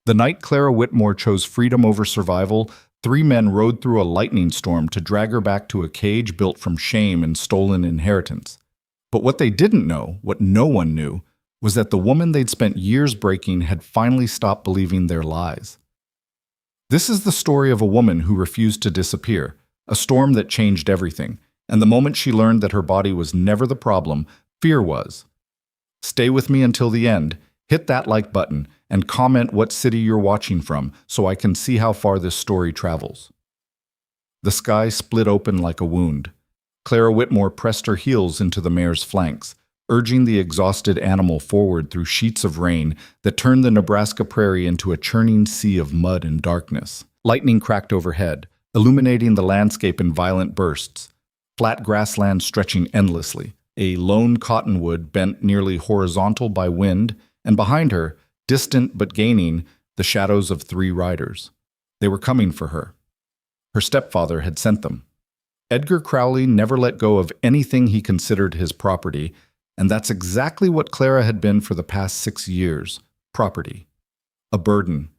The night Clara Whitmore chose freedom over survival, three men rode through a lightning storm to drag her back to a cage built from shame and stolen inheritance. But what they didn't know, what no one knew, was that the woman they'd spent years breaking had finally stopped believing their lies. This is the story of a woman who refused to disappear, a storm that changed everything, and the moment she learned that her body was never the problem, fear was. Stay with me until the end, hit that like button, and comment what city you're watching from so I can see how far this story travels. The sky split open like a wound. Clara Whitmore pressed her heels into the mare's flanks, urging the exhausted animal forward through sheets of rain that turned the Nebraska prairie into a churning sea of mud and darkness. Lightning cracked overhead, illuminating the landscape in violent bursts, flat grassland stretching endlessly, a lone cottonwood bent nearly horizontal by wind, and behind her, distant but gaining, the shadows of three riders. They were coming for her. Her stepfather had sent them. Edgar Crowley never let go of anything he considered his property, and that's exactly what Clara had been for the past 6 years, property. A burden,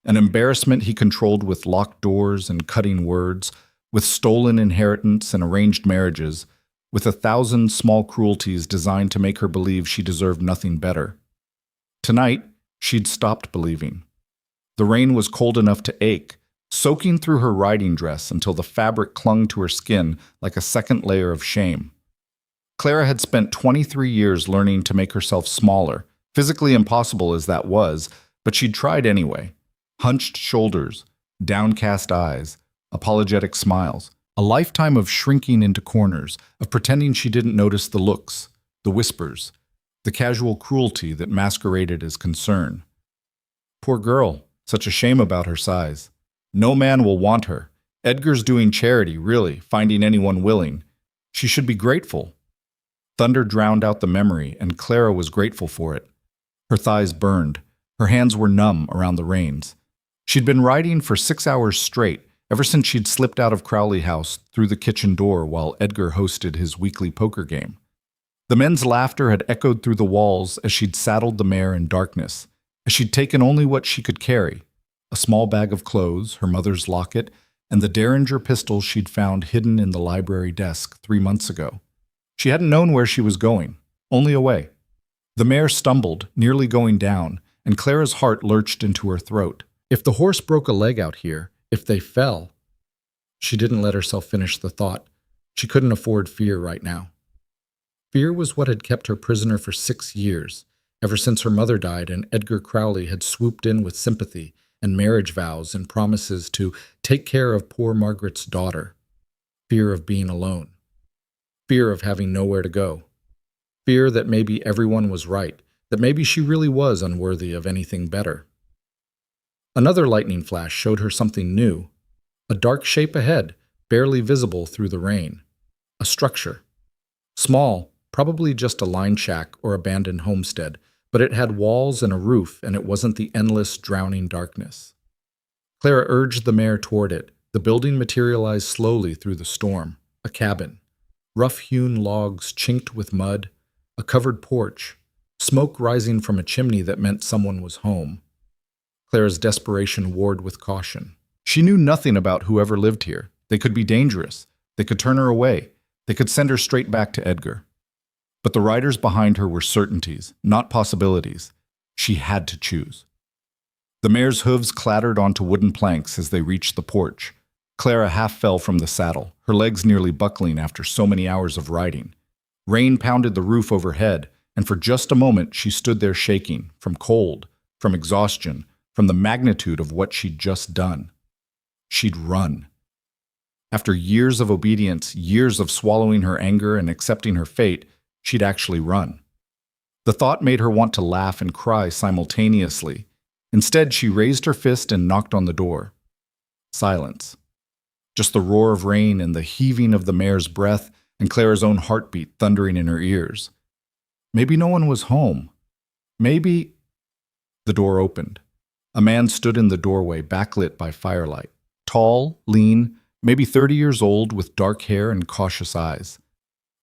an embarrassment he controlled with locked doors and cutting words, with stolen inheritance and arranged marriages, with 1,000 small cruelties designed to make her believe she deserved nothing better. Tonight, she'd stopped believing. The rain was cold enough to ache, soaking through her riding dress until the fabric clung to her skin like a second layer of shame. Clara had spent 23 years learning to make herself smaller, physically impossible as that was, but she'd tried anyway. Hunched shoulders, downcast eyes, apologetic smiles, a lifetime of shrinking into corners, of pretending she didn't notice the looks, the whispers, the casual cruelty that masqueraded as concern. Poor girl, such a shame about her size. No man will want her. Edgar's doing charity, really, finding anyone willing. She should be grateful. Thunder drowned out the memory, and Clara was grateful for it. Her thighs burned. Her hands were numb around the reins. She'd been riding for 6 hours straight, ever since she'd slipped out of Crowley House through the kitchen door while Edgar hosted his weekly poker game. The men's laughter had echoed through the walls as she'd saddled the mare in darkness, as she'd taken only what she could carry, a small bag of clothes, her mother's locket, and the Derringer pistol she'd found hidden in the library desk 3 months ago. She hadn't known where she was going, only away. The mare stumbled, nearly going down, and Clara's heart lurched into her throat. If the horse broke a leg out here, if they fell... She didn't let herself finish the thought. She couldn't afford fear right now. Fear was what had kept her prisoner for 6 years, ever since her mother died and Edgar Crowley had swooped in with sympathy and marriage vows and promises to take care of poor Margaret's daughter. Fear of being alone. Fear of having nowhere to go. Fear that maybe everyone was right, that maybe she really was unworthy of anything better. Another lightning flash showed her something new. A dark shape ahead, barely visible through the rain. A structure. Small, probably just a line shack or abandoned homestead, but it had walls and a roof, and it wasn't the endless, drowning darkness. Clara urged the mare toward it. The building materialized slowly through the storm. A cabin. Rough-hewn logs chinked with mud. A covered porch. Smoke rising from a chimney that meant someone was home. Clara's desperation warred with caution. She knew nothing about whoever lived here. They could be dangerous. They could turn her away. They could send her straight back to Edgar. But the riders behind her were certainties, not possibilities. She had to choose. The mare's hooves clattered onto wooden planks as they reached the porch. Clara half fell from the saddle, her legs nearly buckling after so many hours of riding. Rain pounded the roof overhead, and for just a moment she stood there shaking, from cold, from exhaustion, from the magnitude of what she'd just done. She'd run. After years of obedience, years of swallowing her anger and accepting her fate, she'd actually run. The thought made her want to laugh and cry simultaneously. Instead, she raised her fist and knocked on the door. Silence. Just the roar of rain and the heaving of the mare's breath and Clara's own heartbeat thundering in her ears. Maybe no one was home. Maybe... The door opened. A man stood in the doorway, backlit by firelight. Tall, lean, maybe 30 years old, with dark hair and cautious eyes.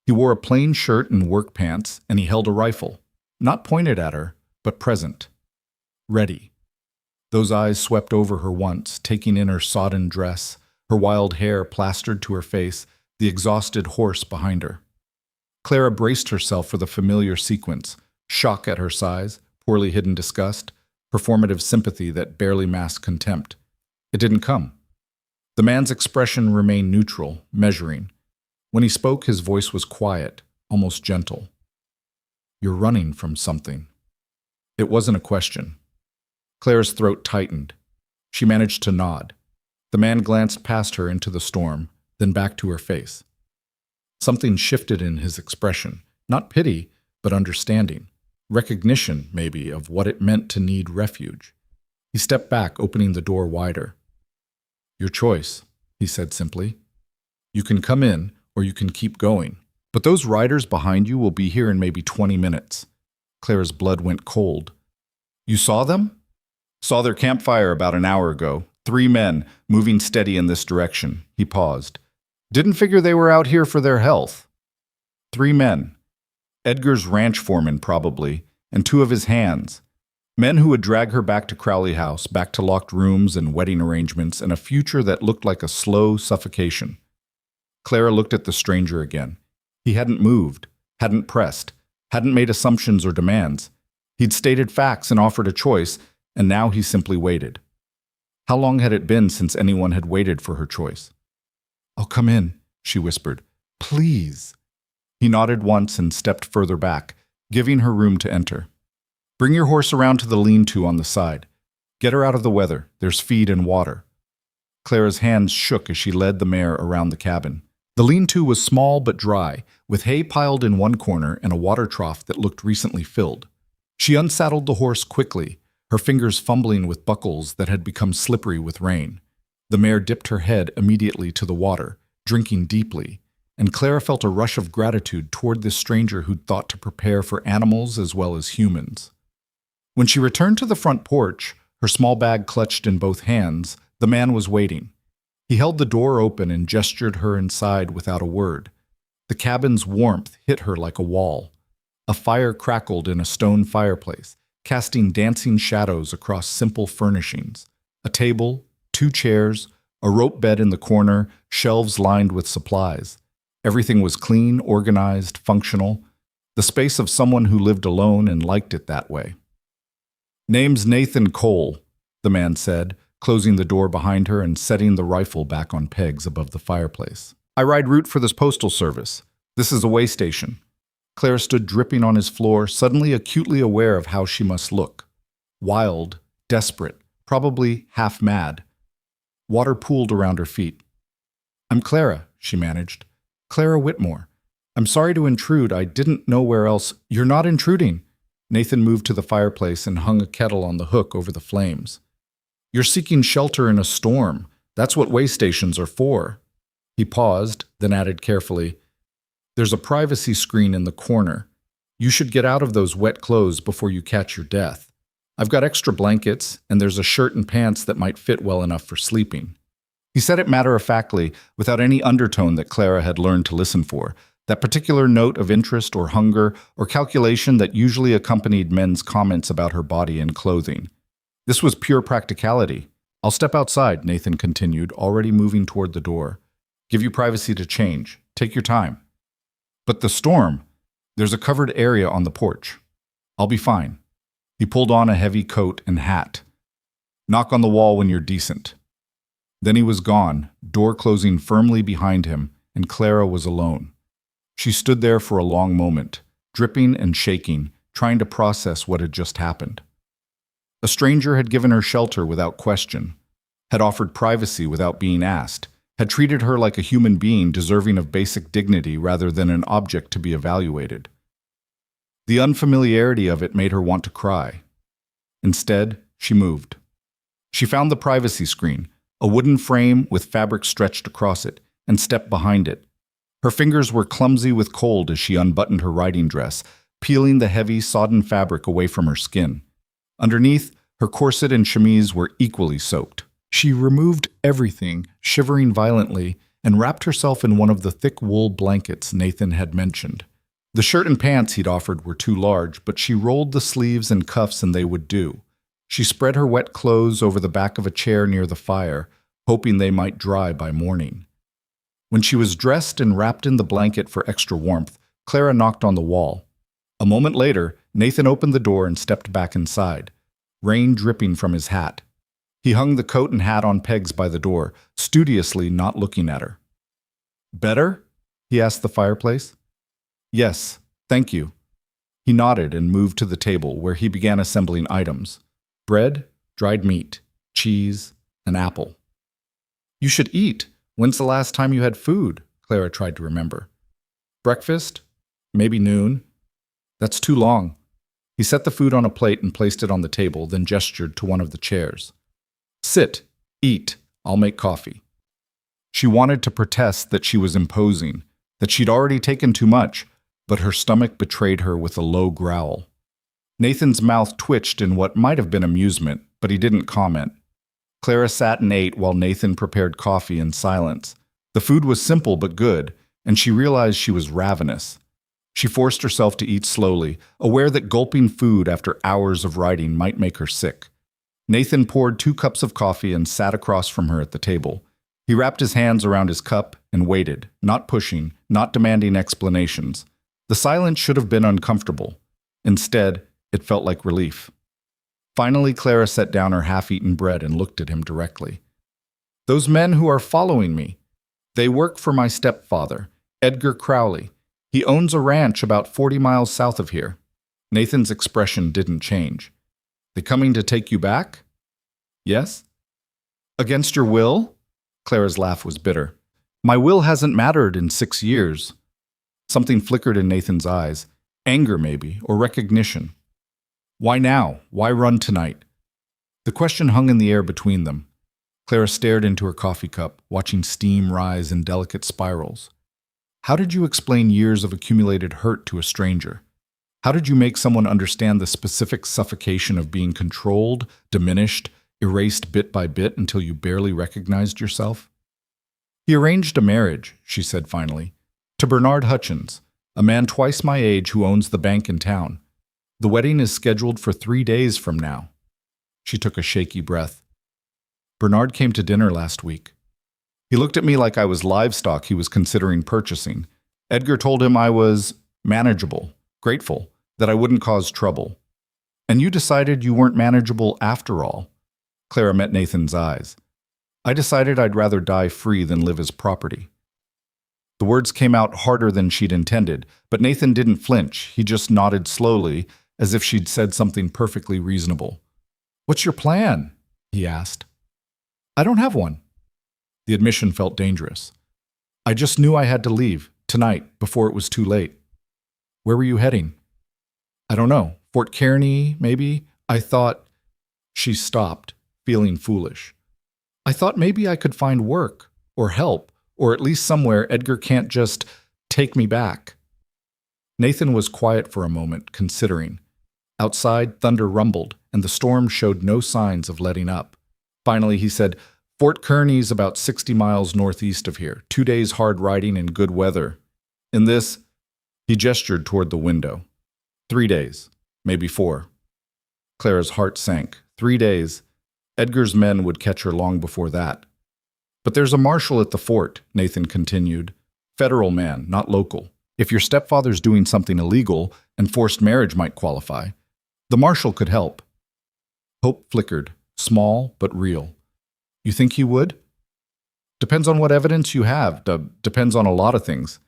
He wore a plain shirt and work pants, and he held a rifle, not pointed at her, but present. Ready. Those eyes swept over her once, taking in her sodden dress, her wild hair plastered to her face, the exhausted horse behind her. Clara braced herself for the familiar sequence, shock at her size, poorly hidden disgust, performative sympathy that barely masked contempt. It didn't come. The man's expression remained neutral, measuring. When he spoke, his voice was quiet, almost gentle. "You're running from something." It wasn't a question. Clara's throat tightened. She managed to nod. The man glanced past her into the storm, then back to her face. Something shifted in his expression, not pity, but understanding. Recognition, maybe, of what it meant to need refuge. He stepped back, opening the door wider. "Your choice," he said simply. "You can come in, or you can keep going. But those riders behind you will be here in maybe 20 minutes. Clara's blood went cold. "You saw them?" "Saw their campfire about an hour ago. 3 men, moving steady in this direction." He paused. "Didn't figure they were out here for their health." 3 men. Edgar's ranch foreman, probably, and 2 of his hands. Men who would drag her back to Crowley House, back to locked rooms and wedding arrangements, and a future that looked like a slow suffocation. Clara looked at the stranger again. He hadn't moved, hadn't pressed, hadn't made assumptions or demands. He'd stated facts and offered a choice, and now he simply waited. How long had it been since anyone had waited for her choice? "I'll come in," she whispered. "Please." He nodded once and stepped further back, giving her room to enter. "Bring your horse around to the lean-to on the side. Get her out of the weather. There's feed and water." Clara's hands shook as she led the mare around the cabin. The lean-to was small but dry, with hay piled in one corner and a water trough that looked recently filled. She unsaddled the horse quickly, her fingers fumbling with buckles that had become slippery with rain. The mare dipped her head immediately to the water, drinking deeply, and Clara felt a rush of gratitude toward this stranger who'd thought to prepare for animals as well as humans. When she returned to the front porch, her small bag clutched in both hands, the man was waiting. He held the door open and gestured her inside without a word. The cabin's warmth hit her like a wall. A fire crackled in a stone fireplace, casting dancing shadows across simple furnishings. A table, 2 chairs, a rope bed in the corner, shelves lined with supplies. Everything was clean, organized, functional. The space of someone who lived alone and liked it that way. "Name's Nathan Cole," the man said, closing the door behind her and setting the rifle back on pegs above the fireplace. "I ride route for this postal service. This is a way station." Clara stood dripping on his floor, suddenly acutely aware of how she must look. Wild, desperate, probably half mad. Water pooled around her feet. "I'm Clara," she managed. "Clara Whitmore. I'm sorry to intrude. I didn't know where else." "You're not intruding." Nathan moved to the fireplace and hung a kettle on the hook over the flames. "You're seeking shelter in a storm. That's what way stations are for." He paused, then added carefully, "There's a privacy screen in the corner. You should get out of those wet clothes before you catch your death. I've got extra blankets, and there's a shirt and pants that might fit well enough for sleeping." He said it matter-of-factly, without any undertone that Clara had learned to listen for, that particular note of interest or hunger or calculation that usually accompanied men's comments about her body and clothing. This was pure practicality. "I'll step outside," Nathan continued, already moving toward the door. "Give you privacy to change. Take your time." "But the storm. There's a covered area on the porch." "I'll be fine." He pulled on a heavy coat and hat. "Knock on the wall when you're decent." Then he was gone, door closing firmly behind him, and Clara was alone. She stood there for a long moment, dripping and shaking, trying to process what had just happened. A stranger had given her shelter without question, had offered privacy without being asked, had treated her like a human being deserving of basic dignity rather than an object to be evaluated. The unfamiliarity of it made her want to cry. Instead, she moved. She found the privacy screen, a wooden frame with fabric stretched across it, and stepped behind it. Her fingers were clumsy with cold as she unbuttoned her riding dress, peeling the heavy, sodden fabric away from her skin. Underneath, her corset and chemise were equally soaked. She removed everything, shivering violently, and wrapped herself in one of the thick wool blankets Nathan had mentioned. The shirt and pants he'd offered were too large, but she rolled the sleeves and cuffs and they would do. She spread her wet clothes over the back of a chair near the fire, hoping they might dry by morning. When she was dressed and wrapped in the blanket for extra warmth, Clara knocked on the wall. A moment later, Nathan opened the door and stepped back inside, rain dripping from his hat. He hung the coat and hat on pegs by the door, studiously not looking at her. "Better?" he asked the fireplace. "Yes, thank you." He nodded and moved to the table, where he began assembling items: bread, dried meat, cheese, an apple. "You should eat. When's the last time you had food?" Clara tried to remember. "Breakfast? Maybe noon." "That's too long." He set the food on a plate and placed it on the table, then gestured to one of the chairs. "Sit, eat, I'll make coffee." She wanted to protest that she was imposing, that she'd already taken too much, but her stomach betrayed her with a low growl. Nathan's mouth twitched in what might have been amusement, but he didn't comment. Clara sat and ate while Nathan prepared coffee in silence. The food was simple but good, and she realized she was ravenous. She forced herself to eat slowly, aware that gulping food after hours of writing might make her sick. Nathan poured 2 cups of coffee and sat across from her at the table. He wrapped his hands around his cup and waited, not pushing, not demanding explanations. The silence should have been uncomfortable. Instead, it felt like relief. Finally, Clara set down her half-eaten bread and looked at him directly. "Those men who are following me, they work for my stepfather, Edgar Crowley. He owns a ranch about 40 miles south of here." Nathan's expression didn't change. "They coming to take you back?" "Yes." "Against your will?" Clara's laugh was bitter. "My will hasn't mattered in 6 years." Something flickered in Nathan's eyes. Anger, maybe, or recognition. "Why now? Why run tonight?" The question hung in the air between them. Clara stared into her coffee cup, watching steam rise in delicate spirals. How did you explain years of accumulated hurt to a stranger? How did you make someone understand the specific suffocation of being controlled, diminished, erased bit by bit until you barely recognized yourself? "He arranged a marriage," she said finally, "to Bernard Hutchins, a man twice my age who owns the bank in town. The wedding is scheduled for 3 days from now." She took a shaky breath. "Bernard came to dinner last week. He looked at me like I was livestock he was considering purchasing. Edgar told him I was manageable, grateful, that I wouldn't cause trouble. And you decided you weren't manageable after all." Clara met Nathan's eyes. "I decided I'd rather die free than live as property." The words came out harder than she'd intended, but Nathan didn't flinch. He just nodded slowly, as if she'd said something perfectly reasonable. "What's your plan?" he asked. "I don't have one." The admission felt dangerous. "I just knew I had to leave, tonight, before it was too late." "Where were you heading?" "I don't know. Fort Kearney, maybe? I thought—" She stopped, feeling foolish. "I thought maybe I could find work, or help, or at least somewhere Edgar can't just take me back." Nathan was quiet for a moment, considering. Outside, thunder rumbled, and the storm showed no signs of letting up. Finally, he said, "Fort Kearney's about 60 miles northeast of here. 2 days hard riding and good weather. In this—" He gestured toward the window. 3 days, maybe 4. Clara's heart sank. 3 days. Edgar's men would catch her long before that. "But there's a marshal at the fort," Nathan continued. "Federal man, not local. If your stepfather's doing something illegal, and forced marriage might qualify, the marshal could help." Hope flickered, small but real. "You think he would?" "Depends on what evidence you have. Depends on a lot of things."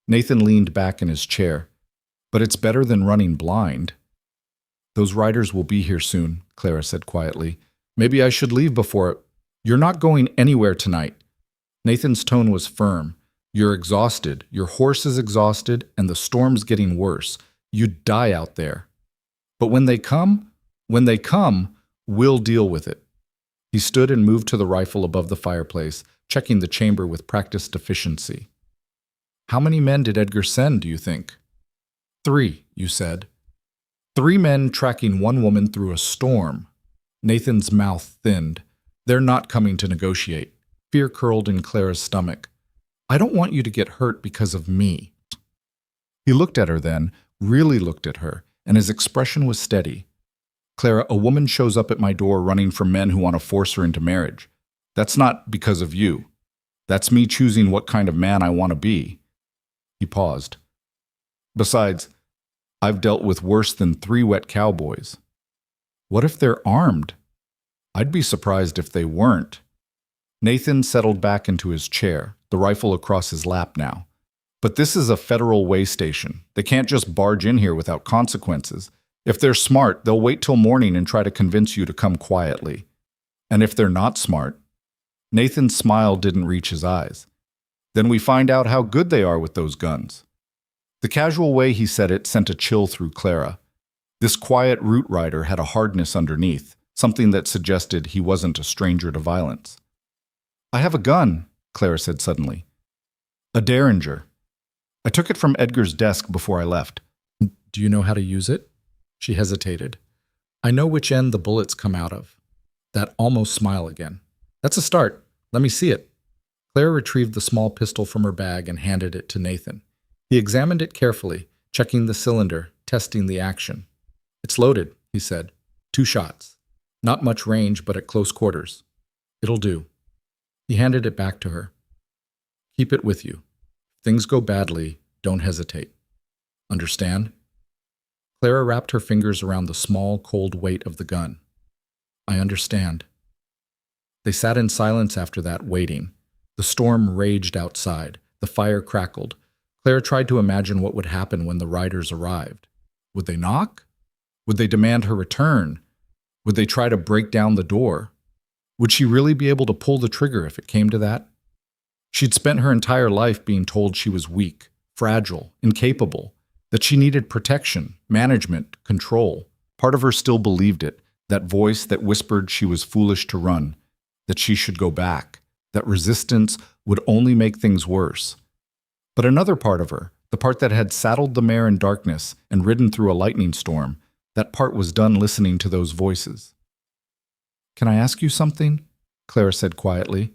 Nathan leaned back in his chair. "But it's better than running blind." "Those riders will be here soon," Clara said quietly. "Maybe I should leave before—" "You're not going anywhere tonight." Nathan's tone was firm. "You're exhausted. Your horse is exhausted, and the storm's getting worse. You'd die out there. But when they come, we'll deal with it." He stood and moved to the rifle above the fireplace, checking the chamber with practiced efficiency. "How many men did Edgar send, do you think?" 3, you said. 3 men tracking 1 woman through a storm." Nathan's mouth thinned. "They're not coming to negotiate." Fear curled in Clara's stomach. "I don't want you to get hurt because of me." He looked at her then, really looked at her, and his expression was steady. Clara, a woman shows up at my door running from men who want to force her into marriage. That's not because of you. That's me choosing what kind of man I want to be." He paused. "Besides, I've dealt with worse than 3 wet cowboys. What if they're armed? I'd be surprised if they weren't." Nathan settled back into his chair, the rifle across his lap now. "But this is a federal way station. They can't just barge in here without consequences. If they're smart, they'll wait till morning and try to convince you to come quietly. And if they're not smart..." Nathan's smile didn't reach his eyes. "Then we find out how good they are with those guns." The casual way he said it sent a chill through Clara. This quiet route rider had a hardness underneath, something that suggested he wasn't a stranger to violence. "I have a gun," Clara said suddenly. "A Derringer. I took it from Edgar's desk before I left." "Do you know how to use it?" She hesitated. "I know which end the bullets come out of." That almost smile again. "That's a start. Let me see it." Clara retrieved the small pistol from her bag and handed it to Nathan. He examined it carefully, checking the cylinder, testing the action. "It's loaded," he said. 2 shots. Not much range, but at close quarters. "It'll do." He handed it back to her. "Keep it with you. If things go badly, don't hesitate. Understand?" Clara wrapped her fingers around the small, cold weight of the gun. "I understand." They sat in silence after that, waiting. The storm raged outside. The fire crackled. Clara tried to imagine what would happen when the riders arrived. Would they knock? Would they demand her return? Would they try to break down the door? Would she really be able to pull the trigger if it came to that? She'd spent her entire life being told she was weak, fragile, incapable, that she needed protection, management, control. Part of her still believed it, that voice that whispered she was foolish to run, that she should go back, that resistance would only make things worse. But another part of her, the part that had saddled the mare in darkness and ridden through a lightning storm, that part was done listening to those voices. "Can I ask you something?" Clara said quietly.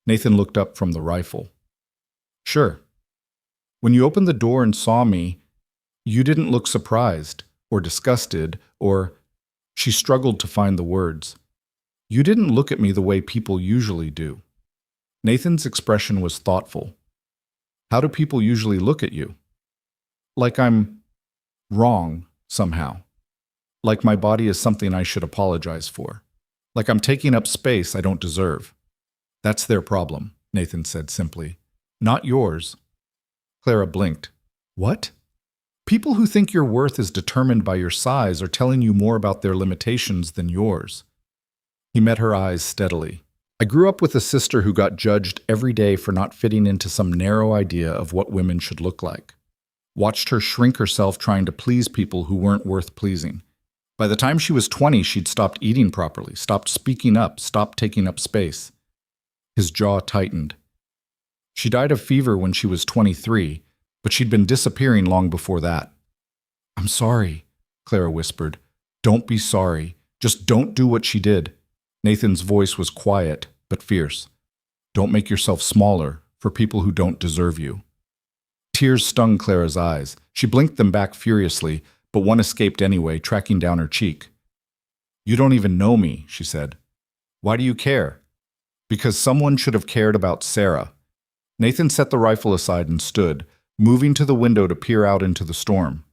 Nathan looked up from the rifle. "Sure. When you opened the door and saw me, you didn't look surprised or disgusted or..." She struggled to find the words. "You didn't look at me the way people usually do." Nathan's expression was thoughtful. "How do people usually look at you?" "Like I'm wrong somehow. Like my body is something I should apologize for. Like I'm taking up space I don't deserve." "That's their problem," Nathan said simply. "Not yours." Clara blinked. "What?" "People who think your worth is determined by your size are telling you more about their limitations than yours." He met her eyes steadily. "I grew up with a sister who got judged every day for not fitting into some narrow idea of what women should look like. Watched her shrink herself trying to please people who weren't worth pleasing. By the time she was 20, she'd stopped eating properly, stopped speaking up, stopped taking up space." His jaw tightened. "She died of fever when she was 23, but she'd been disappearing long before that." "I'm sorry," Clara whispered. "Don't be sorry. Just don't do what she did." Nathan's voice was quiet, but fierce. "Don't make yourself smaller for people who don't deserve you." Tears stung Clara's eyes. She blinked them back furiously, but one escaped anyway, tracking down her cheek. "You don't even know me," she said. "Why do you care?" "Because someone should have cared about Sarah." Nathan set the rifle aside and stood, moving to the window to peer out into the storm.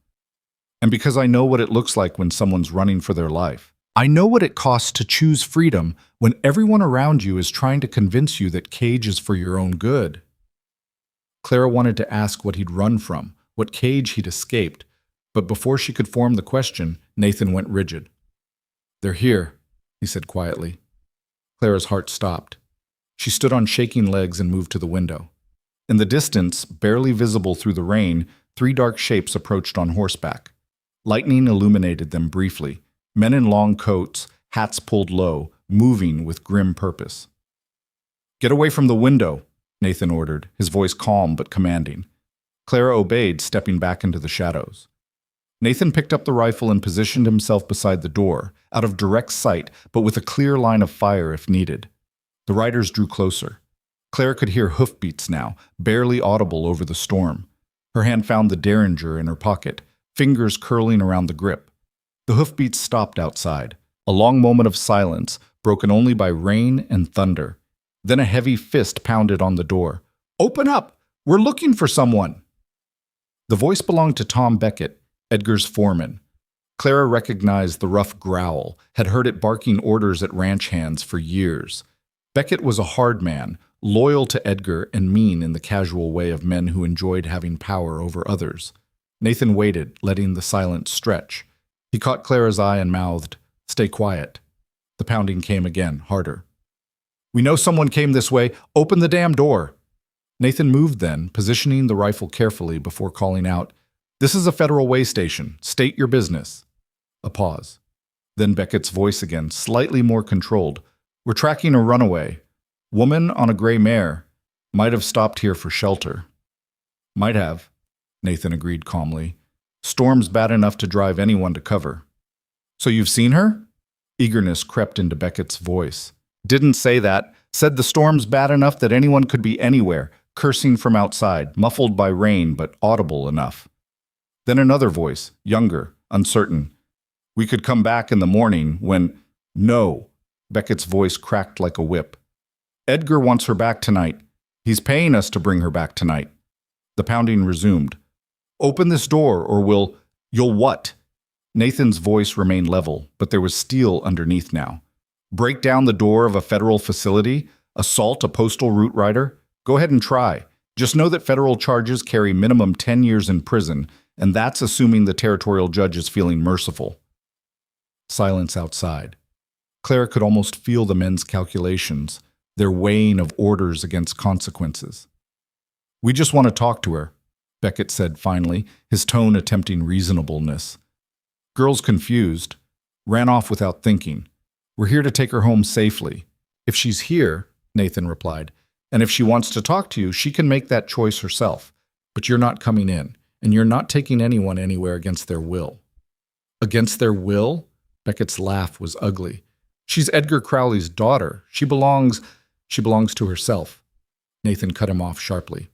"And because I know what it looks like when someone's running for their life. I know what it costs to choose freedom when everyone around you is trying to convince you that cage is for your own good." Clara wanted to ask what he'd run from, what cage he'd escaped, but before she could form the question, Nathan went rigid. "They're here," he said quietly. Clara's heart stopped. She stood on shaking legs and moved to the window. In the distance, barely visible through the rain, 3 dark shapes approached on horseback. Lightning illuminated them briefly. Men in long coats, hats pulled low, moving with grim purpose. "Get away from the window," Nathan ordered, his voice calm but commanding. Clara obeyed, stepping back into the shadows. Nathan picked up the rifle and positioned himself beside the door, out of direct sight, but with a clear line of fire if needed. The riders drew closer. Clara could hear hoofbeats now, barely audible over the storm. Her hand found the Derringer in her pocket, fingers curling around the grip. The hoofbeats stopped outside, a long moment of silence, broken only by rain and thunder. Then a heavy fist pounded on the door. "Open up! We're looking for someone!" The voice belonged to Tom Beckett, Edgar's foreman. Clara recognized the rough growl, had heard it barking orders at ranch hands for years. Beckett was a hard man, loyal to Edgar and mean in the casual way of men who enjoyed having power over others. Nathan waited, letting the silence stretch. He caught Clara's eye and mouthed, "Stay quiet." The pounding came again, harder. "We know someone came this way. Open the damn door." Nathan moved then, positioning the rifle carefully before calling out, "This is a federal way station. State your business." A pause. Then Beckett's voice again, slightly more controlled. "We're tracking a runaway. Woman on a gray mare. Might have stopped here for shelter." "Might have," Nathan agreed calmly. "Storm's bad enough to drive anyone to cover." "So you've seen her?" Eagerness crept into Beckett's voice. "Didn't say that. Said the storm's bad enough that anyone could be anywhere, cursing from outside, muffled by rain but audible enough." Then another voice, younger, uncertain. "We could come back in the morning when—" "No." Beckett's voice cracked like a whip. "Edgar wants her back tonight. He's paying us to bring her back tonight." The pounding resumed. "Open this door or you'll what?" Nathan's voice remained level, but there was steel underneath now. "Break down the door of a federal facility? Assault a postal route rider? Go ahead and try. Just know that federal charges carry minimum 10 years in prison, and that's assuming the territorial judge is feeling merciful." Silence outside. Clara could almost feel the men's calculations, their weighing of orders against consequences. "We just want to talk to her," Beckett said finally, his tone attempting reasonableness. Girl's confused. Ran off without thinking. "We're here to take her home safely." "If she's here," Nathan replied, "and if she wants to talk to you, she can make that choice herself. But you're not coming in, and you're not taking anyone anywhere against their will." "Against their will?" Beckett's laugh was ugly. "She's Edgar Crowley's daughter. She belongs to herself." Nathan cut him off sharply.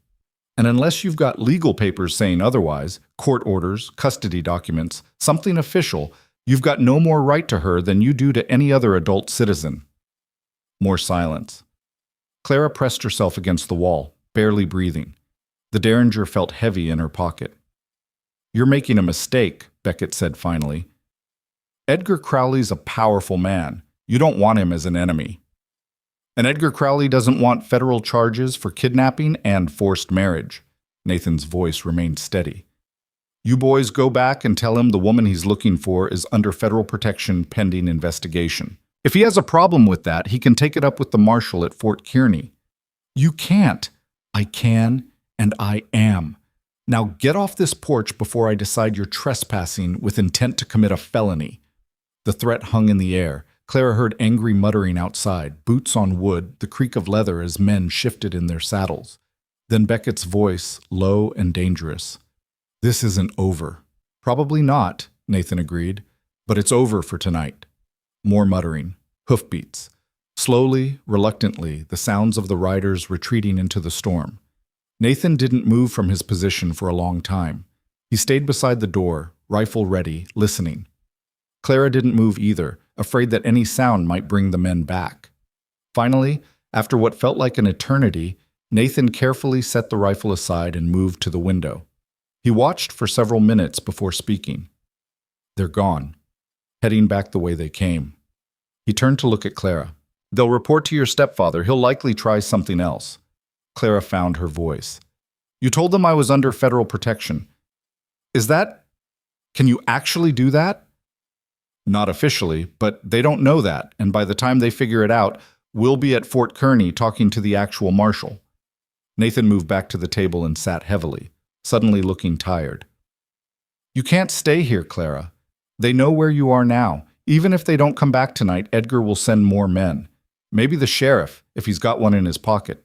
"And unless you've got legal papers saying otherwise, court orders, custody documents, something official, you've got no more right to her than you do to any other adult citizen." More silence. Clara pressed herself against the wall, barely breathing. The Derringer felt heavy in her pocket. "You're making a mistake," Beckett said finally. "Edgar Crowley's a powerful man. You don't want him as an enemy." "And Edgar Crowley doesn't want federal charges for kidnapping and forced marriage." Nathan's voice remained steady. "You boys go back and tell him the woman he's looking for is under federal protection pending investigation. If he has a problem with that, he can take it up with the marshal at Fort Kearney." "You can't." "I can, and I am. Now get off this porch before I decide you're trespassing with intent to commit a felony." The threat hung in the air. Clara heard angry muttering outside, boots on wood, the creak of leather as men shifted in their saddles. Then Beckett's voice, low and dangerous. "This isn't over." "Probably not," Nathan agreed, "but it's over for tonight." More muttering, hoofbeats. Slowly, reluctantly, the sounds of the riders retreating into the storm. Nathan didn't move from his position for a long time. He stayed beside the door, rifle ready, listening. Clara didn't move either, afraid that any sound might bring the men back. Finally, after what felt like an eternity, Nathan carefully set the rifle aside and moved to the window. He watched for several minutes before speaking. "They're gone, heading back the way they came." He turned to look at Clara. "They'll report to your stepfather. He'll likely try something else." Clara found her voice. "You told them I was under federal protection. Can you actually do that?" "Not officially, but they don't know that, and by the time they figure it out, we'll be at Fort Kearney talking to the actual marshal." Nathan moved back to the table and sat heavily, suddenly looking tired. "You can't stay here, Clara. They know where you are now. Even if they don't come back tonight, Edgar will send more men. Maybe the sheriff, if he's got one in his pocket."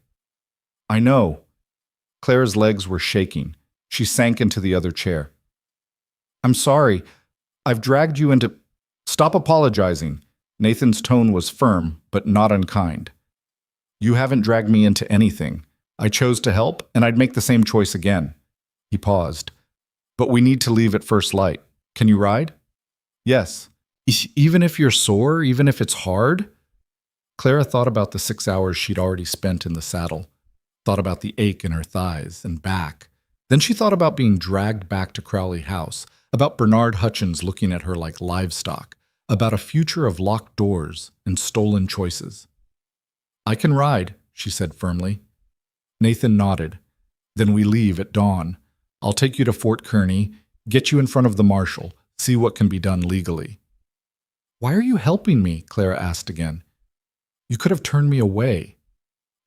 "I know." Clara's legs were shaking. She sank into the other chair. "I'm sorry. I've dragged you into—" "Stop apologizing." Nathan's tone was firm, but not unkind. "You haven't dragged me into anything. I chose to help, and I'd make the same choice again." He paused. "But we need to leave at first light. Can you ride?" Yes. Even if you're sore, even if it's hard? Clara thought about the 6 hours she'd already spent in the saddle, thought about the ache in her thighs and back. Then she thought about being dragged back to Crowley House, about Bernard Hutchins looking at her like livestock, about a future of locked doors and stolen choices. I can ride, she said firmly. Nathan nodded. Then we leave at dawn. I'll take you to Fort Kearney, get you in front of the marshal, see what can be done legally. Why are you helping me? Clara asked again. You could have turned me away.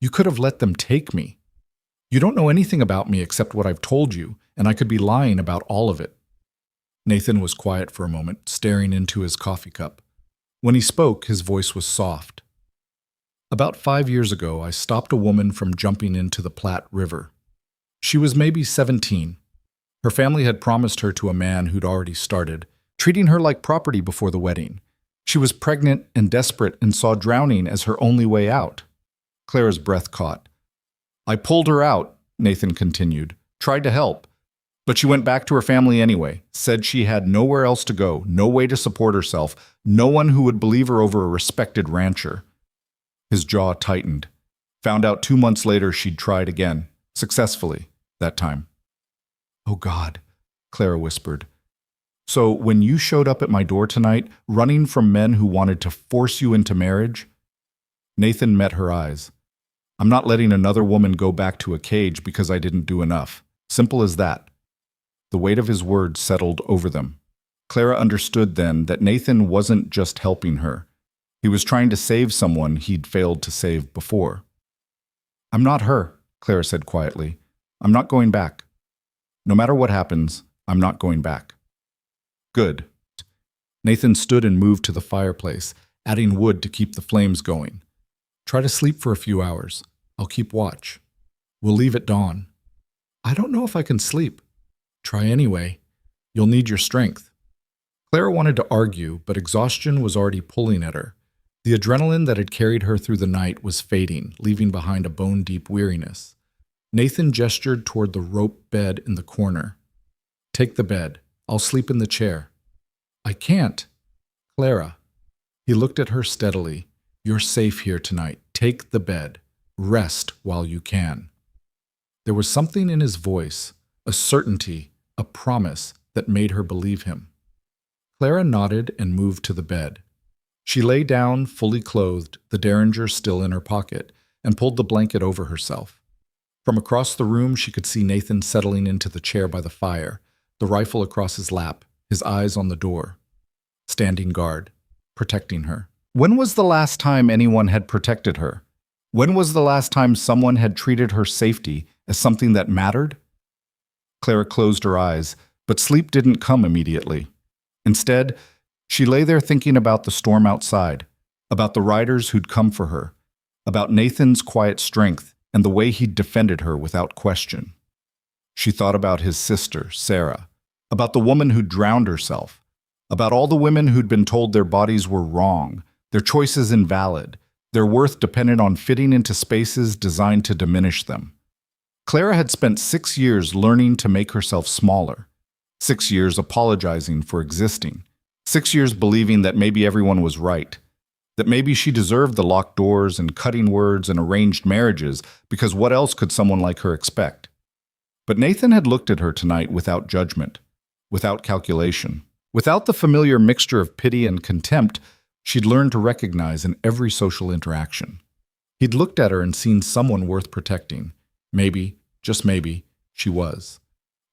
You could have let them take me. You don't know anything about me except what I've told you, and I could be lying about all of it. Nathan was quiet for a moment, staring into his coffee cup. When he spoke, his voice was soft. About 5 years ago, I stopped a woman from jumping into the Platte River. She was maybe 17. Her family had promised her to a man who'd already started, treating her like property before the wedding. She was pregnant and desperate and saw drowning as her only way out. Clara's breath caught. I pulled her out, Nathan continued, tried to help. But she went back to her family anyway, said she had nowhere else to go, no way to support herself, no one who would believe her over a respected rancher. His jaw tightened. Found out 2 months later she'd tried again, successfully, that time. Oh God, Clara whispered. So when you showed up at my door tonight, running from men who wanted to force you into marriage? Nathan met her eyes. I'm not letting another woman go back to a cage because I didn't do enough. Simple as that. The weight of his words settled over them. Clara understood then that Nathan wasn't just helping her. He was trying to save someone he'd failed to save before. I'm not her, Clara said quietly. I'm not going back. No matter what happens, I'm not going back. Good. Nathan stood and moved to the fireplace, adding wood to keep the flames going. Try to sleep for a few hours. I'll keep watch. We'll leave at dawn. I don't know if I can sleep. Try anyway. You'll need your strength. Clara wanted to argue, but exhaustion was already pulling at her. The adrenaline that had carried her through the night was fading, leaving behind a bone-deep weariness. Nathan gestured toward the rope bed in the corner. Take the bed. I'll sleep in the chair. I can't. Clara. He looked at her steadily. You're safe here tonight. Take the bed. Rest while you can. There was something in his voice, a certainty, a promise that made her believe him. Clara nodded and moved to the bed. She lay down, fully clothed, the derringer still in her pocket, and pulled the blanket over herself. From across the room, she could see Nathan settling into the chair by the fire, the rifle across his lap, his eyes on the door. Standing guard, protecting her. When was the last time anyone had protected her? When was the last time someone had treated her safety as something that mattered? Clara closed her eyes, but sleep didn't come immediately. Instead, she lay there thinking about the storm outside, about the riders who'd come for her, about Nathan's quiet strength and the way he'd defended her without question. She thought about his sister, Sarah, about the woman who'd drowned herself, about all the women who'd been told their bodies were wrong, their choices invalid, their worth dependent on fitting into spaces designed to diminish them. Clara had spent 6 years learning to make herself smaller, 6 years apologizing for existing, 6 years believing that maybe everyone was right, that maybe she deserved the locked doors and cutting words and arranged marriages because what else could someone like her expect? But Nathan had looked at her tonight without judgment, without calculation, without the familiar mixture of pity and contempt she'd learned to recognize in every social interaction. He'd looked at her and seen someone worth protecting. Maybe, just maybe, she was.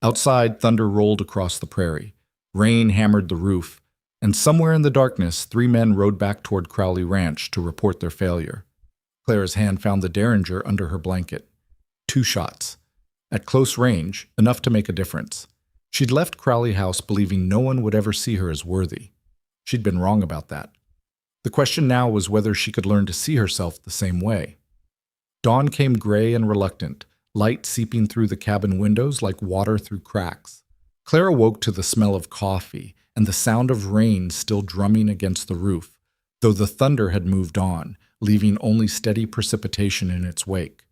Outside, thunder rolled across the prairie. Rain hammered the roof, and somewhere in the darkness, 3 men rode back toward Crowley Ranch to report their failure. Clara's hand found the derringer under her blanket. 2 shots. At close range, enough to make a difference. She'd left Crowley House believing no one would ever see her as worthy. She'd been wrong about that. The question now was whether she could learn to see herself the same way. Dawn came gray and reluctant, light seeping through the cabin windows like water through cracks. Clara woke to the smell of coffee and the sound of rain still drumming against the roof, though the thunder had moved on, leaving only steady precipitation in its wake.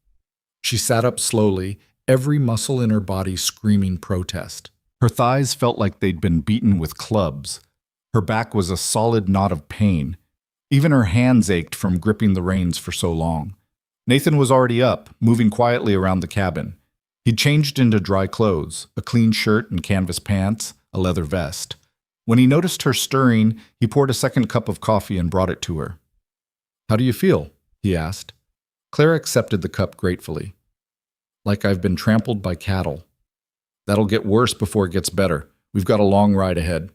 She sat up slowly, every muscle in her body screaming protest. Her thighs felt like they'd been beaten with clubs. Her back was a solid knot of pain. Even her hands ached from gripping the reins for so long. Nathan was already up, moving quietly around the cabin. He'd changed into dry clothes, a clean shirt and canvas pants, a leather vest. When he noticed her stirring, he poured a second cup of coffee and brought it to her. "How do you feel?" he asked. Clara accepted the cup gratefully. "Like I've been trampled by cattle. That'll get worse before it gets better. We've got a long ride ahead."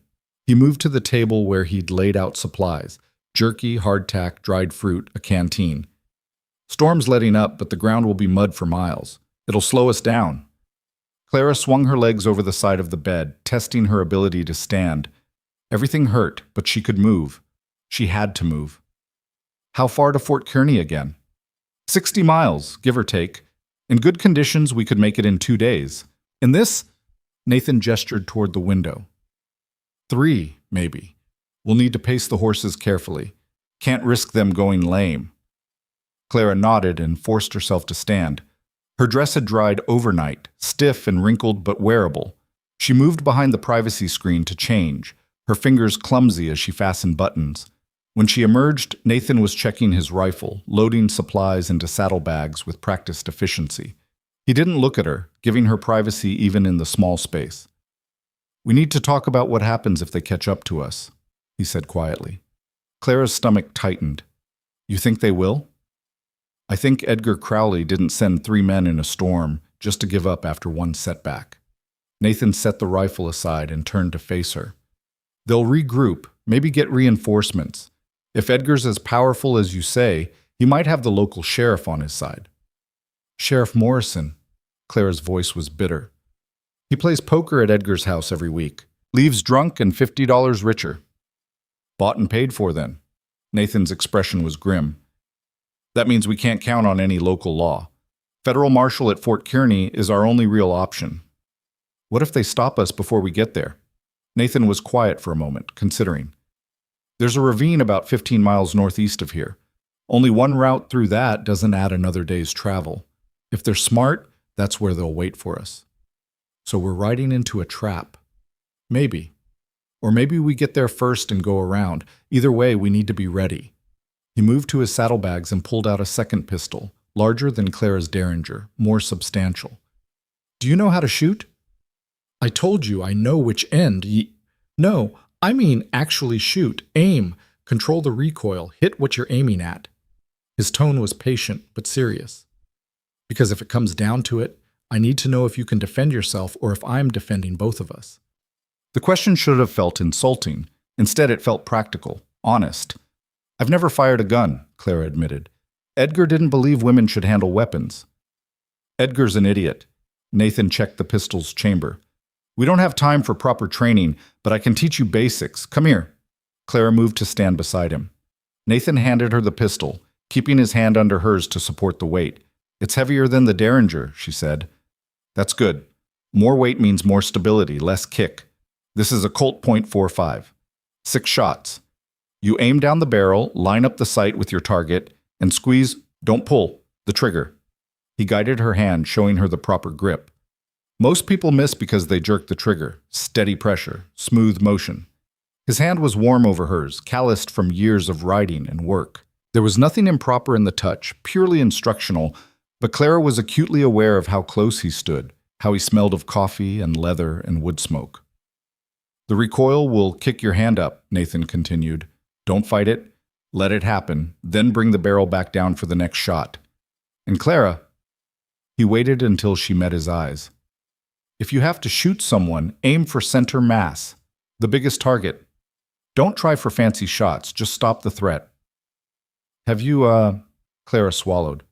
He moved to the table where he'd laid out supplies: jerky, hardtack, dried fruit, a canteen. "Storm's letting up, but the ground will be mud for miles. It'll slow us down." Clara swung her legs over the side of the bed, testing her ability to stand. Everything hurt, but she could move. She had to move. "How far to Fort Kearney again?" 60 miles, give or take. In good conditions, we could make it in 2 days. In this, Nathan gestured toward the window. 3, maybe. We'll need to pace the horses carefully. Can't risk them going lame." Clara nodded and forced herself to stand. Her dress had dried overnight, stiff and wrinkled but wearable. She moved behind the privacy screen to change, her fingers clumsy as she fastened buttons. When she emerged, Nathan was checking his rifle, loading supplies into saddlebags with practiced efficiency. He didn't look at her, giving her privacy even in the small space. "We need to talk about what happens if they catch up to us," he said quietly. Clara's stomach tightened. "You think they will?" "I think Edgar Crowley didn't send 3 men in a storm just to give up after one setback." Nathan set the rifle aside and turned to face her. "They'll regroup, maybe get reinforcements. If Edgar's as powerful as you say, he might have the local sheriff on his side." "Sheriff Morrison," Clara's voice was bitter. "He plays poker at Edgar's house every week. Leaves drunk and $50 richer." "Bought and paid for, then." Nathan's expression was grim. "That means we can't count on any local law. Federal marshal at Fort Kearney is our only real option." "What if they stop us before we get there?" Nathan was quiet for a moment, considering. "There's a ravine about 15 miles northeast of here. Only one route through that doesn't add another day's travel. If they're smart, that's where they'll wait for us. So we're riding into a trap. Maybe. Or maybe we get there first and go around. Either way, we need to be ready." He moved to his saddlebags and pulled out a second pistol, larger than Clara's Derringer, more substantial. "Do you know how to shoot?" "I told you I know which end No, I mean actually shoot, aim, control the recoil, hit what you're aiming at." His tone was patient but serious. "Because if it comes down to it, I need to know if you can defend yourself or if I'm defending both of us." The question should have felt insulting. Instead, it felt practical, honest. "I've never fired a gun," Clara admitted. "Edgar didn't believe women should handle weapons." "Edgar's an idiot." Nathan checked the pistol's chamber. "We don't have time for proper training, but I can teach you basics. Come here." Clara moved to stand beside him. Nathan handed her the pistol, keeping his hand under hers to support the weight. "It's heavier than the Derringer," she said. "That's good. More weight means more stability, less kick. This is a Colt .45. 6 shots. You aim down the barrel, line up the sight with your target, and squeeze, don't pull, the trigger." He guided her hand, showing her the proper grip. Most people miss because they jerk the trigger. Steady pressure, smooth motion. His hand was warm over hers, calloused from years of riding and work. There was nothing improper in the touch, purely instructional, but Clara was acutely aware of how close he stood, how he smelled of coffee and leather and wood smoke. "The recoil will kick your hand up," Nathan continued. "Don't fight it. Let it happen, then bring the barrel back down for the next shot. And Clara..." He waited until she met his eyes. "If you have to shoot someone, aim for center mass, the biggest target. Don't try for fancy shots, just stop the threat." "Have you, Clara swallowed.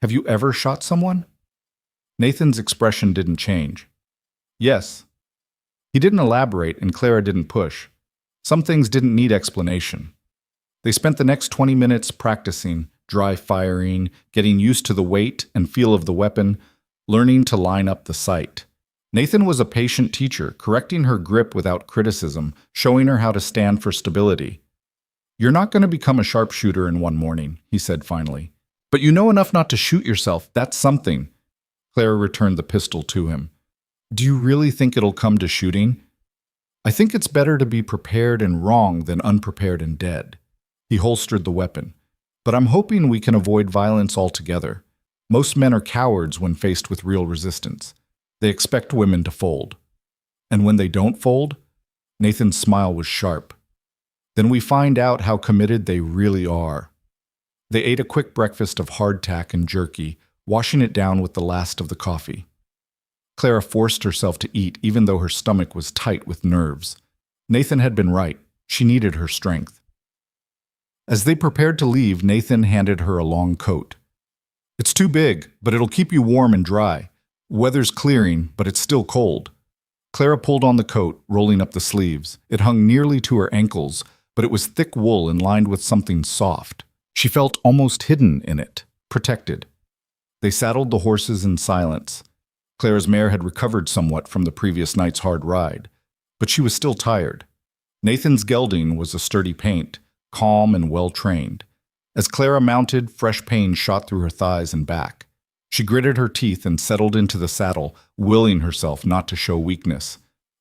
"Have you ever shot someone?" Nathan's expression didn't change. "Yes." He didn't elaborate, and Clara didn't push. Some things didn't need explanation. They spent the next 20 minutes practicing, dry firing, getting used to the weight and feel of the weapon, learning to line up the sight. Nathan was a patient teacher, correcting her grip without criticism, showing her how to stand for stability. "You're not going to become a sharpshooter in one morning," he said finally. "But you know enough not to shoot yourself. That's something." Clara returned the pistol to him. "Do you really think it'll come to shooting?" I think it's better to be prepared and wrong than unprepared and dead. He holstered the weapon. But I'm hoping we can avoid violence altogether. Most men are cowards when faced with real resistance. They expect women to fold. And when they don't fold, Nathan's smile was sharp. Then we find out how committed they really are. They ate a quick breakfast of hardtack and jerky, washing it down with the last of the coffee. Clara forced herself to eat even though her stomach was tight with nerves. Nathan had been right. She needed her strength. As they prepared to leave, Nathan handed her a long coat. It's too big, but it'll keep you warm and dry. Weather's clearing, but it's still cold. Clara pulled on the coat, rolling up the sleeves. It hung nearly to her ankles, but it was thick wool and lined with something soft. She felt almost hidden in it, protected. They saddled the horses in silence. Clara's mare had recovered somewhat from the previous night's hard ride, but she was still tired. Nathan's gelding was a sturdy paint, calm and well-trained. As Clara mounted, fresh pain shot through her thighs and back. She gritted her teeth and settled into the saddle, willing herself not to show weakness.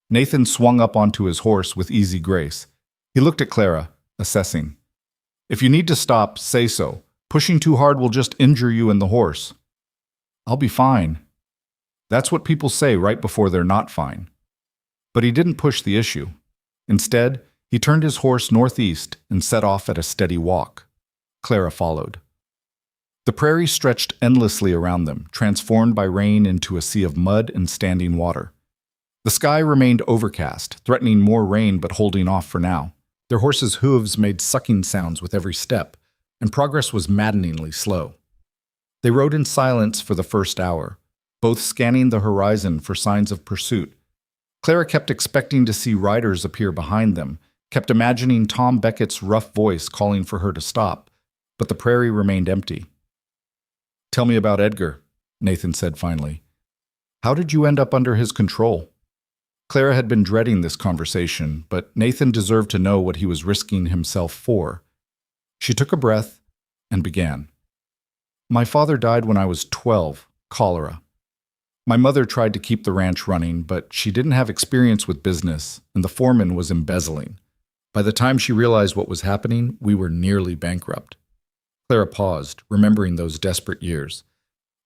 Nathan swung up onto his horse with easy grace. He looked at Clara, assessing. If you need to stop, say so. Pushing too hard will just injure you and the horse. I'll be fine. That's what people say right before they're not fine. But he didn't push the issue. Instead, he turned his horse northeast and set off at a steady walk. Clara followed. The prairie stretched endlessly around them, transformed by rain into a sea of mud and standing water. The sky remained overcast, threatening more rain but holding off for now. Their horses' hooves made sucking sounds with every step, and progress was maddeningly slow. They rode in silence for the first hour, both scanning the horizon for signs of pursuit. Clara kept expecting to see riders appear behind them, kept imagining Tom Beckett's rough voice calling for her to stop, but the prairie remained empty. Tell me about Edgar, Nathan said finally. How did you end up under his control? Clara had been dreading this conversation, but Nathan deserved to know what he was risking himself for. She took a breath and began. My father died when I was 12, cholera. My mother tried to keep the ranch running, but she didn't have experience with business, and the foreman was embezzling. By the time she realized what was happening, we were nearly bankrupt. Clara paused, remembering those desperate years.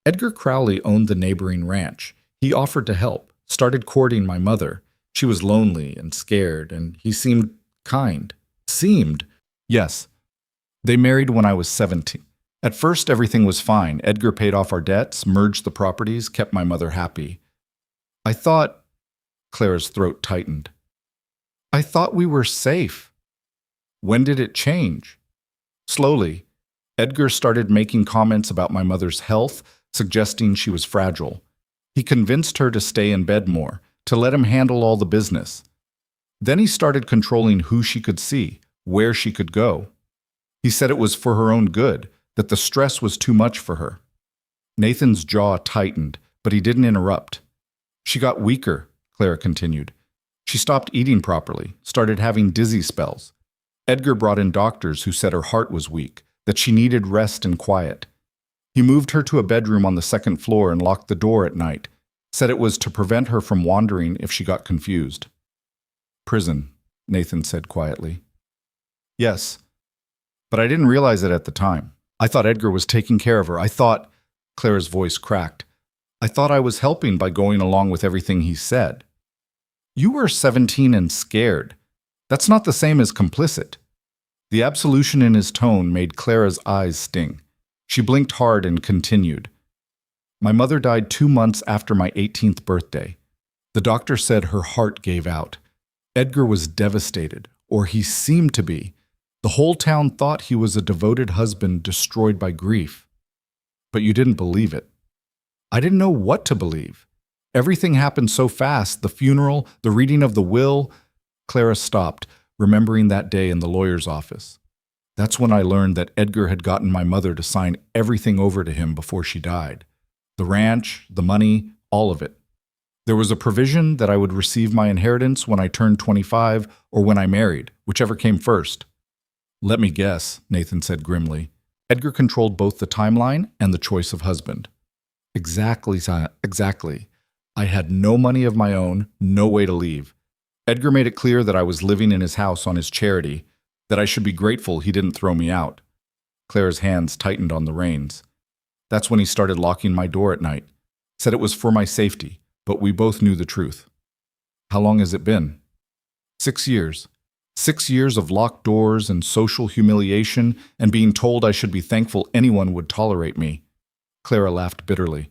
Edgar Crowley owned the neighboring ranch. He offered to help, started courting my mother. She was lonely and scared, and he seemed kind. Seemed? Yes. They married when I was 17. At first, everything was fine. Edgar paid off our debts, merged the properties, kept my mother happy. I thought... Clara's throat tightened. I thought we were safe. When did it change? Slowly. Edgar started making comments about my mother's health, suggesting she was fragile. He convinced her to stay in bed more, to let him handle all the business. Then he started controlling who she could see, where she could go. He said it was for her own good, that the stress was too much for her. Nathan's jaw tightened, but he didn't interrupt. She got weaker, Clara continued. She stopped eating properly, started having dizzy spells. Edgar brought in doctors who said her heart was weak, that she needed rest and quiet. He moved her to a bedroom on the second floor and locked the door at night, said it was to prevent her from wandering if she got confused. Prison, Nathan said quietly. Yes, but I didn't realize it at the time. I thought Edgar was taking care of her. I thought, Clara's voice cracked, I thought I was helping by going along with everything he said. You were 17 and scared. That's not the same as complicit. The absolution in his tone made Clara's eyes sting. She blinked hard and continued. My mother died 2 months after my 18th birthday. The doctor said her heart gave out. Edgar was devastated, or he seemed to be. The whole town thought he was a devoted husband destroyed by grief. But you didn't believe it. I didn't know what to believe. Everything happened so fast, the funeral, the reading of the will. Clara stopped, remembering that day in the lawyer's office. That's when I learned that Edgar had gotten my mother to sign everything over to him before she died. The ranch, the money, all of it. There was a provision that I would receive my inheritance when I turned 25 or when I married, whichever came first. Let me guess, Nathan said grimly. Edgar controlled both the timeline and the choice of husband. Exactly. I had no money of my own, no way to leave. Edgar made it clear that I was living in his house on his charity, that I should be grateful he didn't throw me out. Claire's hands tightened on the reins. That's when he started locking my door at night. Said it was for my safety, but we both knew the truth. How long has it been? 6 years. 6 years of locked doors and social humiliation and being told I should be thankful anyone would tolerate me. Clara laughed bitterly.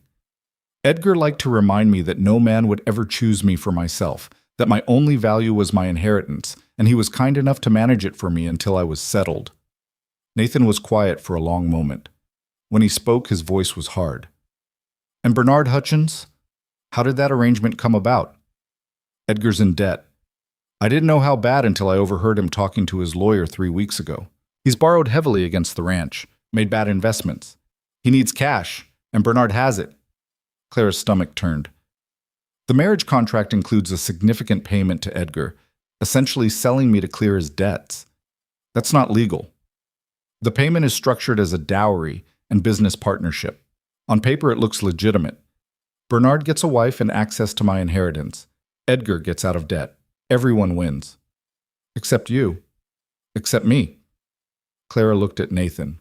Edgar liked to remind me that no man would ever choose me for myself, that my only value was my inheritance, and he was kind enough to manage it for me until I was settled. Nathan was quiet for a long moment. When he spoke, his voice was hard. And Bernard Hutchins? How did that arrangement come about? Edgar's in debt. I didn't know how bad until I overheard him talking to his lawyer 3 weeks ago. He's borrowed heavily against the ranch, made bad investments. He needs cash, and Bernard has it. Clara's stomach turned. The marriage contract includes a significant payment to Edgar, essentially selling me to clear his debts. That's not legal. The payment is structured as a dowry and business partnership. On paper, it looks legitimate. Bernard gets a wife and access to my inheritance. Edgar gets out of debt. Everyone wins. Except you. Except me. Clara looked at Nathan.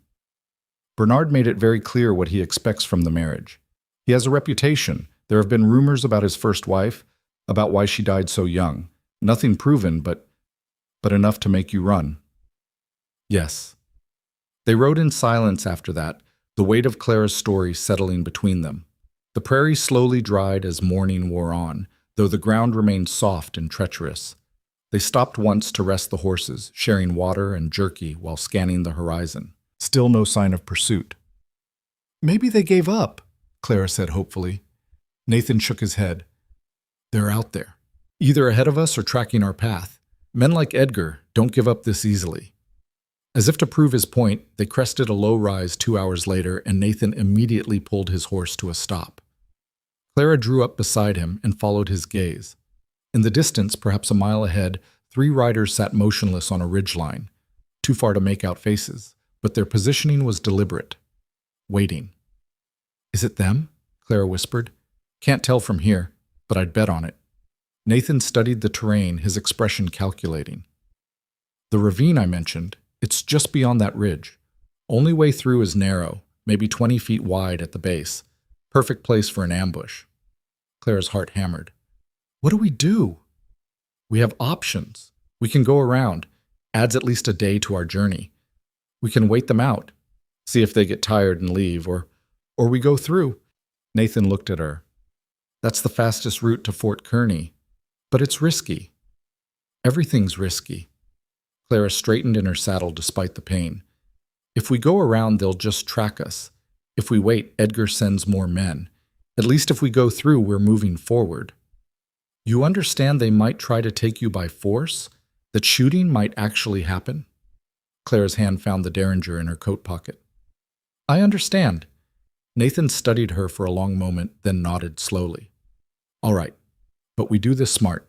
Bernard made it very clear what he expects from the marriage. He has a reputation. There have been rumors about his first wife, about why she died so young. Nothing proven, but enough to make you run. Yes. They rode in silence after that, the weight of Clara's story settling between them. The prairie slowly dried as morning wore on, though the ground remained soft and treacherous. They stopped once to rest the horses, sharing water and jerky while scanning the horizon. Still no sign of pursuit. Maybe they gave up, Clara said hopefully. Nathan shook his head. They're out there, either ahead of us or tracking our path. Men like Edgar don't give up this easily. As if to prove his point, they crested a low rise 2 hours later, and Nathan immediately pulled his horse to a stop. Clara drew up beside him and followed his gaze. In the distance, perhaps a mile ahead, 3 riders sat motionless on a ridgeline, too far to make out faces, but their positioning was deliberate. Waiting. Is it them? Clara whispered. Can't tell from here, but I'd bet on it. Nathan studied the terrain, his expression calculating. The ravine I mentioned, it's just beyond that ridge. Only way through is narrow, maybe 20 feet wide at the base. Perfect place for an ambush. Clara's heart hammered. What do we do? We have options. We can go around. Adds at least a day to our journey. We can wait them out, see if they get tired and leave, or we go through. Nathan looked at her. That's the fastest route to Fort Kearney, but it's risky. Everything's risky. Clara straightened in her saddle despite the pain. If we go around, they'll just track us. If we wait, Edgar sends more men. At least if we go through, we're moving forward. You understand they might try to take you by force? That shooting might actually happen? Clara's hand found the derringer in her coat pocket. I understand. Nathan studied her for a long moment, then nodded slowly. All right, but we do this smart.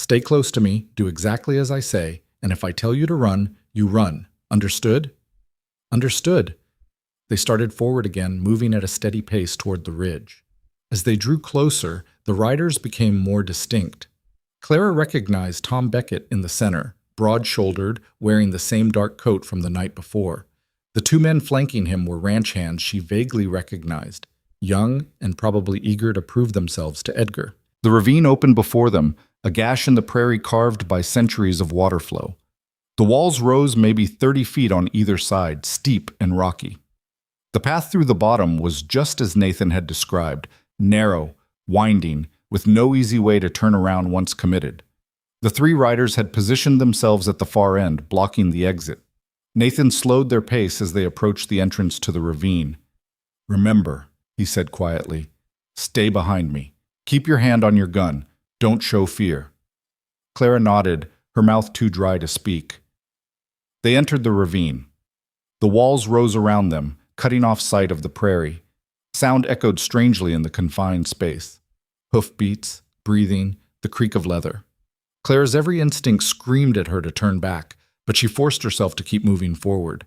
Stay close to me, do exactly as I say, and if I tell you to run, you run. Understood? Understood. They started forward again, moving at a steady pace toward the ridge. As they drew closer, the riders became more distinct. Clara recognized Tom Beckett in the center, broad-shouldered, wearing the same dark coat from the night before. The 2 men flanking him were ranch hands she vaguely recognized, young and probably eager to prove themselves to Edgar. The ravine opened before them, a gash in the prairie carved by centuries of water flow. The walls rose maybe 30 feet on either side, steep and rocky. The path through the bottom was just as Nathan had described, narrow, winding, with no easy way to turn around once committed. The 3 riders had positioned themselves at the far end, blocking the exit. Nathan slowed their pace as they approached the entrance to the ravine. Remember, he said quietly, stay behind me. Keep your hand on your gun. Don't show fear. Clara nodded, her mouth too dry to speak. They entered the ravine. The walls rose around them, cutting off sight of the prairie. Sound echoed strangely in the confined space. Hoofbeats, breathing, the creak of leather. Clara's every instinct screamed at her to turn back, but she forced herself to keep moving forward.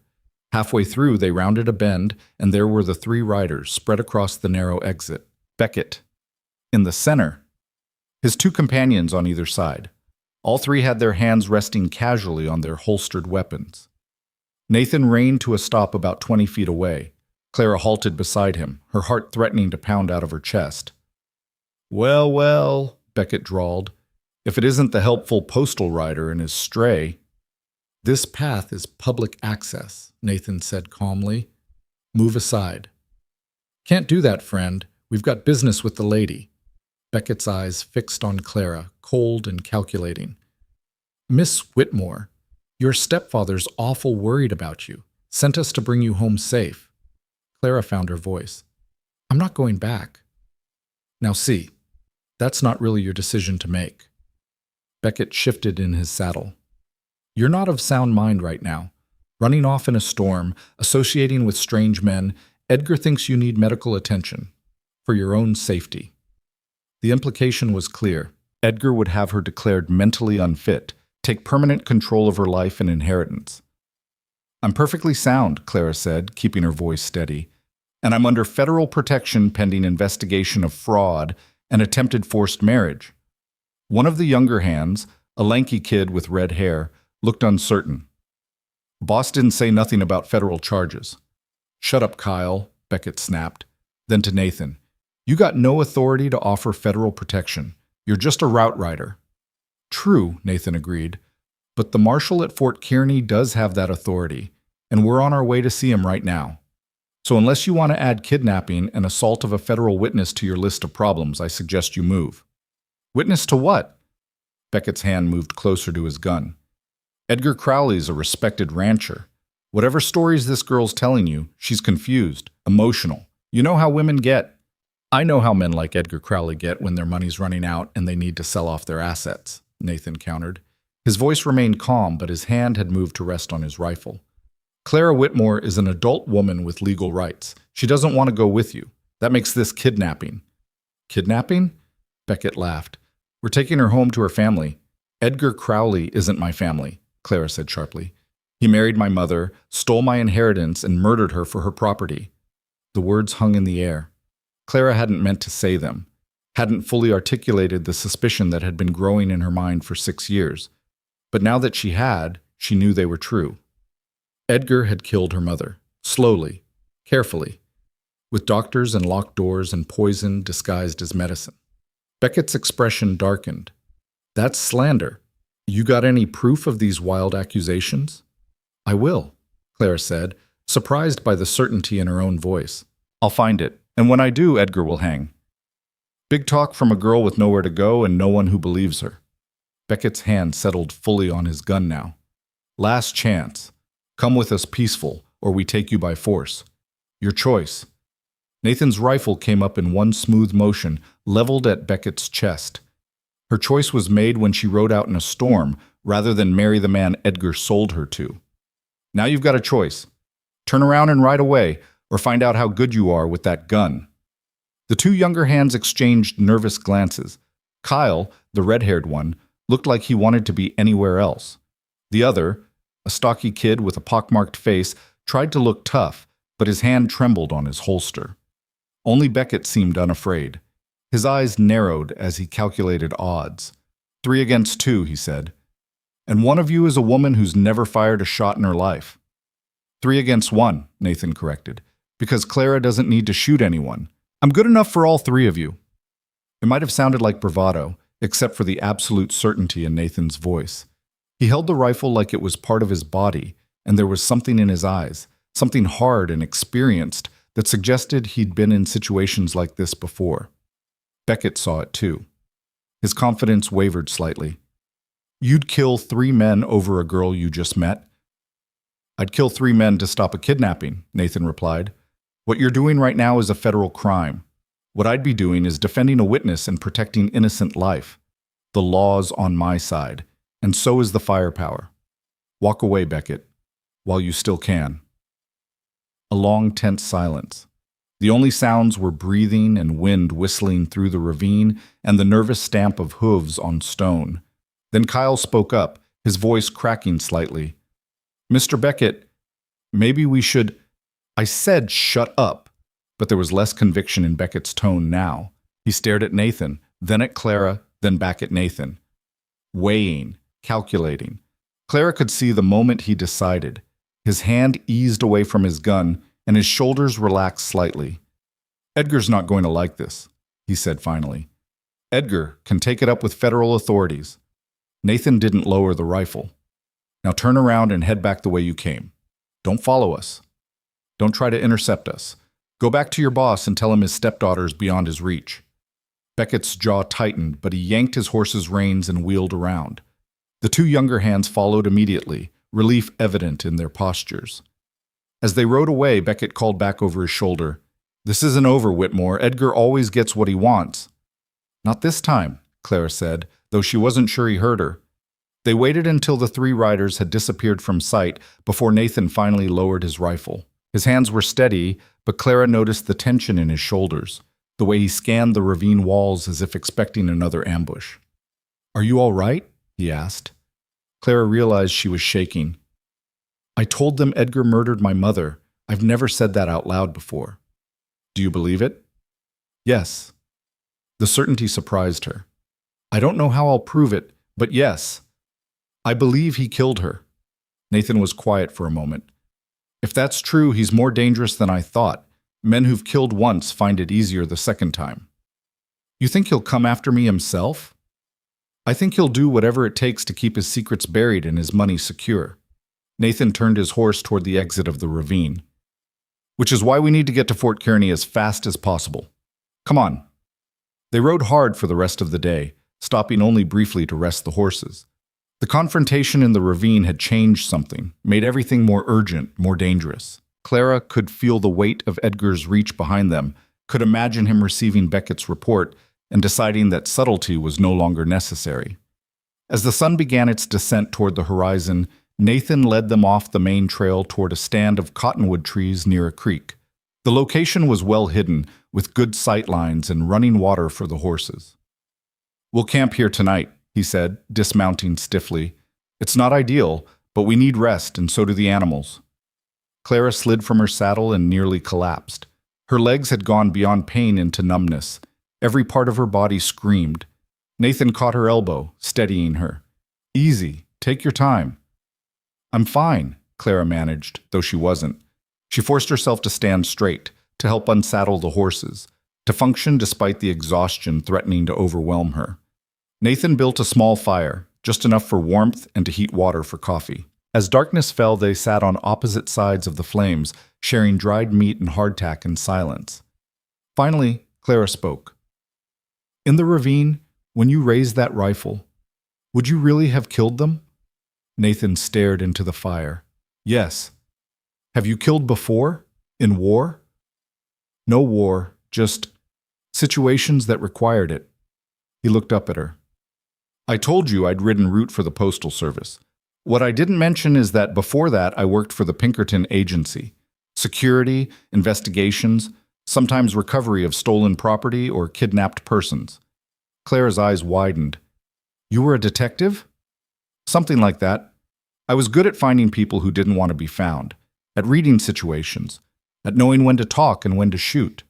Halfway through, they rounded a bend, and there were the 3 riders spread across the narrow exit. Beckett, in the center, his 2 companions on either side. All three had their hands resting casually on their holstered weapons. Nathan reined to a stop about 20 feet away. Clara halted beside him, her heart threatening to pound out of her chest. "Well, well," Beckett drawled, "if it isn't the helpful postal rider and his stray." "This path is public access," Nathan said calmly. "Move aside." "Can't do that, friend. We've got business with the lady." Beckett's eyes fixed on Clara, cold and calculating. "Miss Whitmore, your stepfather's awful worried about you. Sent us to bring you home safe." Clara found her voice. "I'm not going back." "Now see, that's not really your decision to make." Beckett shifted in his saddle. "You're not of sound mind right now. Running off in a storm, associating with strange men, Edgar thinks you need medical attention. For your own safety." The implication was clear. Edgar would have her declared mentally unfit, take permanent control of her life and inheritance. "I'm perfectly sound," Clara said, keeping her voice steady. "And I'm under federal protection pending investigation of fraud and attempted forced marriage." One of the younger hands, a lanky kid with red hair, looked uncertain. "Boss didn't say nothing about federal charges." "Shut up, Kyle," Beckett snapped. Then to Nathan, "You got no authority to offer federal protection. You're just a route rider." "True," Nathan agreed. "But the marshal at Fort Kearney does have that authority, and we're on our way to see him right now. So unless you want to add kidnapping and assault of a federal witness to your list of problems, I suggest you move." "Witness to what?" Beckett's hand moved closer to his gun. "Edgar Crowley's a respected rancher. Whatever stories this girl's telling you, she's confused, emotional. You know how women get." "I know how men like Edgar Crowley get when their money's running out and they need to sell off their assets," Nathan countered. His voice remained calm, but his hand had moved to rest on his rifle. "Clara Whitmore is an adult woman with legal rights. She doesn't want to go with you. That makes this kidnapping." "Kidnapping?" Beckett laughed. "We're taking her home to her family." "Edgar Crowley isn't my family," Clara said sharply. "He married my mother, stole my inheritance, and murdered her for her property." The words hung in the air. Clara hadn't meant to say them, hadn't fully articulated the suspicion that had been growing in her mind for 6 years. But now that she had, she knew they were true. Edgar had killed her mother, slowly, carefully, with doctors and locked doors and poison disguised as medicine. Beckett's expression darkened. "That's slander. You got any proof of these wild accusations?" "I will," Clara said, surprised by the certainty in her own voice. "I'll find it, and when I do, Edgar will hang." Big talk from a girl with nowhere to go and no one who believes her. Beckett's hand settled fully on his gun now. "Last chance. Come with us peaceful, or we take you by force. Your choice." Nathan's rifle came up in one smooth motion, leveled at Beckett's chest. Her choice was made when she rode out in a storm, rather than marry the man Edgar sold her to. "Now you've got a choice. Turn around and ride away, or find out how good you are with that gun." The two younger hands exchanged nervous glances. Kyle, the red-haired one, looked like he wanted to be anywhere else. The other, a stocky kid with a pockmarked face, tried to look tough, but his hand trembled on his holster. Only Beckett seemed unafraid. His eyes narrowed as he calculated odds. 3 against 2, he said. "And one of you is a woman who's never fired a shot in her life." 3 against 1, Nathan corrected, "because Clara doesn't need to shoot anyone. I'm good enough for all 3 of you." It might have sounded like bravado, except for the absolute certainty in Nathan's voice. He held the rifle like it was part of his body, and there was something in his eyes, something hard and experienced, that suggested he'd been in situations like this before. Beckett saw it too. His confidence wavered slightly. "You'd kill 3 men over a girl you just met?" "I'd kill 3 men to stop a kidnapping," Nathan replied. "What you're doing right now is a federal crime. What I'd be doing is defending a witness and protecting innocent life. The law's on my side, and so is the firepower. Walk away, Beckett, while you still can." A long, tense silence. The only sounds were breathing and wind whistling through the ravine and the nervous stamp of hooves on stone. Then Kyle spoke up, his voice cracking slightly. "Mr. Beckett, maybe we should—" "I said shut up," but there was less conviction in Beckett's tone now. He stared at Nathan, then at Clara, then back at Nathan. weighing, calculating. Clara could see the moment he decided. His hand eased away from his gun, and his shoulders relaxed slightly. "Edgar's not going to like this," he said finally. "Edgar can take it up with federal authorities." Nathan didn't lower the rifle. "Now turn around and head back the way you came. Don't follow us. Don't try to intercept us. Go back to your boss and tell him his stepdaughter's beyond his reach." Beckett's jaw tightened, but he yanked his horse's reins and wheeled around. The two younger hands followed immediately, relief evident in their postures. As they rode away, Beckett called back over his shoulder, "This isn't over, Whitmore. Edgar always gets what he wants." "Not this time," Clara said, though she wasn't sure he heard her. They waited until the three riders had disappeared from sight before Nathan finally lowered his rifle. His hands were steady, but Clara noticed the tension in his shoulders, the way he scanned the ravine walls as if expecting another ambush. "Are you all right?" he asked. Clara realized she was shaking. "I told them Edgar murdered my mother. I've never said that out loud before." "Do you believe it?" "Yes." The certainty surprised her. "I don't know how I'll prove it, but yes. I believe he killed her." Nathan was quiet for a moment. "If that's true, he's more dangerous than I thought. Men who've killed once find it easier the second time." "You think he'll come after me himself?" "I think he'll do whatever it takes to keep his secrets buried and his money secure." Nathan turned his horse toward the exit of the ravine. "Which is why we need to get to Fort Kearney as fast as possible. Come on." They rode hard for the rest of the day, stopping only briefly to rest the horses. The confrontation in the ravine had changed something, made everything more urgent, more dangerous. Clara could feel the weight of Edgar's reach behind them, could imagine him receiving Beckett's report and deciding that subtlety was no longer necessary. As the sun began its descent toward the horizon, Nathan led them off the main trail toward a stand of cottonwood trees near a creek. The location was well hidden, with good sight lines and running water for the horses. "We'll camp here tonight," he said, dismounting stiffly. "It's not ideal, but we need rest, and so do the animals." Clara slid from her saddle and nearly collapsed. Her legs had gone beyond pain into numbness. Every part of her body screamed. Nathan caught her elbow, steadying her. "Easy. Take your time." "I'm fine," Clara managed, though she wasn't. She forced herself to stand straight, to help unsaddle the horses, to function despite the exhaustion threatening to overwhelm her. Nathan built a small fire, just enough for warmth and to heat water for coffee. As darkness fell, they sat on opposite sides of the flames, sharing dried meat and hardtack in silence. Finally, Clara spoke. "In the ravine, when you raised that rifle, would you really have killed them?" Nathan stared into the fire. "Yes." "Have you killed before? In war?" "No war, just situations that required it." He looked up at her. "I told you I'd ridden route for the Postal Service. What I didn't mention is that before that I worked for the Pinkerton Agency. Security, investigations, sometimes recovery of stolen property or kidnapped persons." Clara's eyes widened. "You were a detective?" "Something like that. I was good at finding people who didn't want to be found, at reading situations, at knowing when to talk and when to shoot."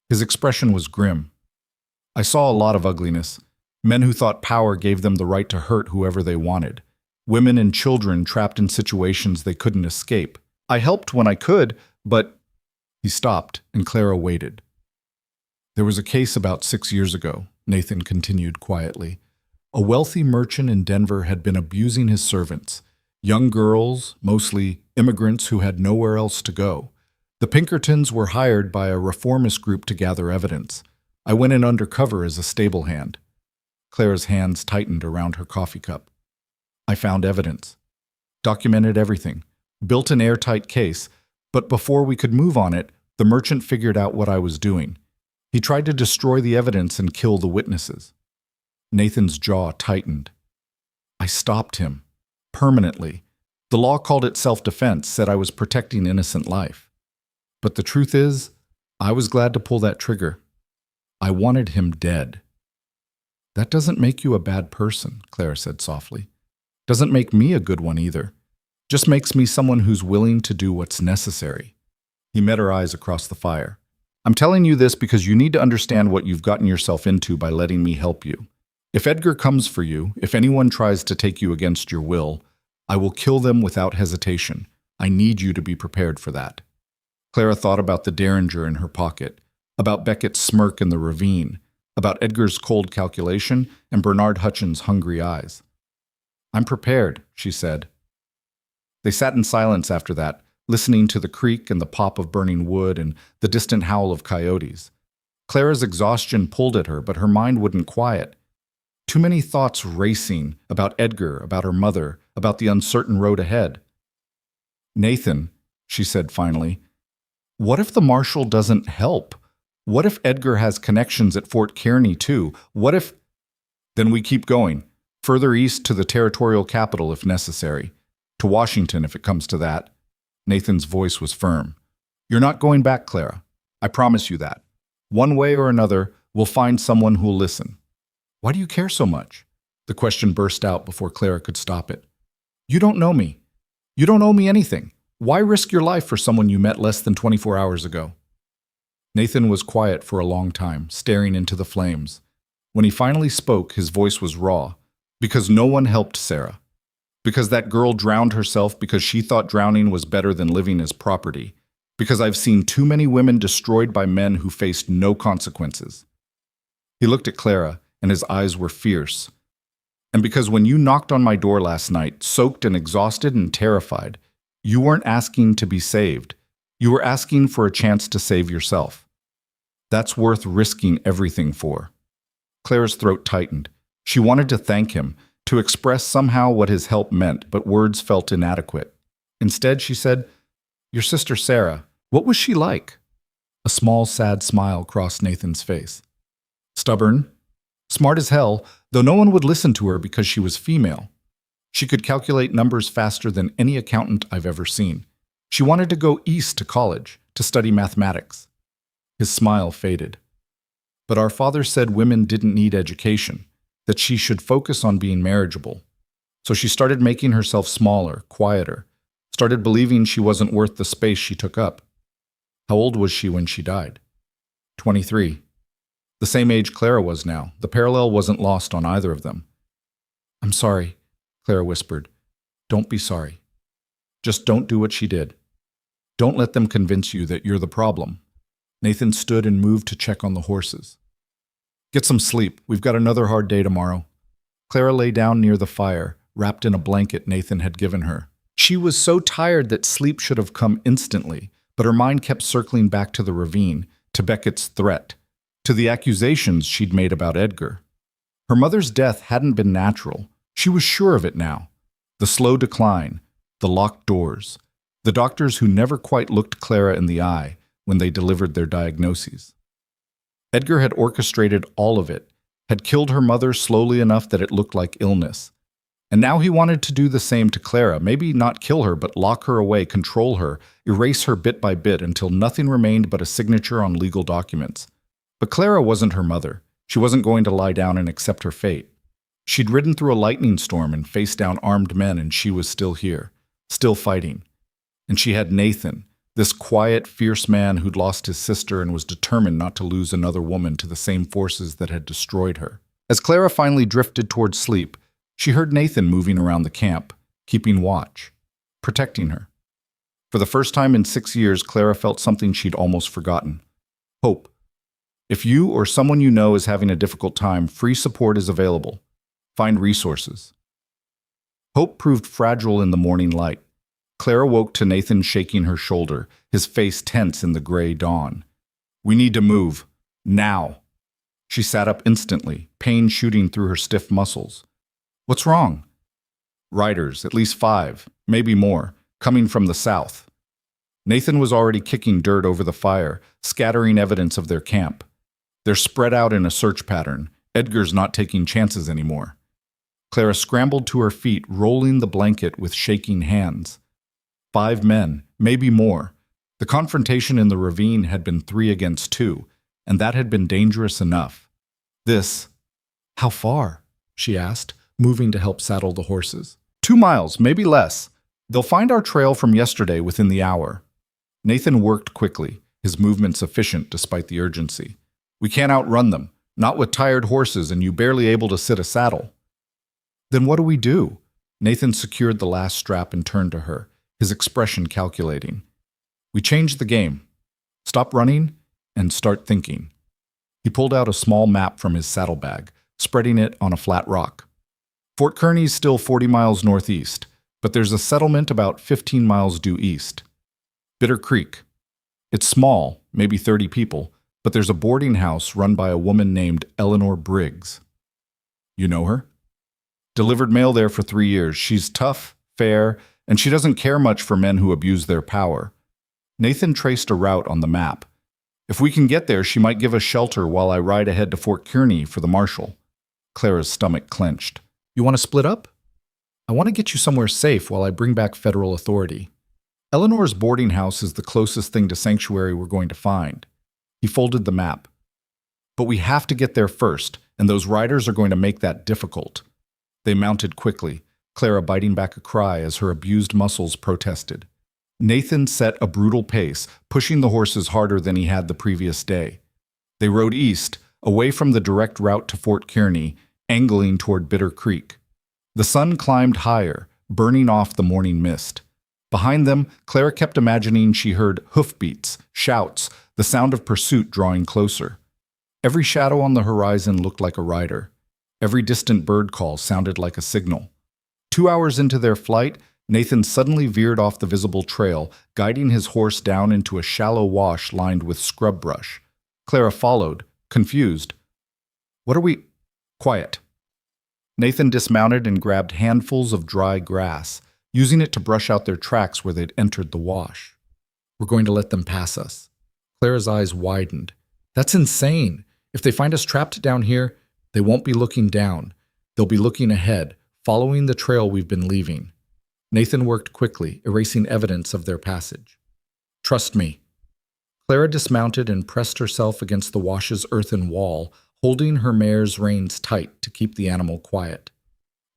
His expression was grim. "I saw a lot of ugliness. Men who thought power gave them the right to hurt whoever they wanted. Women and children trapped in situations they couldn't escape. I helped when I could, but—" He stopped, and Clara waited. "There was a case about 6 years ago," Nathan continued quietly. "A wealthy merchant in Denver had been abusing his servants, young girls, mostly immigrants who had nowhere else to go. The Pinkertons were hired by a reformist group to gather evidence. I went in undercover as a stable hand." Clara's hands tightened around her coffee cup. "I found evidence. Documented everything. Built an airtight case. But before we could move on it, the merchant figured out what I was doing. He tried to destroy the evidence and kill the witnesses." Nathan's jaw tightened. "I stopped him. Permanently. The law called it self-defense, said I was protecting innocent life. But the truth is, I was glad to pull that trigger. I wanted him dead." "That doesn't make you a bad person," Clara said softly. "Doesn't make me a good one either. Just makes me someone who's willing to do what's necessary." He met her eyes across the fire. "I'm telling you this because you need to understand what you've gotten yourself into by letting me help you. If Edgar comes for you, if anyone tries to take you against your will, I will kill them without hesitation. I need you to be prepared for that." Clara thought about the derringer in her pocket, about Beckett's smirk in the ravine, about Edgar's cold calculation and Bernard Hutchins' hungry eyes. "I'm prepared," she said. They sat in silence after that, listening to the creak and the pop of burning wood and the distant howl of coyotes. Clara's exhaustion pulled at her, but her mind wouldn't quiet. Too many thoughts racing about Edgar, about her mother, about the uncertain road ahead. "Nathan," she said finally, "what if the marshal doesn't help? What if Edgar has connections at Fort Kearney too? What if—" "Then we keep going, further east to the territorial capital if necessary, to Washington if it comes to that." Nathan's voice was firm. "You're not going back, Clara. I promise you that. One way or another, we'll find someone who'll listen." "Why do you care so much?" The question burst out before Clara could stop it. "You don't know me. You don't owe me anything. Why risk your life for someone you met less than 24 hours ago?" Nathan was quiet for a long time, staring into the flames. When he finally spoke, his voice was raw. "Because no one helped Sarah. Because that girl drowned herself because she thought drowning was better than living as property. Because I've seen too many women destroyed by men who faced no consequences." He looked at Clara, and his eyes were fierce. "And because when you knocked on my door last night, soaked and exhausted and terrified, you weren't asking to be saved. You were asking for a chance to save yourself. That's worth risking everything for." Clara's throat tightened. She wanted to thank him, to express somehow what his help meant, but words felt inadequate. Instead, she said, "Your sister Sarah, what was she like?" A small, sad smile crossed Nathan's face. "Stubborn. Smart as hell, though no one would listen to her because she was female. She could calculate numbers faster than any accountant I've ever seen. She wanted to go east to college, to study mathematics." His smile faded. "But our father said women didn't need education, that she should focus on being marriageable. So she started making herself smaller, quieter, started believing she wasn't worth the space she took up." "How old was she when she died?" 23. The same age Clara was now. The parallel wasn't lost on either of them. "I'm sorry," Clara whispered. "Don't be sorry. Just don't do what she did. Don't let them convince you that you're the problem." Nathan stood and moved to check on the horses. "Get some sleep. We've got another hard day tomorrow." Clara lay down near the fire, wrapped in a blanket Nathan had given her. She was so tired that sleep should have come instantly, but her mind kept circling back to the ravine, to Beckett's threat, to the accusations she'd made about Edgar. Her mother's death hadn't been natural. She was sure of it now. The slow decline, the locked doors, the doctors who never quite looked Clara in the eye when they delivered their diagnoses. Edgar had orchestrated all of it, had killed her mother slowly enough that it looked like illness. And now he wanted to do the same to Clara, maybe not kill her, but lock her away, control her, erase her bit by bit until nothing remained but a signature on legal documents. But Clara wasn't her mother. She wasn't going to lie down and accept her fate. She'd ridden through a lightning storm and faced down armed men, and she was still here, still fighting. And she had Nathan, this quiet, fierce man who'd lost his sister and was determined not to lose another woman to the same forces that had destroyed her. As Clara finally drifted towards sleep, she heard Nathan moving around the camp, keeping watch, protecting her. For the first time in 6 years, Clara felt something she'd almost forgotten: hope. If you or someone you know is having a difficult time, free support is available. Find resources. Hope proved fragile in the morning light. Clara woke to Nathan shaking her shoulder, his face tense in the gray dawn. "We need to move. Now." She sat up instantly, pain shooting through her stiff muscles. "What's wrong?" "Riders, at least 5, maybe more, coming from the south." Nathan was already kicking dirt over the fire, scattering evidence of their camp. "They're spread out in a search pattern. Edgar's not taking chances anymore." Clara scrambled to her feet, rolling the blanket with shaking hands. 5 men, maybe more. The confrontation in the ravine had been 3 against 2, and that had been dangerous enough. How far?" she asked, moving to help saddle the horses. 2 miles, maybe less. They'll find our trail from yesterday within the hour." Nathan worked quickly, his movements efficient despite the urgency. "We can't outrun them. Not with tired horses and you barely able to sit a saddle. Then what do we do? Nathan secured the last strap and turned to her, his expression calculating. We change the game. Stop running and start thinking. He pulled out a small map from his saddlebag, spreading it on a flat rock. Fort Kearny's still 40 miles northeast, but there's a settlement about 15 miles due east. Bitter Creek. It's small, maybe 30 people, but there's a boarding house run by a woman named Eleanor Briggs. You know her? Delivered mail there for 3 years. She's tough, fair, and she doesn't care much for men who abuse their power. Nathan traced a route on the map. If we can get there, she might give us shelter while I ride ahead to Fort Kearny for the marshal. Clara's stomach clenched. You want to split up? I want to get you somewhere safe while I bring back federal authority. Eleanor's boarding house is the closest thing to sanctuary we're going to find. He folded the map. But we have to get there first, and those riders are going to make that difficult. They mounted quickly, Clara biting back a cry as her abused muscles protested. Nathan set a brutal pace, pushing the horses harder than he had the previous day. They rode east, away from the direct route to Fort Kearny, angling toward Bitter Creek. The sun climbed higher, burning off the morning mist. Behind them, Clara kept imagining she heard hoofbeats, shouts, the sound of pursuit drawing closer. Every shadow on the horizon looked like a rider. Every distant bird call sounded like a signal. 2 hours into their flight, Nathan suddenly veered off the visible trail, guiding his horse down into a shallow wash lined with scrub brush. Clara followed, confused. What are we? Quiet. Nathan dismounted and grabbed handfuls of dry grass, using it to brush out their tracks where they'd entered the wash. We're going to let them pass us. Clara's eyes widened. That's insane. If they find us trapped down here, they won't be looking down. They'll be looking ahead, following the trail we've been leaving. Nathan worked quickly, erasing evidence of their passage. Trust me. Clara dismounted and pressed herself against the wash's earthen wall, holding her mare's reins tight to keep the animal quiet.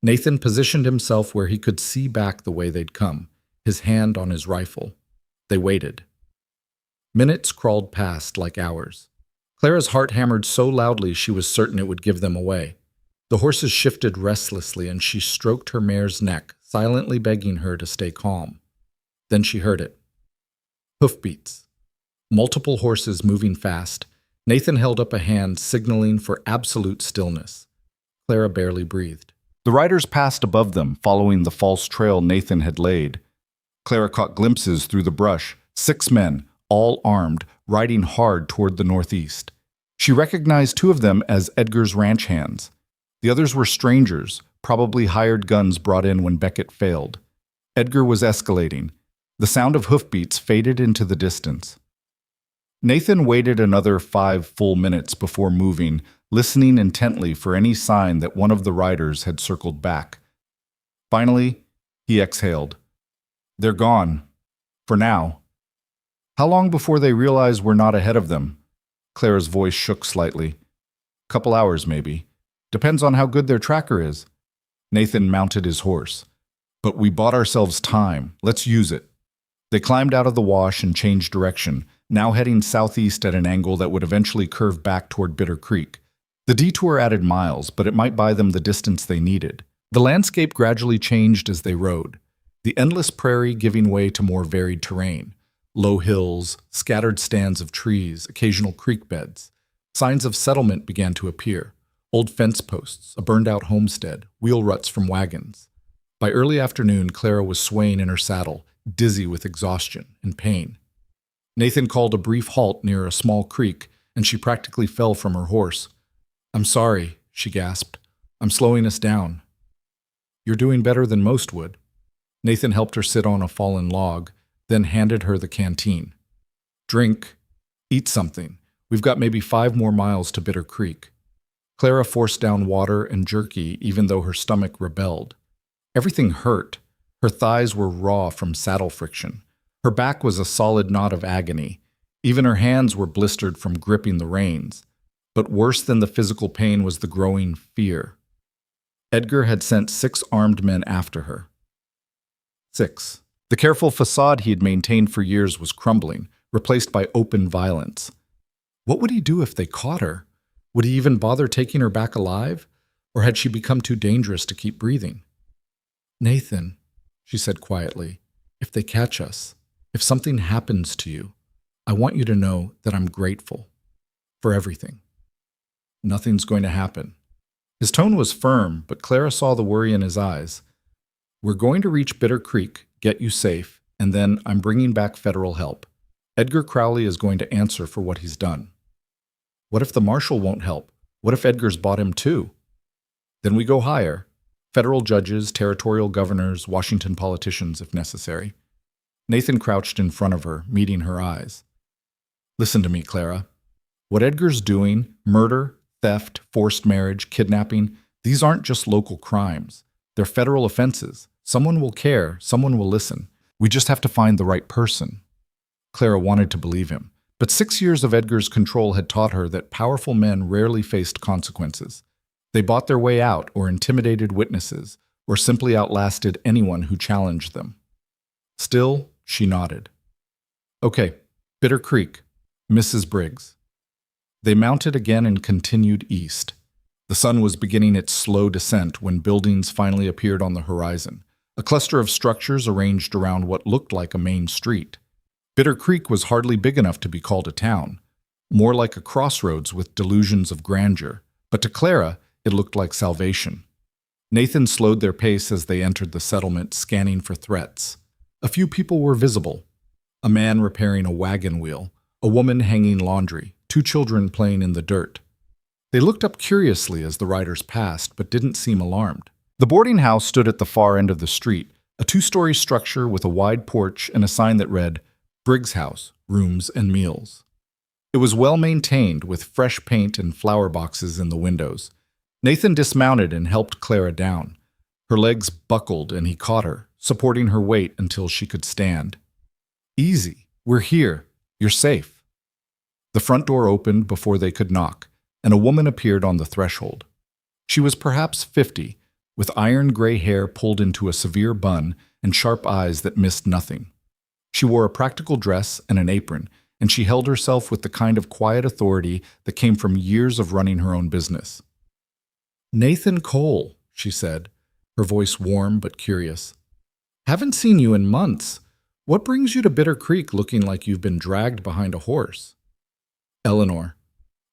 Nathan positioned himself where he could see back the way they'd come, his hand on his rifle. They waited. Minutes crawled past like hours. Clara's heart hammered so loudly she was certain it would give them away. The horses shifted restlessly and she stroked her mare's neck, silently begging her to stay calm. Then she heard it. Hoofbeats. Multiple horses moving fast. Nathan held up a hand, signaling for absolute stillness. Clara barely breathed. The riders passed above them, following the false trail Nathan had laid. Clara caught glimpses through the brush, 6 men, all armed, riding hard toward the northeast. She recognized 2 of them as Edgar's ranch hands. The others were strangers, probably hired guns brought in when Beckett failed. Edgar was escalating. The sound of hoofbeats faded into the distance. Nathan waited another 5 full minutes before moving, listening intently for any sign that one of the riders had circled back. Finally, he exhaled. They're gone. For now. How long before they realize we're not ahead of them? Clara's voice shook slightly. Couple hours, maybe. Depends on how good their tracker is. Nathan mounted his horse. But we bought ourselves time. Let's use it. They climbed out of the wash and changed direction, now heading southeast at an angle that would eventually curve back toward Bitter Creek. The detour added miles, but it might buy them the distance they needed. The landscape gradually changed as they rode, the endless prairie giving way to more varied terrain. Low hills, scattered stands of trees, occasional creek beds. Signs of settlement began to appear. Old fence posts, a burned-out homestead, wheel ruts from wagons. By early afternoon, Clara was swaying in her saddle, dizzy with exhaustion and pain. Nathan called a brief halt near a small creek, and she practically fell from her horse. I'm sorry, she gasped. I'm slowing us down. You're doing better than most would. Nathan helped her sit on a fallen log, then handed her the canteen. Drink. Eat something. We've got maybe 5 more miles to Bitter Creek. Clara forced down water and jerky even though her stomach rebelled. Everything hurt. Her thighs were raw from saddle friction. Her back was a solid knot of agony. Even her hands were blistered from gripping the reins. But worse than the physical pain was the growing fear. Edgar had sent 6 armed men after her. 6. The careful facade he had maintained for years was crumbling, replaced by open violence. What would he do if they caught her? Would he even bother taking her back alive? Or had she become too dangerous to keep breathing? "Nathan," she said quietly, "if they catch us, if something happens to you, I want you to know that I'm grateful for everything." "Nothing's going to happen." His tone was firm, but Clara saw the worry in his eyes. "We're going to reach Bitter Creek, get you safe, and then I'm bringing back federal help. Edgar Crowley is going to answer for what he's done." "What if the marshal won't help? What if Edgar's bought him too?" "Then we go higher. Federal judges, territorial governors, Washington politicians, if necessary." Nathan crouched in front of her, meeting her eyes. "Listen to me, Clara. What Edgar's doing, murder, theft, forced marriage, kidnapping, these aren't just local crimes. They're federal offenses. Someone will care, someone will listen. We just have to find the right person." Clara wanted to believe him, but 6 years of Edgar's control had taught her that powerful men rarely faced consequences. They bought their way out, or intimidated witnesses, or simply outlasted anyone who challenged them. Still, she nodded. "Okay, Bitter Creek, Mrs. Briggs." They mounted again and continued east. The sun was beginning its slow descent when buildings finally appeared on the horizon, a cluster of structures arranged around what looked like a main street. Bitter Creek was hardly big enough to be called a town, more like a crossroads with delusions of grandeur, but to Clara, it looked like salvation. Nathan slowed their pace as they entered the settlement, scanning for threats. A few people were visible: a man repairing a wagon wheel, a woman hanging laundry, 2 children playing in the dirt. They looked up curiously as the riders passed, but didn't seem alarmed. The boarding house stood at the far end of the street, a 2-story structure with a wide porch and a sign that read, "Briggs House, Rooms and Meals." It was well maintained, with fresh paint and flower boxes in the windows. Nathan dismounted and helped Clara down. Her legs buckled and he caught her, supporting her weight until she could stand. "Easy, we're here, you're safe." The front door opened before they could knock, and a woman appeared on the threshold. She was perhaps 50, with iron gray hair pulled into a severe bun and sharp eyes that missed nothing. She wore a practical dress and an apron, and she held herself with the kind of quiet authority that came from years of running her own business. "Nathan Cole," she said, her voice warm but curious. "Haven't seen you in months. What brings you to Bitter Creek looking like you've been dragged behind a horse?" "Eleanor."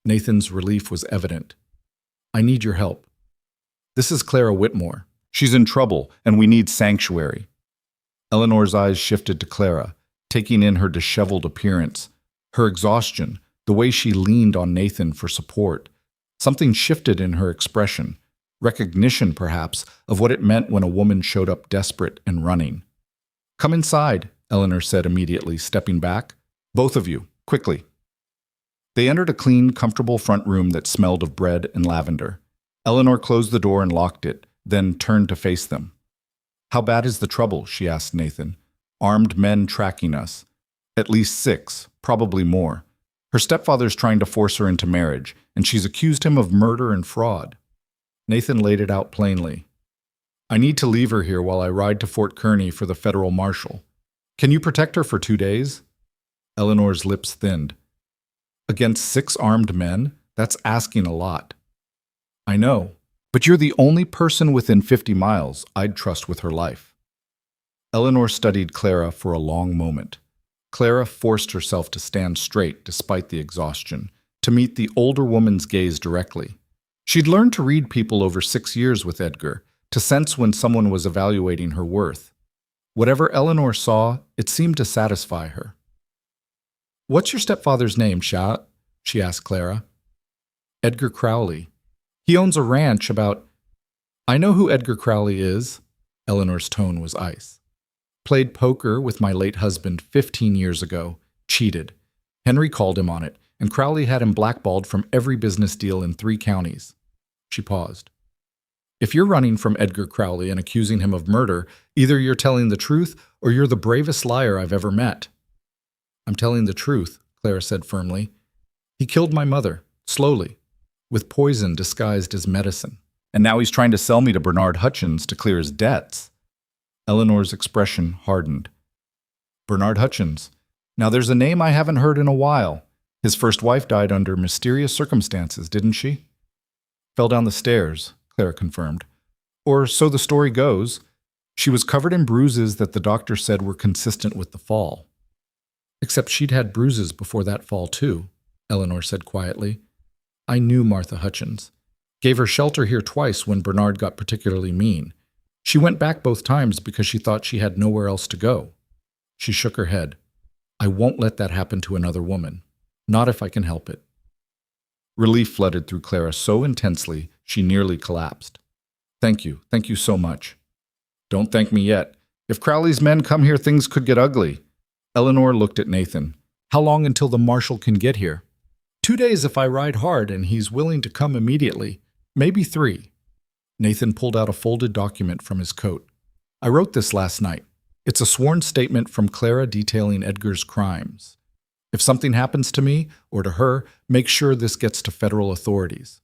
Nathan's relief was evident. "I need your help. This is Clara Whitmore. She's in trouble, and we need sanctuary." Eleanor's eyes shifted to Clara, taking in her disheveled appearance, her exhaustion, the way she leaned on Nathan for support. Something shifted in her expression, recognition, perhaps, of what it meant when a woman showed up desperate and running. "Come inside," Eleanor said immediately, stepping back. "Both of you, quickly." They entered a clean, comfortable front room that smelled of bread and lavender. Eleanor closed the door and locked it, then turned to face them. "How bad is the trouble?" she asked Nathan. "Armed men tracking us. At least 6, probably more. Her stepfather's trying to force her into marriage, and she's accused him of murder and fraud." Nathan laid it out plainly. "I need to leave her here while I ride to Fort Kearney for the federal marshal. Can you protect her for 2 days?" Eleanor's lips thinned. "Against 6 armed men? That's asking a lot." "I know, but you're the only person within 50 miles I'd trust with her life." Eleanor studied Clara for a long moment. Clara forced herself to stand straight despite the exhaustion, to meet the older woman's gaze directly. She'd learned to read people over 6 years with Edgar, to sense when someone was evaluating her worth. Whatever Eleanor saw, it seemed to satisfy her. "What's your stepfather's name, Sha?" she asked Clara. "Edgar Crowley. He owns a ranch about—" "I know who Edgar Crowley is." Eleanor's tone was ice. "Played poker with my late husband 15 years ago. Cheated. Henry called him on it, and Crowley had him blackballed from every business deal in 3 counties. She paused. "If you're running from Edgar Crowley and accusing him of murder, either you're telling the truth or you're the bravest liar I've ever met." "I'm telling the truth," Clara said firmly. "He killed my mother, slowly, with poison disguised as medicine. And now he's trying to sell me to Bernard Hutchins to clear his debts." Eleanor's expression hardened. "Bernard Hutchins. Now there's a name I haven't heard in a while. His first wife died under mysterious circumstances, didn't she? Fell down the stairs, Clara confirmed. Or so the story goes. She was covered in bruises that the doctor said were consistent with the fall. Except she'd had bruises before that fall, too, Eleanor said quietly. I knew Martha Hutchins. Gave her shelter here twice when Bernard got particularly mean. She went back both times because she thought she had nowhere else to go. She shook her head. I won't let that happen to another woman. Not if I can help it. Relief flooded through Clara so intensely she nearly collapsed. Thank you so much. Don't thank me yet. If Crowley's men come here, things could get ugly. Eleanor looked at Nathan. How long until the marshal can get here? 2 days if I ride hard and he's willing to come immediately. Maybe 3. Nathan pulled out a folded document from his coat. I wrote this last night. It's a sworn statement from Clara detailing Edgar's crimes. If something happens to me or to her, make sure this gets to federal authorities.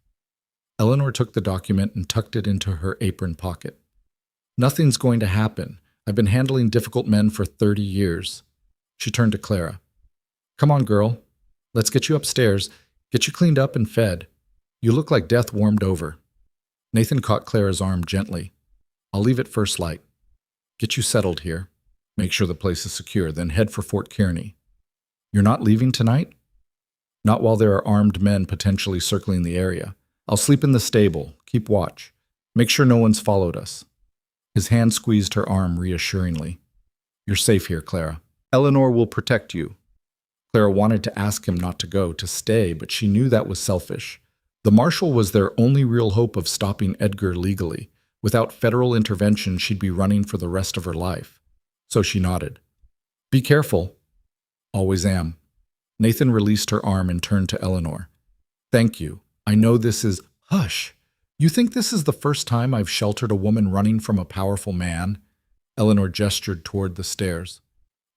Eleanor took the document and tucked it into her apron pocket. Nothing's going to happen. I've been handling difficult men for 30 years. She turned to Clara. Come on, girl. Let's get you upstairs, get you cleaned up and fed. You look like death warmed over. Nathan caught Clara's arm gently. I'll leave at first light. Get you settled here. Make sure the place is secure, then head for Fort Kearney. You're not leaving tonight? Not while there are armed men potentially circling the area. I'll sleep in the stable. Keep watch. Make sure no one's followed us. His hand squeezed her arm reassuringly. You're safe here, Clara. Eleanor will protect you. Clara wanted to ask him not to go, to stay, but she knew that was selfish. The marshal was their only real hope of stopping Edgar legally. Without federal intervention, she'd be running for the rest of her life. So she nodded. Be careful. Always am. Nathan released her arm and turned to Eleanor. Thank you. I know this is... Hush! You think this is the first time I've sheltered a woman running from a powerful man? Eleanor gestured toward the stairs.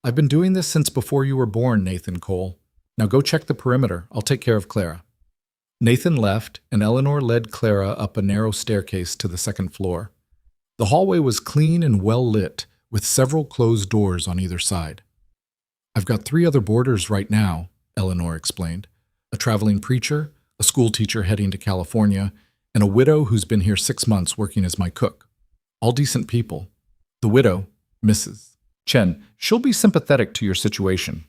I've been doing this since before you were born, Nathan Cole. Now go check the perimeter. I'll take care of Clara. Nathan left, and Eleanor led Clara up a narrow staircase to the second floor. The hallway was clean and well lit, with several closed doors on either side. I've got 3 other boarders right now, Eleanor explained. A traveling preacher, a school teacher heading to California, and a widow who's been here 6 months working as my cook. All decent people. The widow, Mrs. Chen, she'll be sympathetic to your situation.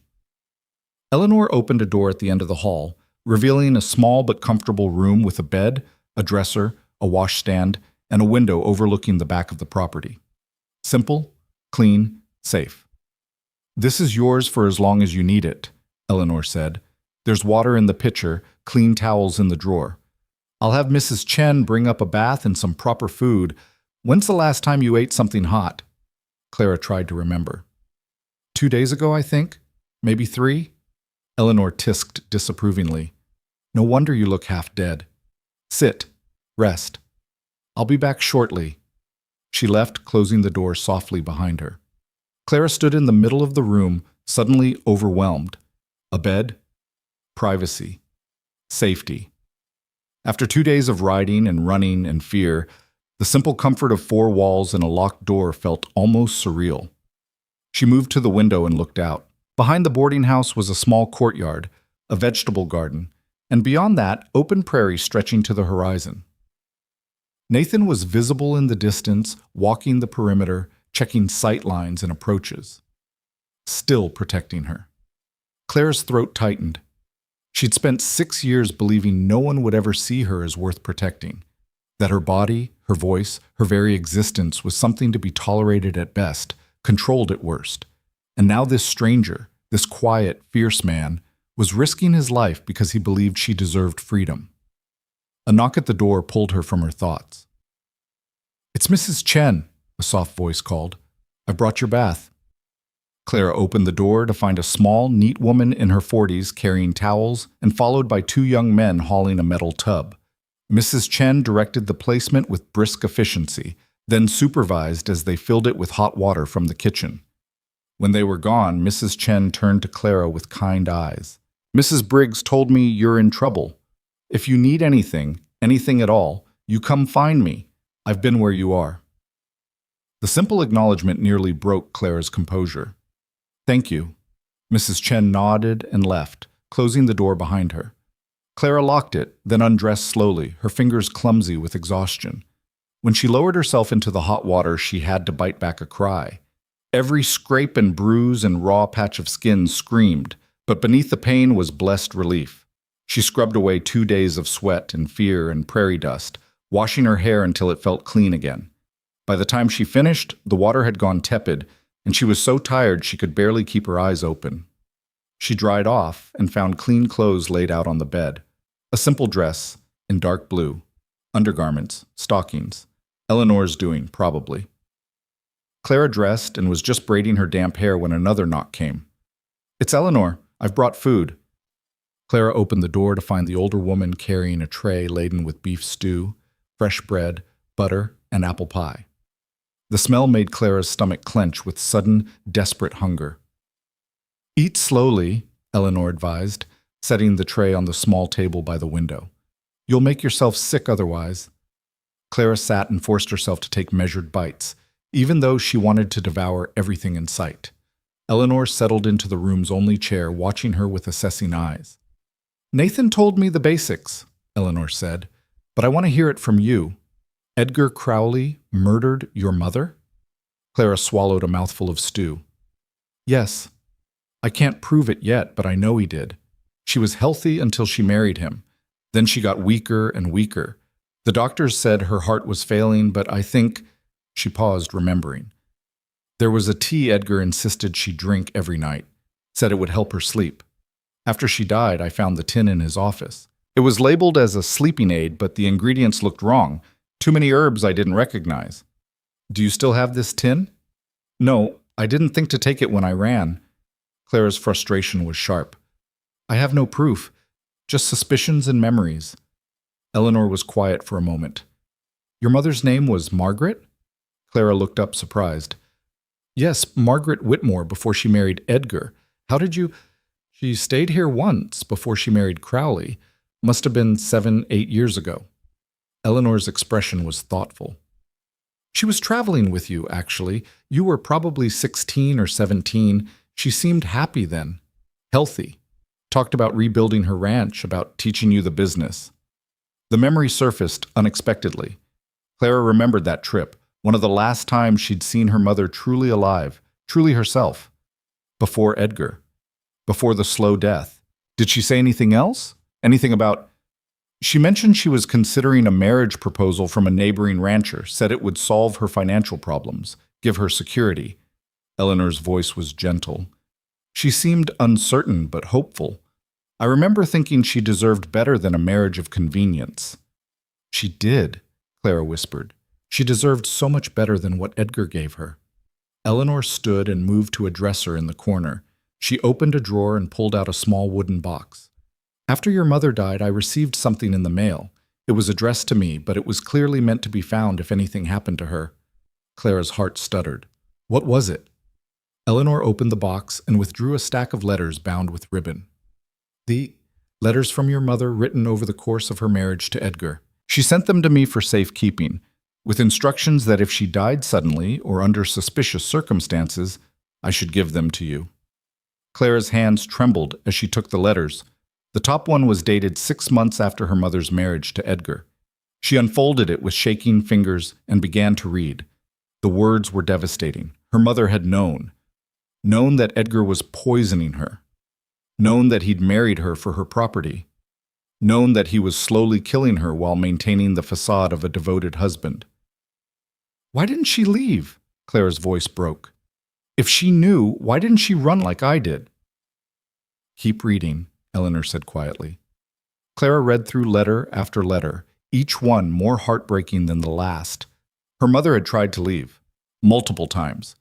Eleanor opened a door at the end of the hall, revealing a small but comfortable room with a bed, a dresser, a washstand, and a window overlooking the back of the property. Simple, clean, safe. This is yours for as long as you need it, Eleanor said. There's water in the pitcher, clean towels in the drawer. I'll have Mrs. Chen bring up a bath and some proper food. When's the last time you ate something hot? Clara tried to remember. 2 days ago, I think. Maybe 3? Eleanor tisked disapprovingly. No wonder you look half dead. Sit. Rest. I'll be back shortly. She left, closing the door softly behind her. Clara stood in the middle of the room, suddenly overwhelmed. A bed, privacy, safety. After 2 days of riding and running and fear, the simple comfort of 4 walls and a locked door felt almost surreal. She moved to the window and looked out. Behind the boarding house was a small courtyard, a vegetable garden, and beyond that, open prairie stretching to the horizon. Nathan was visible in the distance, walking the perimeter, checking sight lines and approaches. Still protecting her. Clara's throat tightened. She'd spent 6 years believing no one would ever see her as worth protecting. That her body, her voice, her very existence was something to be tolerated at best, controlled at worst. And now this stranger, this quiet, fierce man, was risking his life because he believed she deserved freedom. A knock at the door pulled her from her thoughts. It's Mrs. Chen, a soft voice called. I brought your bath. Clara opened the door to find a small, neat woman in her 40s carrying towels and followed by 2 young men hauling a metal tub. Mrs. Chen directed the placement with brisk efficiency, then supervised as they filled it with hot water from the kitchen. When they were gone, Mrs. Chen turned to Clara with kind eyes. Mrs. Briggs told me you're in trouble. If you need anything at all, you come find me. I've been where you are. The simple acknowledgement nearly broke Clara's composure. Thank you. Mrs. Chen nodded and left, closing the door behind her. Clara locked it, then undressed slowly, her fingers clumsy with exhaustion. When she lowered herself into the hot water, she had to bite back a cry. Every scrape and bruise and raw patch of skin screamed, but beneath the pain was blessed relief. She scrubbed away 2 days of sweat and fear and prairie dust, washing her hair until it felt clean again. By the time she finished, the water had gone tepid, and she was so tired she could barely keep her eyes open. She dried off and found clean clothes laid out on the bed. A simple dress in dark blue, undergarments, stockings. Eleanor's doing, probably. Clara dressed and was just braiding her damp hair when another knock came. "It's Eleanor. I've brought food." Clara opened the door to find the older woman carrying a tray laden with beef stew, fresh bread, butter, and apple pie. The smell made Clara's stomach clench with sudden, desperate hunger. "Eat slowly," Eleanor advised, setting the tray on the small table by the window. "You'll make yourself sick otherwise." Clara sat and forced herself to take measured bites, even though she wanted to devour everything in sight. Eleanor settled into the room's only chair, watching her with assessing eyes. "Nathan told me the basics," Eleanor said, "but I want to hear it from you. Edgar Crowley murdered your mother?" Clara swallowed a mouthful of stew. "Yes. I can't prove it yet, but I know he did. She was healthy until she married him. Then she got weaker and weaker. The doctors said her heart was failing, but I think—" She paused, remembering. There was a tea Edgar insisted she drink every night, said it would help her sleep. After she died, I found the tin in his office. It was labeled as a sleeping aid, but the ingredients looked wrong. Too many herbs I didn't recognize. "Do you still have this tin?" "No, I didn't think to take it when I ran." Clara's frustration was sharp. "I have no proof, just suspicions and memories." Eleanor was quiet for a moment. "Your mother's name was Margaret?" Clara looked up, surprised. "Yes, Margaret Whitmore, before she married Edgar. How did you—" "She stayed here once before she married Crowley. Must have been 7, 8 years ago." Eleanor's expression was thoughtful. "She was traveling with you, actually. You were probably 16 or 17. She seemed happy then. Healthy. Talked about rebuilding her ranch, about teaching you the business." The memory surfaced unexpectedly. Clara remembered that trip, one of the last times she'd seen her mother truly alive, truly herself. Before Edgar. Before the slow death. Did she say anything else? Anything about— She mentioned she was considering a marriage proposal from a neighboring rancher, said it would solve her financial problems, give her security. Eleanor's voice was gentle. She seemed uncertain but hopeful. I remember thinking she deserved better than a marriage of convenience. "She did," Clara whispered. "She deserved so much better than what Edgar gave her." Eleanor stood and moved to a dresser in the corner. She opened a drawer and pulled out a small wooden box. "After your mother died, I received something in the mail. It was addressed to me, but it was clearly meant to be found if anything happened to her." Clara's heart stuttered. "What was it?" Eleanor opened the box and withdrew a stack of letters bound with ribbon. "The letters from your mother written over the course of her marriage to Edgar. She sent them to me for safekeeping, with instructions that if she died suddenly or under suspicious circumstances, I should give them to you." Clara's hands trembled as she took the letters. The top one was dated 6 months after her mother's marriage to Edgar. She unfolded it with shaking fingers and began to read. The words were devastating. Her mother had known that Edgar was poisoning her, known that he'd married her for her property, known that he was slowly killing her while maintaining the facade of a devoted husband. "Why didn't she leave?" Clara's voice broke. "If she knew, why didn't she run like I did?" "Keep reading," Eleanor said quietly. Clara read through letter after letter, each one more heartbreaking than the last. Her mother had tried to leave, multiple times,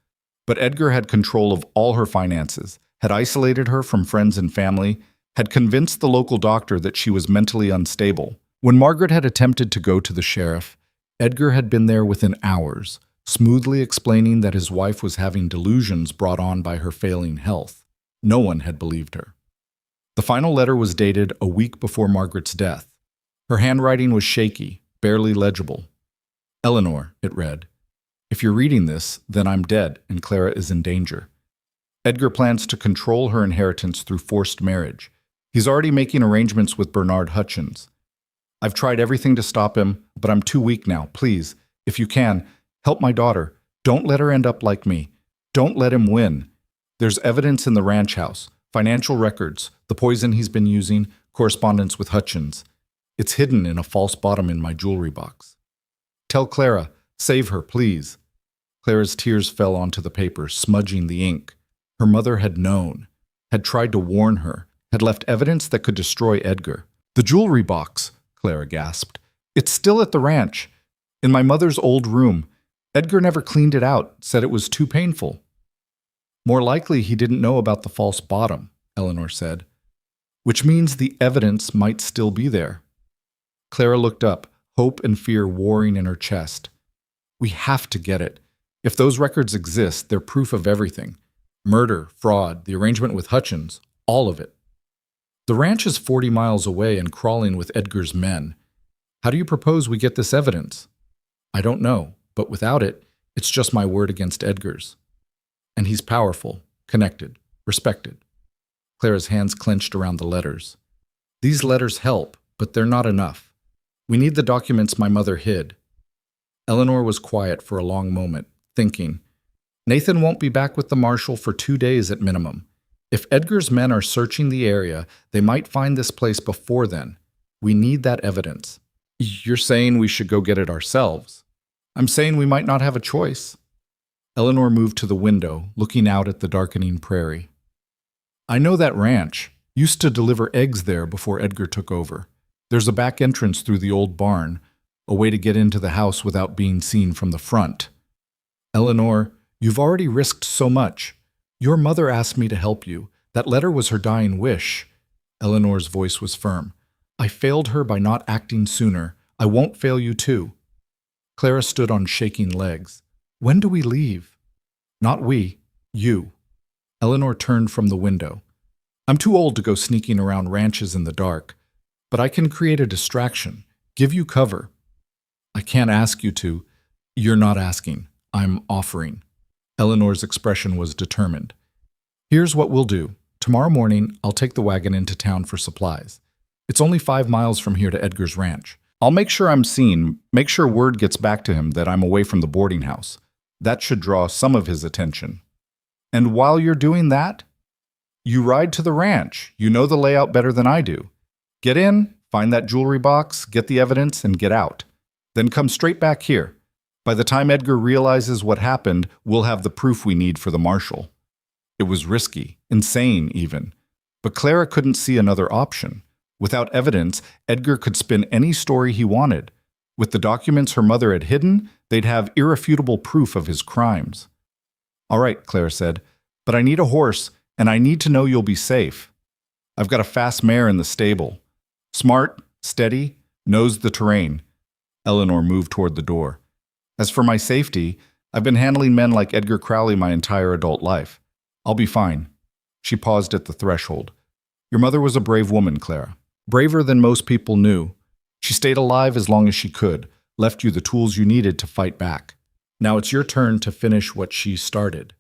but Edgar had control of all her finances, had isolated her from friends and family, had convinced the local doctor that she was mentally unstable. When Margaret had attempted to go to the sheriff, Edgar had been there within hours, smoothly explaining that his wife was having delusions brought on by her failing health. No one had believed her. The final letter was dated a week before Margaret's death. Her handwriting was shaky, barely legible. "Eleanor," it read, "if you're reading this, then I'm dead and Clara is in danger. Edgar plans to control her inheritance through forced marriage. He's already making arrangements with Bernard Hutchins. I've tried everything to stop him, but I'm too weak now. Please, if you can, help my daughter. Don't let her end up like me. Don't let him win. There's evidence in the ranch house, financial records, the poison he's been using, correspondence with Hutchins. It's hidden in a false bottom in my jewelry box. Tell Clara, save her, please. Clara's tears fell onto the paper, smudging the ink. Her mother had known, had tried to warn her, had left evidence that could destroy Edgar. The jewelry box, Clara gasped. It's still at the ranch, in my mother's old room. Edgar never cleaned it out, said it was too painful. More likely he didn't know about the false bottom, Eleanor said, which means the evidence might still be there. Clara looked up, hope and fear warring in her chest. We have to get it. If those records exist, they're proof of everything. Murder, fraud, the arrangement with Hutchins, all of it. The ranch is 40 miles away and crawling with Edgar's men. How do you propose we get this evidence? I don't know, but without it, it's just my word against Edgar's. And he's powerful, connected, respected. Clara's hands clenched around the letters. These letters help, but they're not enough. We need the documents my mother hid. Eleanor was quiet for a long moment, thinking, Nathan won't be back with the marshal for 2 days at minimum. If Edgar's men are searching the area, they might find this place before then. We need that evidence. You're saying we should go get it ourselves. I'm saying we might not have a choice. Eleanor moved to the window, looking out at the darkening prairie. I know that ranch. Used to deliver eggs there before Edgar took over. There's a back entrance through the old barn, a way to get into the house without being seen from the front. Eleanor, you've already risked so much. Your mother asked me to help you. That letter was her dying wish. Eleanor's voice was firm. I failed her by not acting sooner. I won't fail you too. Clara stood on shaking legs. When do we leave? Not we, you. Eleanor turned from the window. I'm too old to go sneaking around ranches in the dark, but I can create a distraction, give you cover. I can't ask you to. You're not asking. I'm offering. Eleanor's expression was determined. Here's what we'll do. Tomorrow morning, I'll take the wagon into town for supplies. It's only 5 miles from here to Edgar's ranch. I'll make sure I'm seen, make sure word gets back to him that I'm away from the boarding house. That should draw some of his attention. And while you're doing that, you ride to the ranch. You know the layout better than I do. Get in, find that jewelry box, get the evidence, and get out. Then come straight back here. By the time Edgar realizes what happened, we'll have the proof we need for the marshal. It was risky, insane even. But Clara couldn't see another option. Without evidence, Edgar could spin any story he wanted. With the documents her mother had hidden, they'd have irrefutable proof of his crimes. All right, Clara said, but I need a horse, and I need to know you'll be safe. I've got a fast mare in the stable. Smart, steady, knows the terrain. Eleanor moved toward the door. As for my safety, I've been handling men like Edgar Crowley my entire adult life. I'll be fine. She paused at the threshold. Your mother was a brave woman, Clara. Braver than most people knew. She stayed alive as long as she could, left you the tools you needed to fight back. Now it's your turn to finish what she started.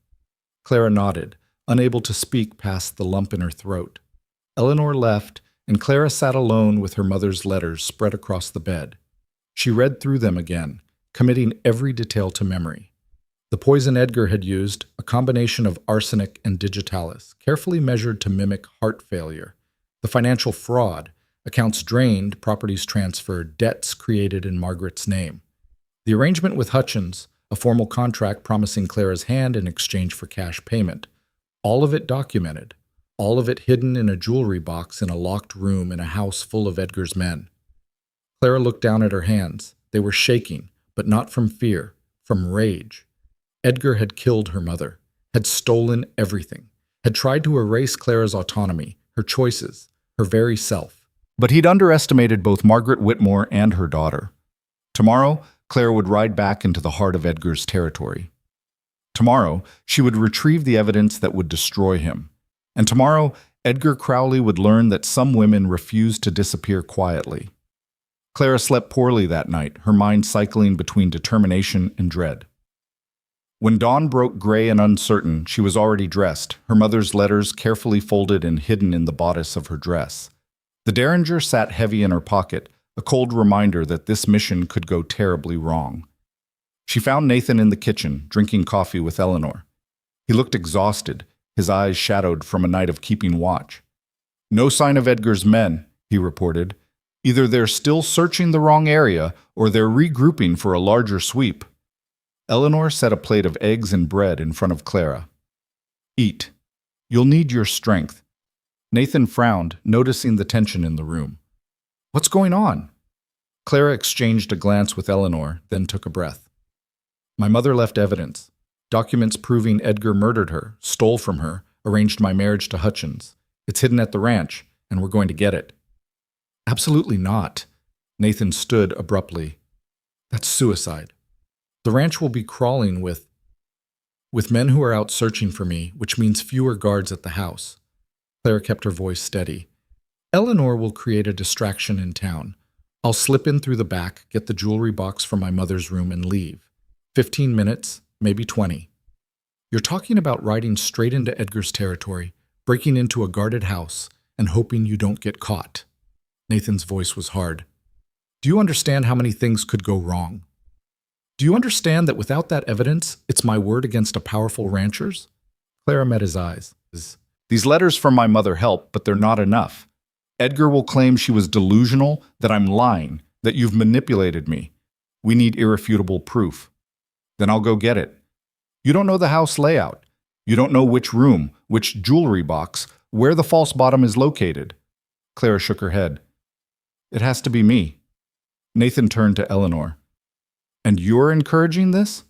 Clara nodded, unable to speak past the lump in her throat. Eleanor left, and Clara sat alone with her mother's letters spread across the bed. She read through them again, committing every detail to memory. The poison Edgar had used, a combination of arsenic and digitalis, carefully measured to mimic heart failure. The financial fraud, accounts drained, properties transferred, debts created in Margaret's name. The arrangement with Hutchins, a formal contract promising Clara's hand in exchange for cash payment. All of it documented, all of it hidden in a jewelry box in a locked room in a house full of Edgar's men. Clara looked down at her hands. They were shaking, but not from fear, from rage. Edgar had killed her mother, had stolen everything, had tried to erase Clara's autonomy, her choices, her very self. But he'd underestimated both Margaret Whitmore and her daughter. Tomorrow, Clara would ride back into the heart of Edgar's territory. Tomorrow, she would retrieve the evidence that would destroy him. And tomorrow, Edgar Crowley would learn that some women refuse to disappear quietly. Clara slept poorly that night, her mind cycling between determination and dread. When dawn broke gray and uncertain, she was already dressed, her mother's letters carefully folded and hidden in the bodice of her dress. The Derringer sat heavy in her pocket, a cold reminder that this mission could go terribly wrong. She found Nathan in the kitchen, drinking coffee with Eleanor. He looked exhausted, his eyes shadowed from a night of keeping watch. "No sign of Edgar's men," he reported. "Either they're still searching the wrong area, or they're regrouping for a larger sweep." Eleanor set a plate of eggs and bread in front of Clara. "Eat. You'll need your strength." Nathan frowned, noticing the tension in the room. "What's going on?" Clara exchanged a glance with Eleanor, then took a breath. "My mother left evidence. Documents proving Edgar murdered her, stole from her, arranged my marriage to Hutchins. It's hidden at the ranch, and we're going to get it." "Absolutely not." Nathan stood abruptly. "That's suicide. The ranch will be crawling with men who are out searching for me, which means fewer guards at the house." Clara kept her voice steady. "Eleanor will create a distraction in town. I'll slip in through the back, get the jewelry box from my mother's room, and leave. 15 minutes, maybe 20. You're talking about riding straight into Edgar's territory, breaking into a guarded house, and hoping you don't get caught." Nathan's voice was hard. "Do you understand how many things could go wrong? Do you understand that without that evidence, it's my word against a powerful rancher's?" Clara met his eyes. "These letters from my mother help, but they're not enough. Edgar will claim she was delusional, that I'm lying, that you've manipulated me. We need irrefutable proof. Then I'll go get it. You don't know the house layout. You don't know which room, which jewelry box, where the false bottom is located." Clara shook her head. "It has to be me." Nathan turned to Eleanor. "And you're encouraging this?"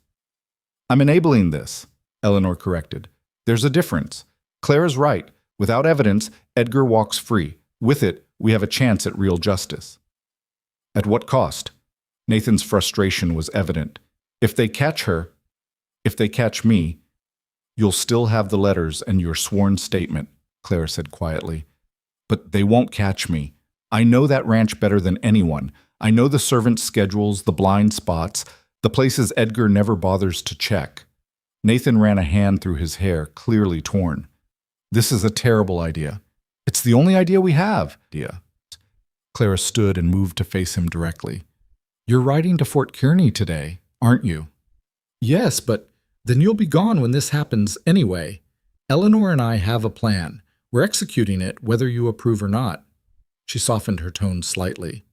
"I'm enabling this," Eleanor corrected. "There's a difference. Clara's right. Without evidence, Edgar walks free. With it, we have a chance at real justice." "At what cost?" Nathan's frustration was evident. If they catch me, you'll still have the letters and your sworn statement," Clara said quietly. "But they won't catch me. I know that ranch better than anyone. I know the servants' schedules, the blind spots, the places Edgar never bothers to check." Nathan ran a hand through his hair, clearly torn. "This is a terrible idea. It's the only idea we have." Clara stood and moved to face him directly. "You're riding to Fort Kearney today, aren't you?" "Yes, but then you'll be gone when this happens anyway. Eleanor and I have a plan. We're executing it, whether you approve or not." She softened her tone slightly.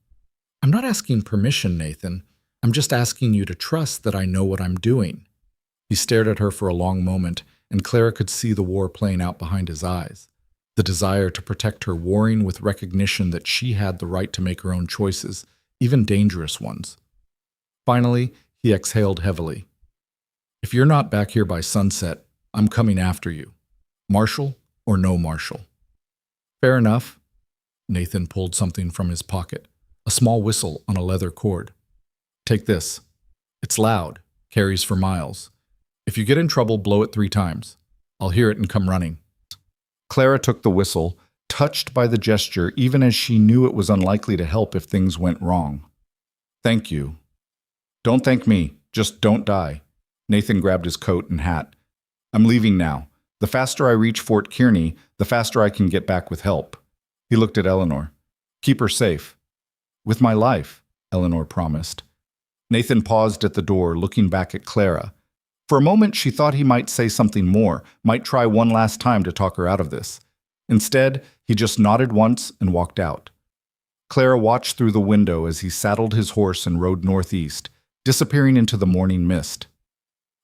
"I'm not asking permission, Nathan. I'm just asking you to trust that I know what I'm doing." He stared at her for a long moment, and Clara could see the war playing out behind his eyes. The desire to protect her warring with recognition that she had the right to make her own choices, even dangerous ones. Finally, he exhaled heavily. "If you're not back here by sunset, I'm coming after you. Marshal or no marshal." "Fair enough." Nathan pulled something from his pocket, a small whistle on a leather cord. "Take this. It's loud, carries for miles. If you get in trouble, blow it 3 times. I'll hear it and come running." Clara took the whistle, touched by the gesture even as she knew it was unlikely to help if things went wrong. "Thank you." "Don't thank me. Just don't die." Nathan grabbed his coat and hat. "I'm leaving now. The faster I reach Fort Kearney, the faster I can get back with help." He looked at Eleanor. "Keep her safe." "With my life," Eleanor promised. Nathan paused at the door, looking back at Clara. For a moment, she thought he might say something more, might try one last time to talk her out of this. Instead, he just nodded once and walked out. Clara watched through the window as he saddled his horse and rode northeast, disappearing into the morning mist.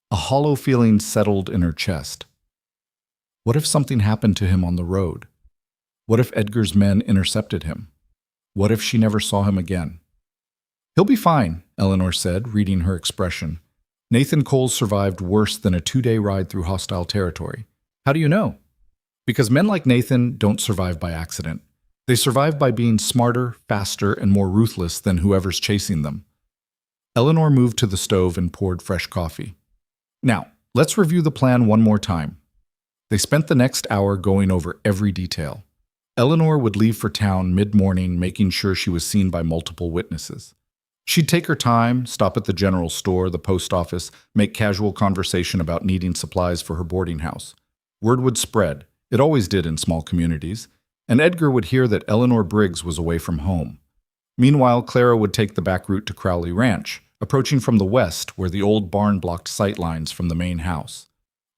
A hollow feeling settled in her chest. What if something happened to him on the road? What if Edgar's men intercepted him? What if she never saw him again? "He'll be fine," Eleanor said, reading her expression. "Nathan Coles survived worse than a 2-day ride through hostile territory." "How do you know?" "Because men like Nathan don't survive by accident. They survive by being smarter, faster, and more ruthless than whoever's chasing them." Eleanor moved to the stove and poured fresh coffee. "Now, let's review the plan one more time." They spent the next hour going over every detail. Eleanor would leave for town mid-morning, making sure she was seen by multiple witnesses. She'd take her time, stop at the general store, the post office, make casual conversation about needing supplies for her boarding house. Word would spread. It always did in small communities. And Edgar would hear that Eleanor Briggs was away from home. Meanwhile, Clara would take the back route to Crowley Ranch, approaching from the west where the old barn blocked sight lines from the main house.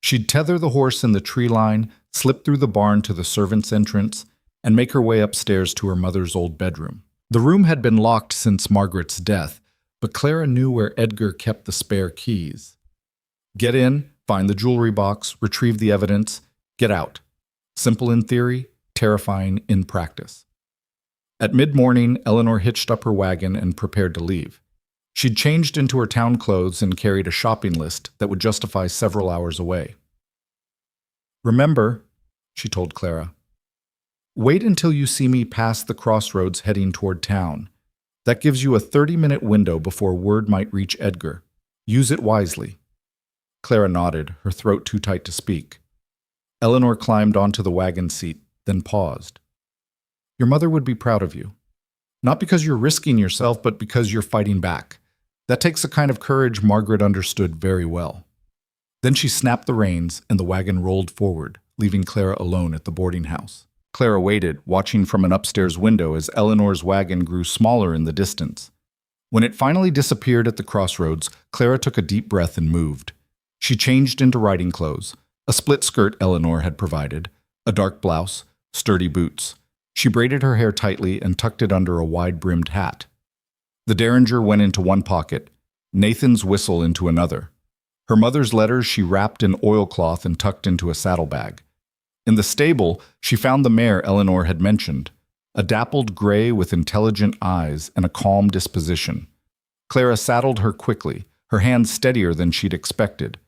She'd tether the horse in the tree line, slip through the barn to the servants' entrance, and make her way upstairs to her mother's old bedroom. The room had been locked since Margaret's death, but Clara knew where Edgar kept the spare keys. Get in, find the jewelry box, retrieve the evidence, get out. Simple in theory, terrifying in practice. At mid-morning, Eleanor hitched up her wagon and prepared to leave. She'd changed into her town clothes and carried a shopping list that would justify several hours away. "Remember," she told Clara, "wait until you see me pass the crossroads heading toward town. That gives you a 30-minute window before word might reach Edgar. Use it wisely." Clara nodded, her throat too tight to speak. Eleanor climbed onto the wagon seat, then paused. "Your mother would be proud of you. Not because you're risking yourself, but because you're fighting back. That takes a kind of courage Margaret understood very well." Then she snapped the reins, and the wagon rolled forward, leaving Clara alone at the boarding house. Clara waited, watching from an upstairs window as Eleanor's wagon grew smaller in the distance. When it finally disappeared at the crossroads, Clara took a deep breath and moved. She changed into riding clothes, a split skirt Eleanor had provided, a dark blouse, sturdy boots. She braided her hair tightly and tucked it under a wide-brimmed hat. The derringer went into one pocket, Nathan's whistle into another. Her mother's letters she wrapped in oilcloth and tucked into a saddlebag. In the stable, she found the mare Eleanor had mentioned, a dappled gray with intelligent eyes and a calm disposition. Clara saddled her quickly, her hands steadier than she'd expected.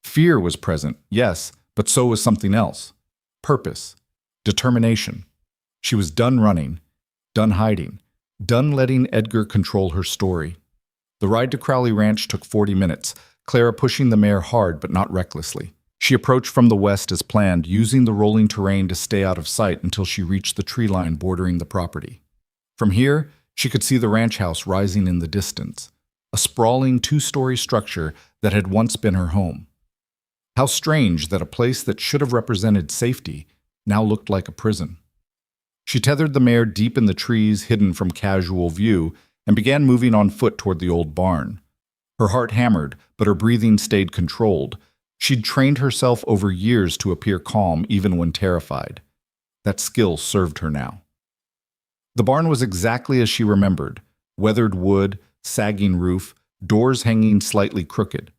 Fear was present, yes, but so was something else. Purpose. Determination. She was done running, done hiding, done letting Edgar control her story. The ride to Crowley Ranch took 40 minutes, Clara pushing the mare hard but not recklessly. She approached from the west as planned, using the rolling terrain to stay out of sight until she reached the tree line bordering the property. From here, she could see the ranch house rising in the distance, a sprawling two-story structure that had once been her home. How strange that a place that should have represented safety now looked like a prison. She tethered the mare deep in the trees hidden from casual view and began moving on foot toward the old barn. Her heart hammered, but her breathing stayed controlled. She'd trained herself over years to appear calm even when terrified. That skill served her now. The barn was exactly as she remembered, weathered wood, sagging roof, doors hanging slightly crooked.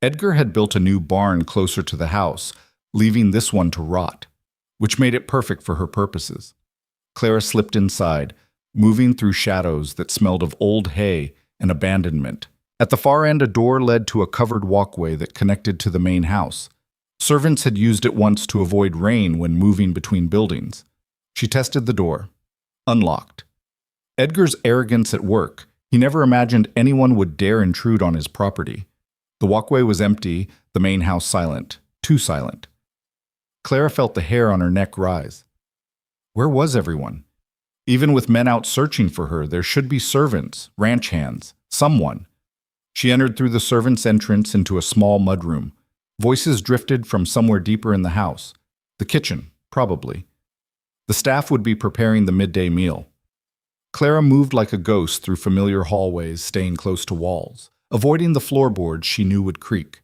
Edgar had built a new barn closer to the house, leaving this one to rot, which made it perfect for her purposes. Clara slipped inside, moving through shadows that smelled of old hay and abandonment. At the far end, a door led to a covered walkway that connected to the main house. Servants had used it once to avoid rain when moving between buildings. She tested the door. Unlocked. Edgar's arrogance at work. He never imagined anyone would dare intrude on his property. The walkway was empty, the main house silent. Too silent. Clara felt the hair on her neck rise. Where was everyone? Even with men out searching for her, there should be servants, ranch hands, someone. She entered through the servants' entrance into a small mudroom. Voices drifted from somewhere deeper in the house. The kitchen, probably. The staff would be preparing the midday meal. Clara moved like a ghost through familiar hallways, staying close to walls, avoiding the floorboards she knew would creak.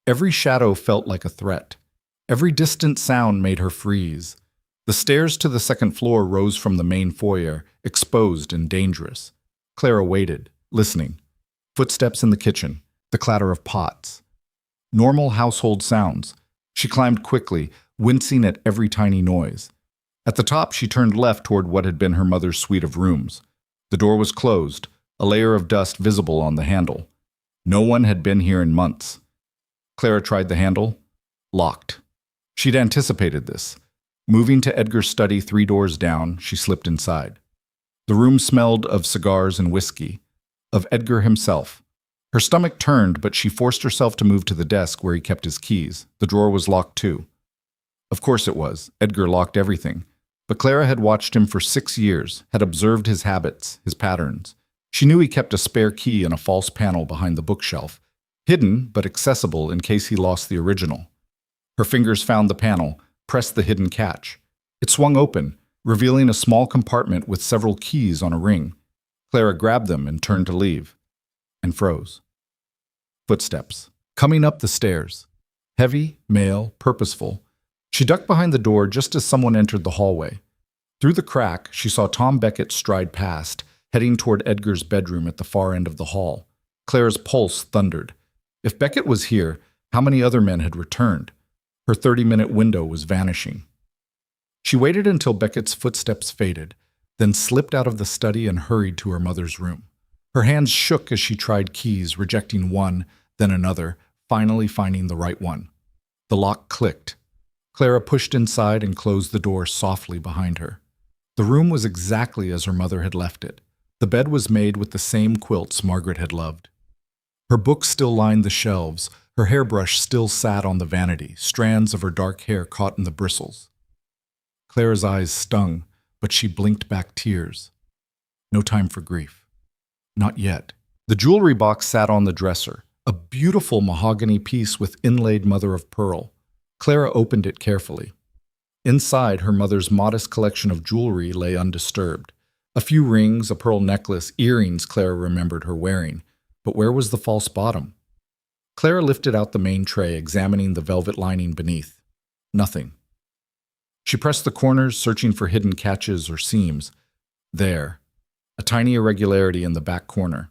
Every shadow felt like a threat. Every distant sound made her freeze. The stairs to the second floor rose from the main foyer, exposed and dangerous. Clara waited, listening. Footsteps in the kitchen, the clatter of pots. Normal household sounds. She climbed quickly, wincing at every tiny noise. At the top, she turned left toward what had been her mother's suite of rooms. The door was closed, a layer of dust visible on the handle. No one had been here in months. Clara tried the handle. Locked. She'd anticipated this. Moving to Edgar's study 3 doors down, she slipped inside. The room smelled of cigars and whiskey, of Edgar himself. Her stomach turned, but she forced herself to move to the desk where he kept his keys. The drawer was locked too. Of course it was. Edgar locked everything. But Clara had watched him for 6 years, had observed his habits, his patterns. She knew he kept a spare key in a false panel behind the bookshelf, hidden but accessible in case he lost the original. Her fingers found the panel, pressed the hidden catch. It swung open, revealing a small compartment with several keys on a ring. Clara grabbed them and turned to leave, and froze. Footsteps. Coming up the stairs. Heavy, male, purposeful. She ducked behind the door just as someone entered the hallway. Through the crack, she saw Tom Beckett stride past, heading toward Edgar's bedroom at the far end of the hall. Clara's pulse thundered. If Beckett was here, how many other men had returned? Her 30-minute window was vanishing. She waited until Beckett's footsteps faded, then slipped out of the study and hurried to her mother's room. Her hands shook as she tried keys, rejecting one, then another, finally finding the right one. The lock clicked. Clara pushed inside and closed the door softly behind her. The room was exactly as her mother had left it. The bed was made with the same quilts Margaret had loved. Her books still lined the shelves. Her hairbrush still sat on the vanity, strands of her dark hair caught in the bristles. Clara's eyes stung, but she blinked back tears. No time for grief. Not yet. The jewelry box sat on the dresser, a beautiful mahogany piece with inlaid mother of pearl. Clara opened it carefully. Inside, her mother's modest collection of jewelry lay undisturbed. A few rings, a pearl necklace, earrings Clara remembered her wearing. But where was the false bottom? Clara lifted out the main tray, examining the velvet lining beneath. Nothing. She pressed the corners, searching for hidden catches or seams. There, a tiny irregularity in the back corner.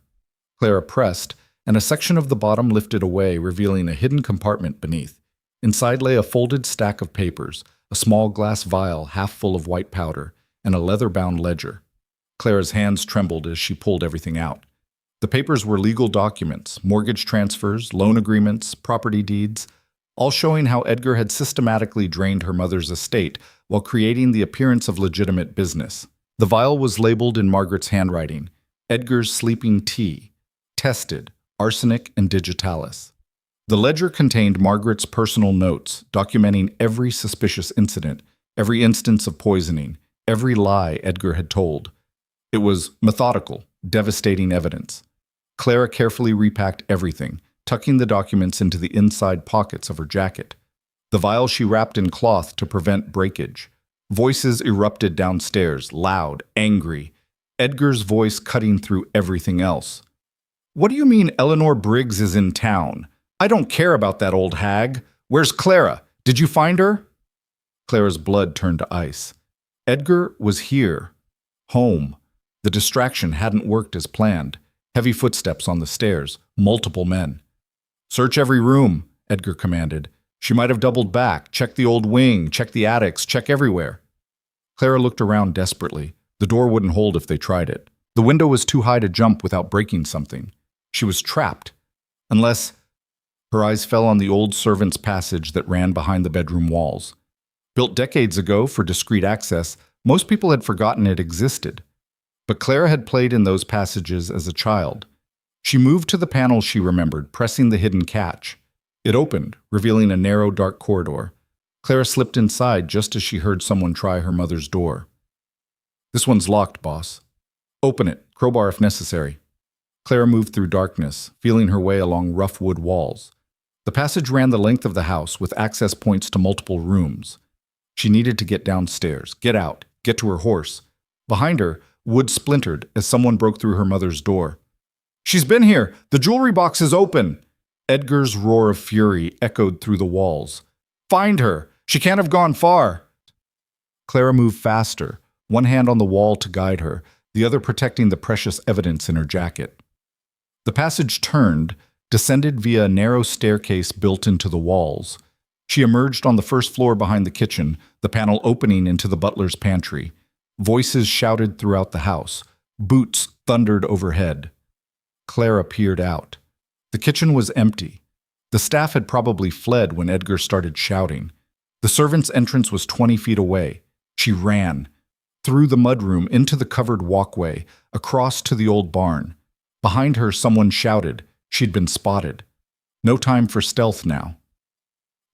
Clara pressed, and a section of the bottom lifted away, revealing a hidden compartment beneath. Inside lay a folded stack of papers, a small glass vial half full of white powder, and a leather-bound ledger. Clara's hands trembled as she pulled everything out. The papers were legal documents, mortgage transfers, loan agreements, property deeds, all showing how Edgar had systematically drained her mother's estate while creating the appearance of legitimate business. The vial was labeled in Margaret's handwriting, Edgar's Sleeping Tea, tested, arsenic and digitalis. The ledger contained Margaret's personal notes, documenting every suspicious incident, every instance of poisoning, every lie Edgar had told. It was methodical, devastating evidence. Clara carefully repacked everything, tucking the documents into the inside pockets of her jacket. The vial she wrapped in cloth to prevent breakage. Voices erupted downstairs, loud, angry. Edgar's voice cutting through everything else. "What do you mean Eleanor Briggs is in town? I don't care about that old hag. Where's Clara? Did you find her?" Clara's blood turned to ice. Edgar was here. Home. The distraction hadn't worked as planned. Heavy footsteps on the stairs. Multiple men. "Search every room," Edgar commanded. "She might have doubled back. Check the old wing. Check the attics. Check everywhere." Clara looked around desperately. The door wouldn't hold if they tried it. The window was too high to jump without breaking something. She was trapped. Unless... Her eyes fell on the old servants' passage that ran behind the bedroom walls. Built decades ago for discreet access, most people had forgotten it existed. But Clara had played in those passages as a child. She moved to the panel she remembered, pressing the hidden catch. It opened, revealing a narrow, dark corridor. Clara slipped inside just as she heard someone try her mother's door. "This one's locked, boss." "Open it, crowbar if necessary." Clara moved through darkness, feeling her way along rough wood walls. The passage ran the length of the house, with access points to multiple rooms. She needed to get downstairs, get out, get to her horse. Behind her, wood splintered as someone broke through her mother's door. "She's been here! The jewelry box is open!" Edgar's roar of fury echoed through the walls. "Find her! She can't have gone far!" Clara moved faster, one hand on the wall to guide her, the other protecting the precious evidence in her jacket. The passage turned, descended via a narrow staircase built into the walls. She emerged on the first floor behind the kitchen, the panel opening into the butler's pantry. Voices shouted throughout the house. Boots thundered overhead. Clara peered out. The kitchen was empty. The staff had probably fled when Edgar started shouting. The servants' entrance was 20 feet away. She ran. Through the mudroom, into the covered walkway, across to the old barn. Behind her, someone shouted. She'd been spotted. No time for stealth now.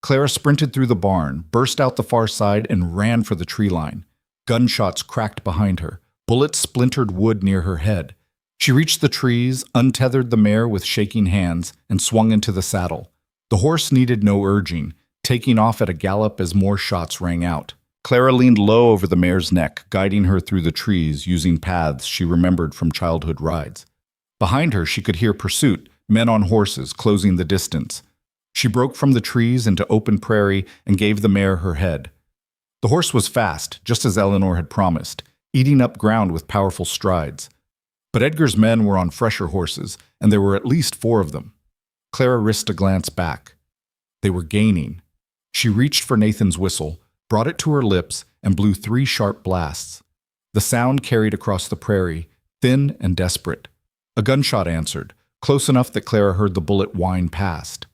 Clara sprinted through the barn, burst out the far side, and ran for the tree line. Gunshots cracked behind her. Bullets splintered wood near her head. She reached the trees, untethered the mare with shaking hands, and swung into the saddle. The horse needed no urging, taking off at a gallop as more shots rang out. Clara leaned low over the mare's neck, guiding her through the trees using paths she remembered from childhood rides. Behind her, she could hear pursuit, men on horses closing the distance. She broke from the trees into open prairie and gave the mare her head. The horse was fast, just as Eleanor had promised, eating up ground with powerful strides. But Edgar's men were on fresher horses, and there were at least 4 of them. Clara risked a glance back. They were gaining. She reached for Nathan's whistle, brought it to her lips, and blew 3 sharp blasts. The sound carried across the prairie, thin and desperate. A gunshot answered, close enough that Clara heard the bullet whine past.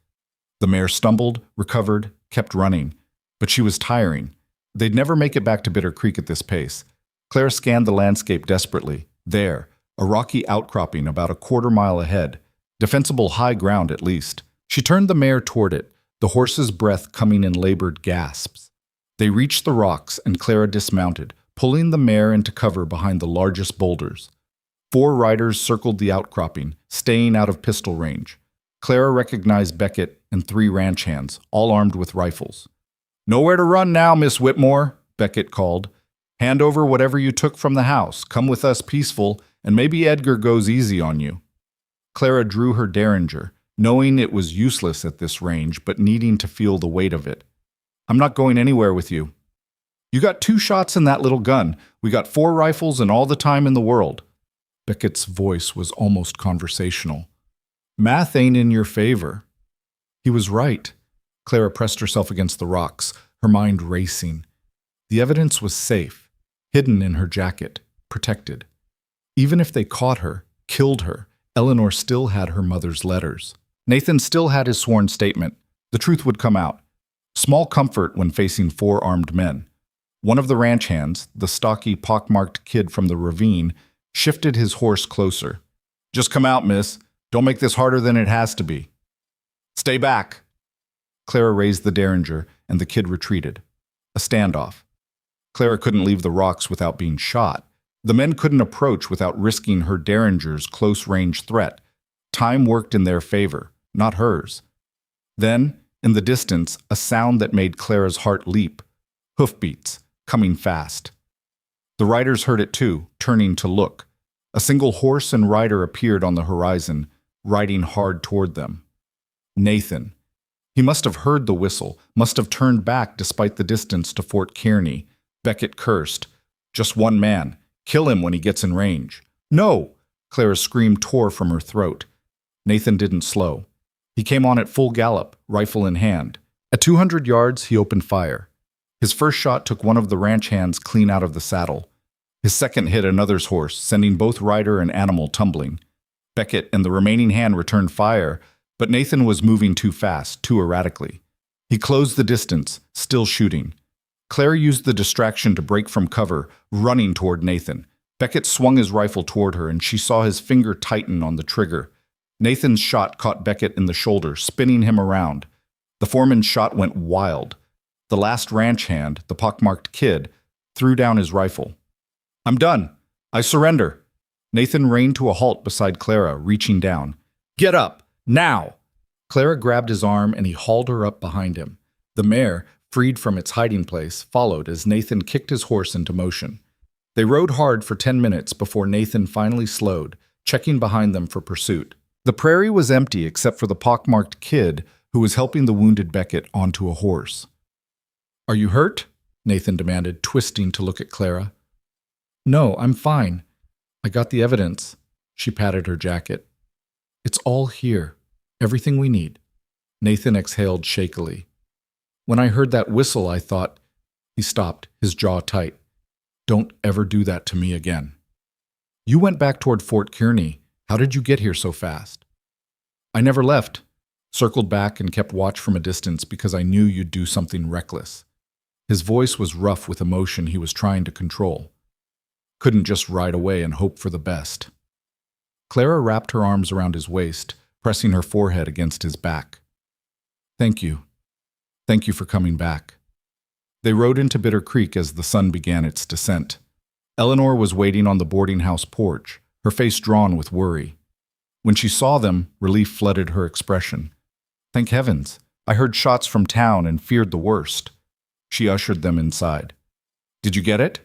The mare stumbled, recovered, kept running. But she was tiring. They'd never make it back to Bitter Creek at this pace. Clara scanned the landscape desperately. There, a rocky outcropping about a quarter-mile ahead. Defensible high ground, at least. She turned the mare toward it, the horse's breath coming in labored gasps. They reached the rocks, and Clara dismounted, pulling the mare into cover behind the largest boulders. 4 riders circled the outcropping, staying out of pistol range. Clara recognized Beckett and 3 ranch hands, all armed with rifles. "Nowhere to run now, Miss Whitmore," Beckett called. "Hand over whatever you took from the house. Come with us peaceful, and maybe Edgar goes easy on you." Clara drew her derringer, knowing it was useless at this range, but needing to feel the weight of it. "I'm not going anywhere with you. You got 2 shots in that little gun. We got 4 rifles and all the time in the world." Beckett's voice was almost conversational. "Math ain't in your favor." He was right. Clara pressed herself against the rocks, her mind racing. The evidence was safe, hidden in her jacket, protected. Even if they caught her, killed her, Eleanor still had her mother's letters. Nathan still had his sworn statement. The truth would come out. Small comfort when facing 4 armed men. One of the ranch hands, the stocky, pockmarked kid from the ravine, shifted his horse closer. "Just come out, miss. Don't make this harder than it has to be." "Stay back." Clara raised the derringer, and the kid retreated. A standoff. Clara couldn't leave the rocks without being shot. The men couldn't approach without risking her derringer's close-range threat. Time worked in their favor, not hers. Then, in the distance, a sound that made Clara's heart leap. Hoofbeats, coming fast. The riders heard it too, turning to look. A single horse and rider appeared on the horizon, riding hard toward them. Nathan. He must have heard the whistle, must have turned back despite the distance to Fort Kearney. Beckett cursed. "Just one man. Kill him when he gets in range." "No!" Clara's scream tore from her throat. Nathan didn't slow. He came on at full gallop, rifle in hand. At 200 yards, he opened fire. His first shot took one of the ranch hands clean out of the saddle. His second hit another's horse, sending both rider and animal tumbling. Beckett and the remaining hand returned fire, but Nathan was moving too fast, too erratically. He closed the distance, still shooting. Claire used the distraction to break from cover, running toward Nathan. Beckett swung his rifle toward her, and she saw his finger tighten on the trigger. Nathan's shot caught Beckett in the shoulder, spinning him around. The foreman's shot went wild. The last ranch hand, the pockmarked kid, threw down his rifle. "I'm done. I surrender." Nathan reined to a halt beside Clara, reaching down. "Get up! Now!" Clara grabbed his arm, and he hauled her up behind him. The mare, freed from its hiding place, followed as Nathan kicked his horse into motion. They rode hard for 10 minutes before Nathan finally slowed, checking behind them for pursuit. The prairie was empty except for the pockmarked kid who was helping the wounded Beckett onto a horse. "Are you hurt?" Nathan demanded, twisting to look at Clara. "No, I'm fine. I got the evidence." She patted her jacket. "It's all here. Everything we need." Nathan exhaled shakily. "When I heard that whistle, I thought—" He stopped, his jaw tight. "Don't ever do that to me again." "You went back toward Fort Kearney. How did you get here so fast?" "I never left. Circled back and kept watch from a distance because I knew you'd do something reckless." His voice was rough with emotion he was trying to control. "Couldn't just ride away and hope for the best." Clara wrapped her arms around his waist, pressing her forehead against his back. "Thank you. Thank you for coming back." They rode into Bitter Creek as the sun began its descent. Eleanor was waiting on the boarding house porch, her face drawn with worry. When she saw them, relief flooded her expression. Thank heavens, I heard shots from town and feared the worst. She ushered them inside. Did you get it?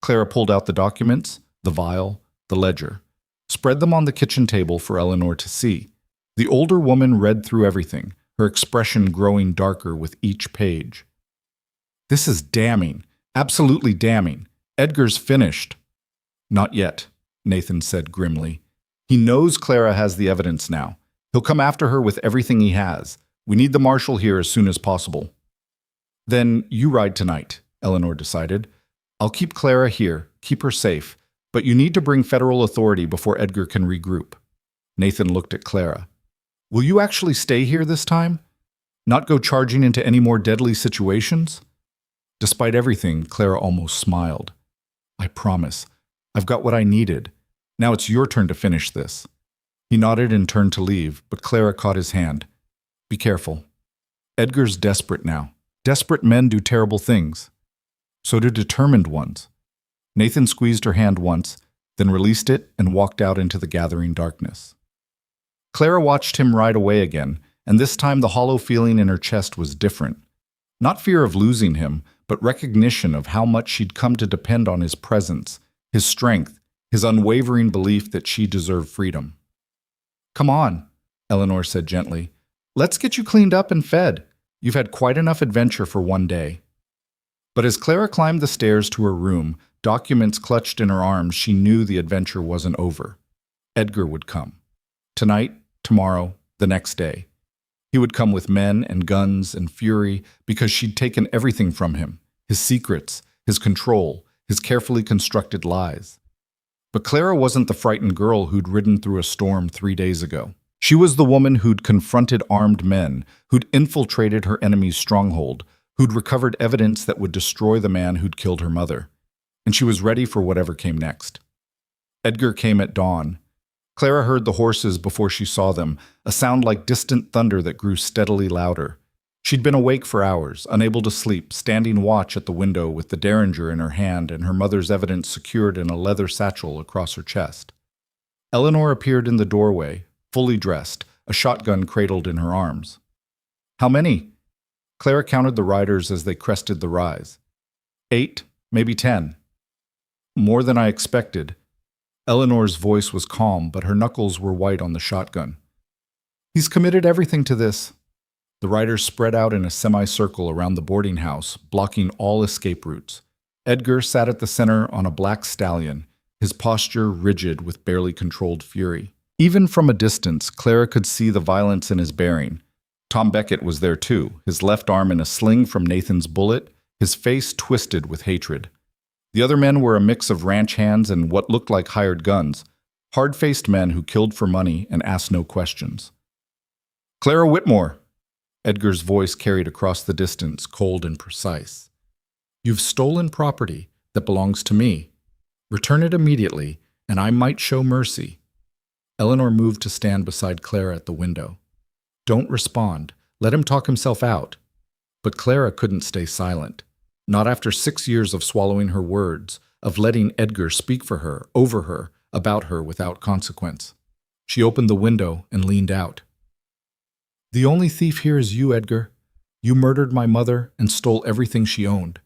Clara pulled out the documents, the vial, the ledger, spread them on the kitchen table for Eleanor to see. The older woman read through everything, her expression growing darker with each page. This is damning, absolutely damning. Edgar's finished. Not yet, Nathan said grimly. He knows Clara has the evidence now. He'll come after her with everything he has. We need the marshal here as soon as possible. Then you ride tonight, Eleanor decided. I'll keep Clara here, keep her safe, but you need to bring federal authority before Edgar can regroup. Nathan looked at Clara. Will you actually stay here this time? Not go charging into any more deadly situations? Despite everything, Clara almost smiled. I promise. I've got what I needed. Now it's your turn to finish this. He nodded and turned to leave, but Clara caught his hand. Be careful. Edgar's desperate now. Desperate men do terrible things. So do determined ones. Nathan squeezed her hand once, then released it and walked out into the gathering darkness. Clara watched him ride away again, and this time the hollow feeling in her chest was different. Not fear of losing him, but recognition of how much she'd come to depend on his presence, his strength, his unwavering belief that she deserved freedom. Come on, Eleanor said gently. Let's get you cleaned up and fed. You've had quite enough adventure for one day. But as Clara climbed the stairs to her room, documents clutched in her arms, she knew the adventure wasn't over. Edgar would come. Tonight, tomorrow, the next day. He would come with men and guns and fury because she'd taken everything from him, his secrets, his control, his carefully constructed lies. But Clara wasn't the frightened girl who'd ridden through a storm 3 days ago. She was the woman who'd confronted armed men, who'd infiltrated her enemy's stronghold, who'd recovered evidence that would destroy the man who'd killed her mother. And she was ready for whatever came next. Edgar came at dawn. Clara heard the horses before she saw them, a sound like distant thunder that grew steadily louder. She'd been awake for hours, unable to sleep, standing watch at the window with the derringer in her hand and her mother's evidence secured in a leather satchel across her chest. Eleanor appeared in the doorway, fully dressed, a shotgun cradled in her arms. How many? Clara counted the riders as they crested the rise. 8, maybe 10. More than I expected. Eleanor's voice was calm, but her knuckles were white on the shotgun. He's committed everything to this. The riders spread out in a semicircle around the boarding house, blocking all escape routes. Edgar sat at the center on a black stallion, his posture rigid with barely controlled fury. Even from a distance, Clara could see the violence in his bearing. Tom Beckett was there too, his left arm in a sling from Nathan's bullet, his face twisted with hatred. The other men were a mix of ranch hands and what looked like hired guns, hard-faced men who killed for money and asked no questions. Clara Whitmore! Edgar's voice carried across the distance, cold and precise. You've stolen property that belongs to me. Return it immediately, and I might show mercy. Eleanor moved to stand beside Clara at the window. Don't respond. Let him talk himself out. But Clara couldn't stay silent. Not after 6 years of swallowing her words, of letting Edgar speak for her, over her, about her without consequence. She opened the window and leaned out. The only thief here is you, Edgar. You murdered my mother and stole everything she owned.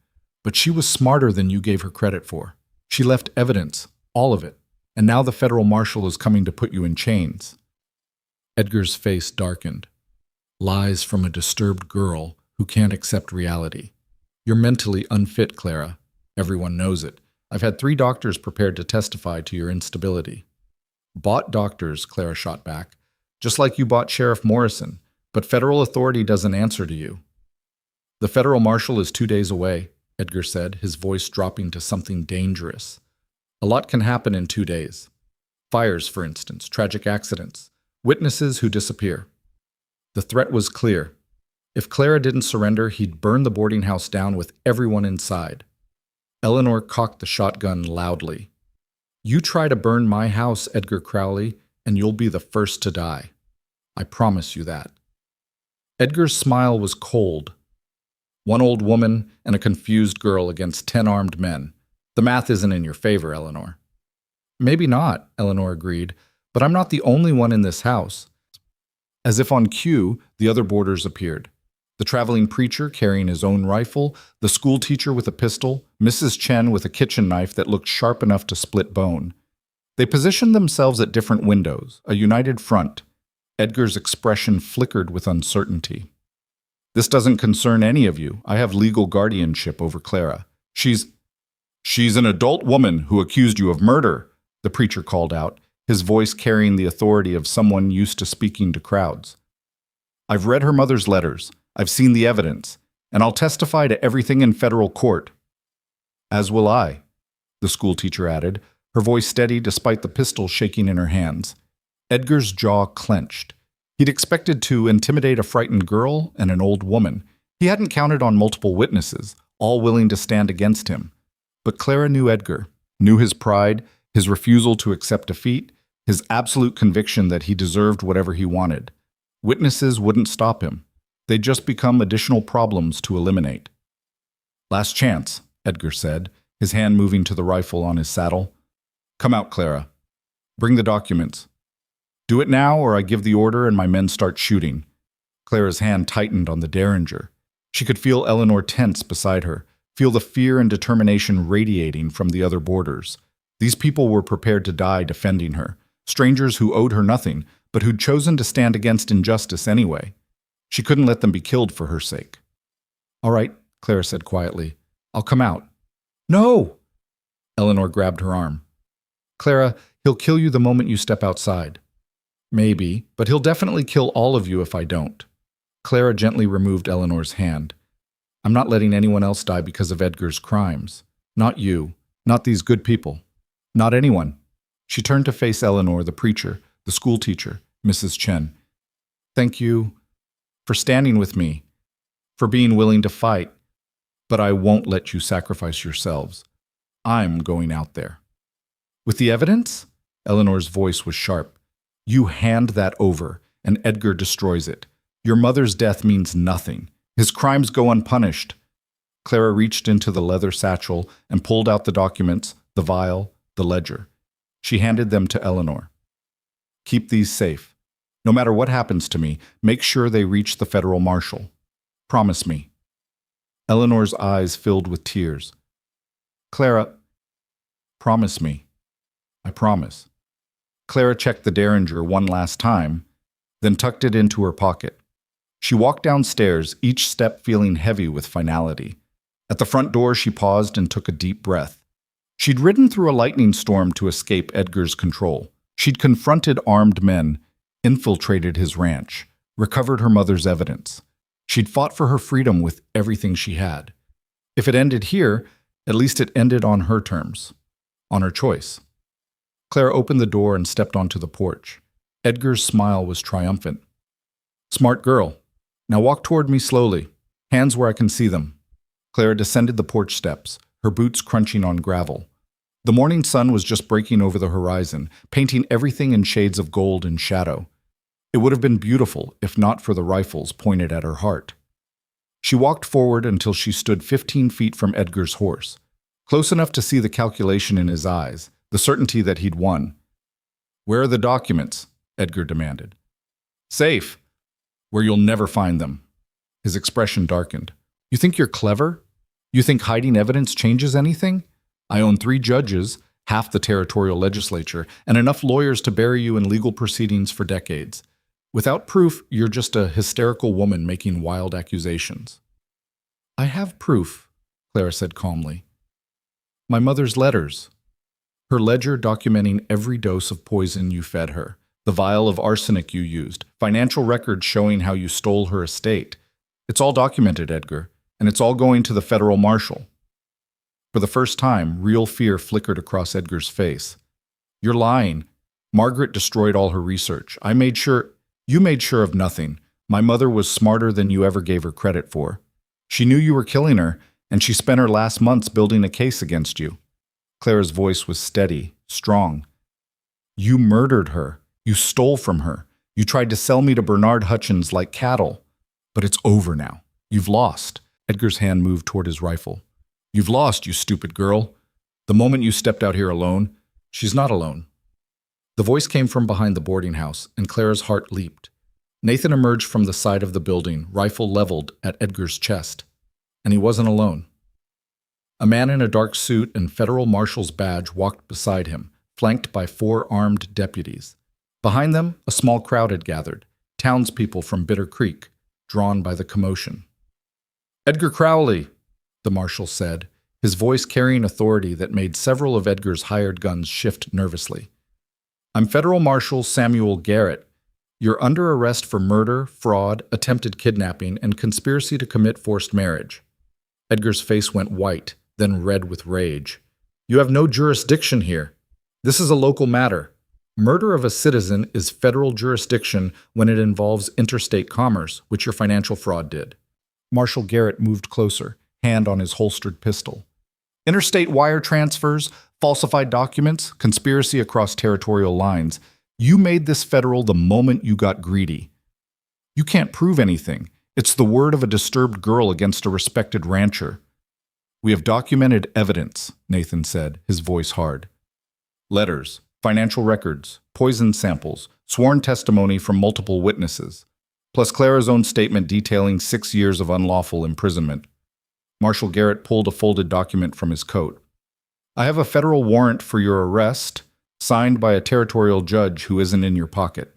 But she was smarter than you gave her credit for. She left evidence, all of it, and now the federal marshal is coming to put you in chains. Edgar's face darkened. Lies from a disturbed girl who can't accept reality. You're mentally unfit, Clara. Everyone knows it. I've had 3 doctors prepared to testify to your instability. Bought doctors, Clara shot back. Just like you bought Sheriff Morrison. But federal authority doesn't answer to you. The federal marshal is 2 days away, Edgar said, his voice dropping to something dangerous. A lot can happen in 2 days. Fires, for instance, tragic accidents, witnesses who disappear. The threat was clear. If Clara didn't surrender, he'd burn the boarding house down with everyone inside. Eleanor cocked the shotgun loudly. You try to burn my house, Edgar Crowley, and you'll be the first to die. I promise you that. Edgar's smile was cold. 1 old woman and a confused girl against 10 armed men. The math isn't in your favor, Eleanor. Maybe not, Eleanor agreed, but I'm not the only one in this house. As if on cue, the other boarders appeared. The traveling preacher carrying his own rifle, the school teacher with a pistol, Mrs. Chen with a kitchen knife that looked sharp enough to split bone. They positioned themselves at different windows, a united front. Edgar's expression flickered with uncertainty. This doesn't concern any of you. I have legal guardianship over Clara. She's an adult woman who accused you of murder, the preacher called out, his voice carrying the authority of someone used to speaking to crowds. I've read her mother's letters. I've seen the evidence, and I'll testify to everything in federal court. As will I, the schoolteacher added, her voice steady despite the pistol shaking in her hands. Edgar's jaw clenched. He'd expected to intimidate a frightened girl and an old woman. He hadn't counted on multiple witnesses, all willing to stand against him. But Clara knew Edgar, knew his pride, his refusal to accept defeat, his absolute conviction that he deserved whatever he wanted. Witnesses wouldn't stop him. They'd just become additional problems to eliminate. Last chance, Edgar said, his hand moving to the rifle on his saddle. Come out, Clara. Bring the documents. Do it now or I give the order and my men start shooting. Clara's hand tightened on the derringer. She could feel Eleanor tense beside her, feel the fear and determination radiating from the other boarders. These people were prepared to die defending her, strangers who owed her nothing, but who'd chosen to stand against injustice anyway. She couldn't let them be killed for her sake. All right, Clara said quietly. I'll come out. No! Eleanor grabbed her arm. Clara, he'll kill you the moment you step outside. Maybe, but he'll definitely kill all of you if I don't. Clara gently removed Eleanor's hand. I'm not letting anyone else die because of Edgar's crimes. Not you. Not these good people. Not anyone. She turned to face Eleanor, the preacher, the schoolteacher, Mrs. Chen. Thank you for standing with me, for being willing to fight, but I won't let you sacrifice yourselves. I'm going out there. With the evidence? Eleanor's voice was sharp. You hand that over, and Edgar destroys it. Your mother's death means nothing. His crimes go unpunished. Clara reached into the leather satchel and pulled out the documents, the vial, the ledger. She handed them to Eleanor. Keep these safe. No matter what happens to me, make sure they reach the federal marshal. Promise me. Eleanor's eyes filled with tears. Clara, promise me. I promise. Clara checked the derringer one last time, then tucked it into her pocket. She walked downstairs, each step feeling heavy with finality. At the front door, she paused and took a deep breath. She'd ridden through a lightning storm to escape Edgar's control. She'd confronted armed men, infiltrated his ranch, recovered her mother's evidence. She'd fought for her freedom with everything she had. If it ended here, at least it ended on her terms, on her choice. Clara opened the door and stepped onto the porch. Edgar's smile was triumphant. Smart girl. Now walk toward me slowly, hands where I can see them. Clara descended the porch steps, her boots crunching on gravel. The morning sun was just breaking over the horizon, painting everything in shades of gold and shadow. It would have been beautiful if not for the rifles pointed at her heart. She walked forward until she stood 15 feet from Edgar's horse, close enough to see the calculation in his eyes, the certainty that he'd won. Where are the documents? Edgar demanded. Safe, where you'll never find them. His expression darkened. You think you're clever? You think hiding evidence changes anything? I own 3 judges, half the territorial legislature, and enough lawyers to bury you in legal proceedings for decades. Without proof, you're just a hysterical woman making wild accusations. I have proof, Clara said calmly. My mother's letters. Her ledger documenting every dose of poison you fed her, the vial of arsenic you used, financial records showing how you stole her estate. It's all documented, Edgar, and it's all going to the federal marshal. For the first time, real fear flickered across Edgar's face. You're lying. Margaret destroyed all her research. You made sure of nothing. My mother was smarter than you ever gave her credit for. She knew you were killing her, and she spent her last months building a case against you. Clara's voice was steady, strong. You murdered her. You stole from her. You tried to sell me to Bernard Hutchins like cattle. But it's over now. You've lost. Edgar's hand moved toward his rifle. You've lost, you stupid girl. The moment you stepped out here alone, She's not alone. The voice came from behind the boarding house, and Clara's heart leaped. Nathan emerged from the side of the building, rifle leveled at Edgar's chest. And he wasn't alone. A man in a dark suit and federal marshal's badge walked beside him, flanked by 4 armed deputies. Behind them, a small crowd had gathered, townspeople from Bitter Creek, drawn by the commotion. "Edgar Crowley," the marshal said, his voice carrying authority that made several of Edgar's hired guns shift nervously. "I'm Federal Marshal Samuel Garrett. You're under arrest for murder, fraud, attempted kidnapping, and conspiracy to commit forced marriage." Edgar's face went white, then red with rage. "You have no jurisdiction here. This is a local matter. Murder of a citizen is federal jurisdiction when it involves interstate commerce, which your financial fraud did." Marshal Garrett moved closer, hand on his holstered pistol. "Interstate wire transfers, falsified documents, conspiracy across territorial lines. You made this federal the moment you got greedy. You can't prove anything. It's the word of a disturbed girl against a respected rancher." "We have documented evidence," Nathan said, his voice hard. "Letters, financial records, poison samples, sworn testimony from multiple witnesses, plus Clara's own statement detailing 6 years of unlawful imprisonment." Marshal Garrett pulled a folded document from his coat. "I have a federal warrant for your arrest, signed by a territorial judge who isn't in your pocket.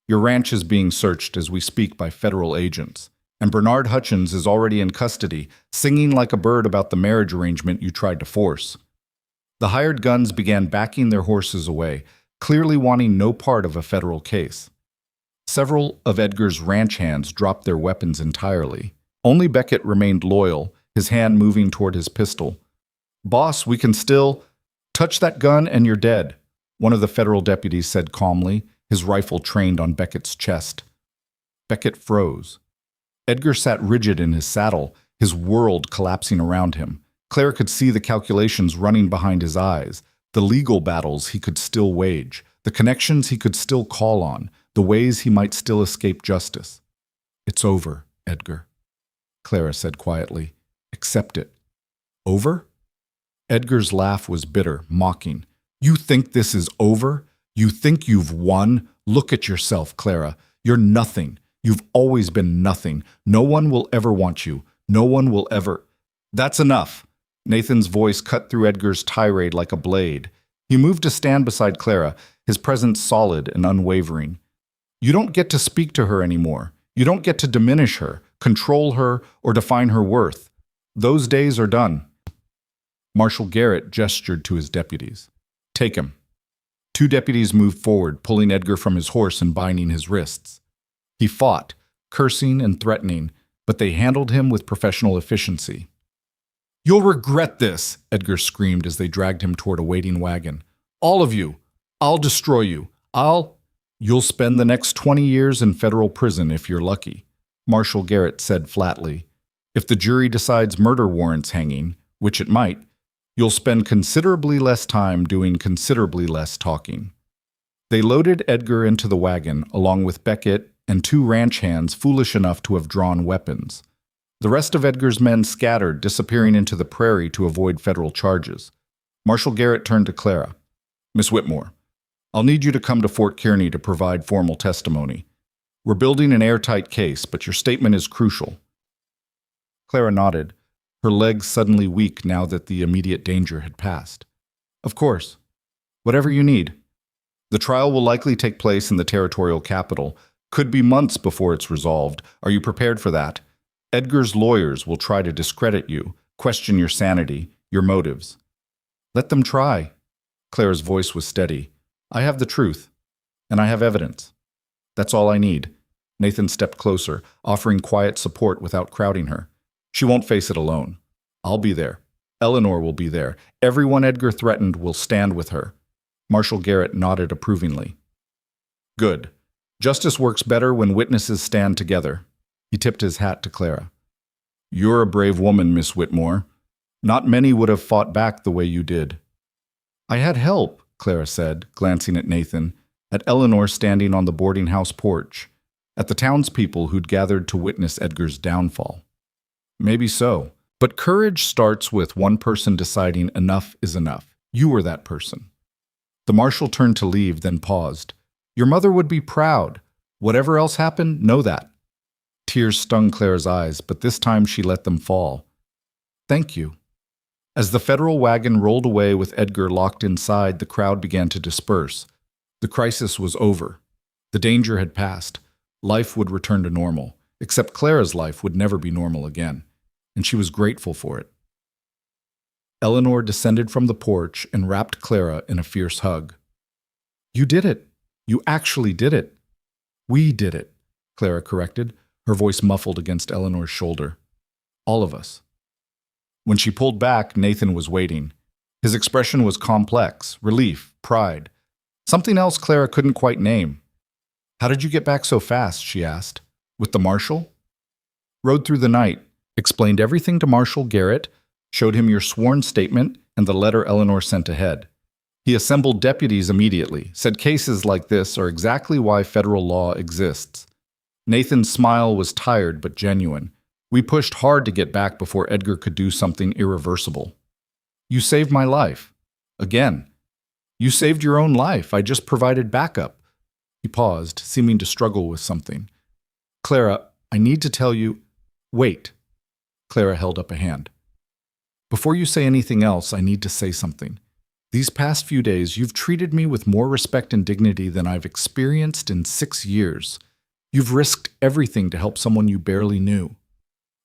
Your ranch is being searched as we speak by federal agents, and Bernard Hutchins is already in custody, singing like a bird about the marriage arrangement you tried to force." The hired guns began backing their horses away, clearly wanting no part of a federal case. Several of Edgar's ranch hands dropped their weapons entirely. Only Beckett remained loyal, his hand moving toward his pistol. "Boss, we can still—" "Touch that gun and you're dead," one of the federal deputies said calmly, his rifle trained on Beckett's chest. Beckett froze. Edgar sat rigid in his saddle, his world collapsing around him. Claire could see the calculations running behind his eyes, the legal battles he could still wage, the connections he could still call on, the ways he might still escape justice. "It's over, Edgar," Clara said quietly. "Accept it." "Over?" Edgar's laugh was bitter, mocking. "You think this is over? You think you've won? Look at yourself, Clara. You're nothing. You've always been nothing. No one will ever want you. No one will ever—" "That's enough." Nathan's voice cut through Edgar's tirade like a blade. He moved to stand beside Clara, his presence solid and unwavering. "You don't get to speak to her anymore. You don't get to diminish her, control her, or define her worth. Those days are done." Marshal Garrett gestured to his deputies. "Take him." 2 deputies moved forward, pulling Edgar from his horse and binding his wrists. He fought, cursing and threatening, but they handled him with professional efficiency. "You'll regret this," Edgar screamed as they dragged him toward a waiting wagon. "All of you. I'll destroy you. You'll spend the next 20 years in federal prison if you're lucky," Marshal Garrett said flatly. "If the jury decides murder warrants hanging, which it might, you'll spend considerably less time doing considerably less talking." They loaded Edgar into the wagon, along with Beckett and 2 ranch hands foolish enough to have drawn weapons. The rest of Edgar's men scattered, disappearing into the prairie to avoid federal charges. Marshal Garrett turned to Clara. "Miss Whitmore, I'll need you to come to Fort Kearney to provide formal testimony. We're building an airtight case, but your statement is crucial." Clara nodded, her legs suddenly weak now that the immediate danger had passed. "Of course. Whatever you need. The trial will likely take place in the territorial capital. Could be months before it's resolved. Are you prepared for that? Edgar's lawyers will try to discredit you, question your sanity, your motives." "Let them try." Clara's voice was steady. "I have the truth, and I have evidence. That's all I need." Nathan stepped closer, offering quiet support without crowding her. "She won't face it alone. I'll be there. Eleanor will be there. Everyone Edgar threatened will stand with her." Marshal Garrett nodded approvingly. "Good. Justice works better when witnesses stand together." He tipped his hat to Clara. "You're a brave woman, Miss Whitmore. Not many would have fought back the way you did." "I had help," Clara said, glancing at Nathan, at Eleanor standing on the boarding house porch, at the townspeople who'd gathered to witness Edgar's downfall. "Maybe so, but courage starts with one person deciding enough is enough. You were that person." The marshal turned to leave, then paused. Your mother would be proud. Whatever else happened, know that. Tears stung Clara's eyes, but this time she let them fall. Thank you. As the federal wagon rolled away with Edgar locked inside, the crowd began to disperse. The crisis was over. The danger had passed. Life would return to normal, except Clara's life would never be normal again, and she was grateful for it. Eleanor descended from the porch and wrapped Clara in a fierce hug. You did it. You actually did it. We did it, Clara corrected, her voice muffled against Eleanor's shoulder. All of us. When she pulled back, Nathan was waiting. His expression was complex, relief, pride. Something else Clara couldn't quite name. How did you get back so fast, she asked. With the marshal? Rode through the night, explained everything to Marshal Garrett, showed him your sworn statement and the letter Eleanor sent ahead. He assembled deputies immediately, said cases like this are exactly why federal law exists. Nathan's smile was tired but genuine. We pushed hard to get back before Edgar could do something irreversible. You saved my life. Again. You saved your own life. I just provided backup. He paused, seeming to struggle with something. Clara, I need to tell you... Wait. Clara held up a hand. Before you say anything else, I need to say something. These past few days, you've treated me with more respect and dignity than I've experienced in 6 years. You've risked everything to help someone you barely knew.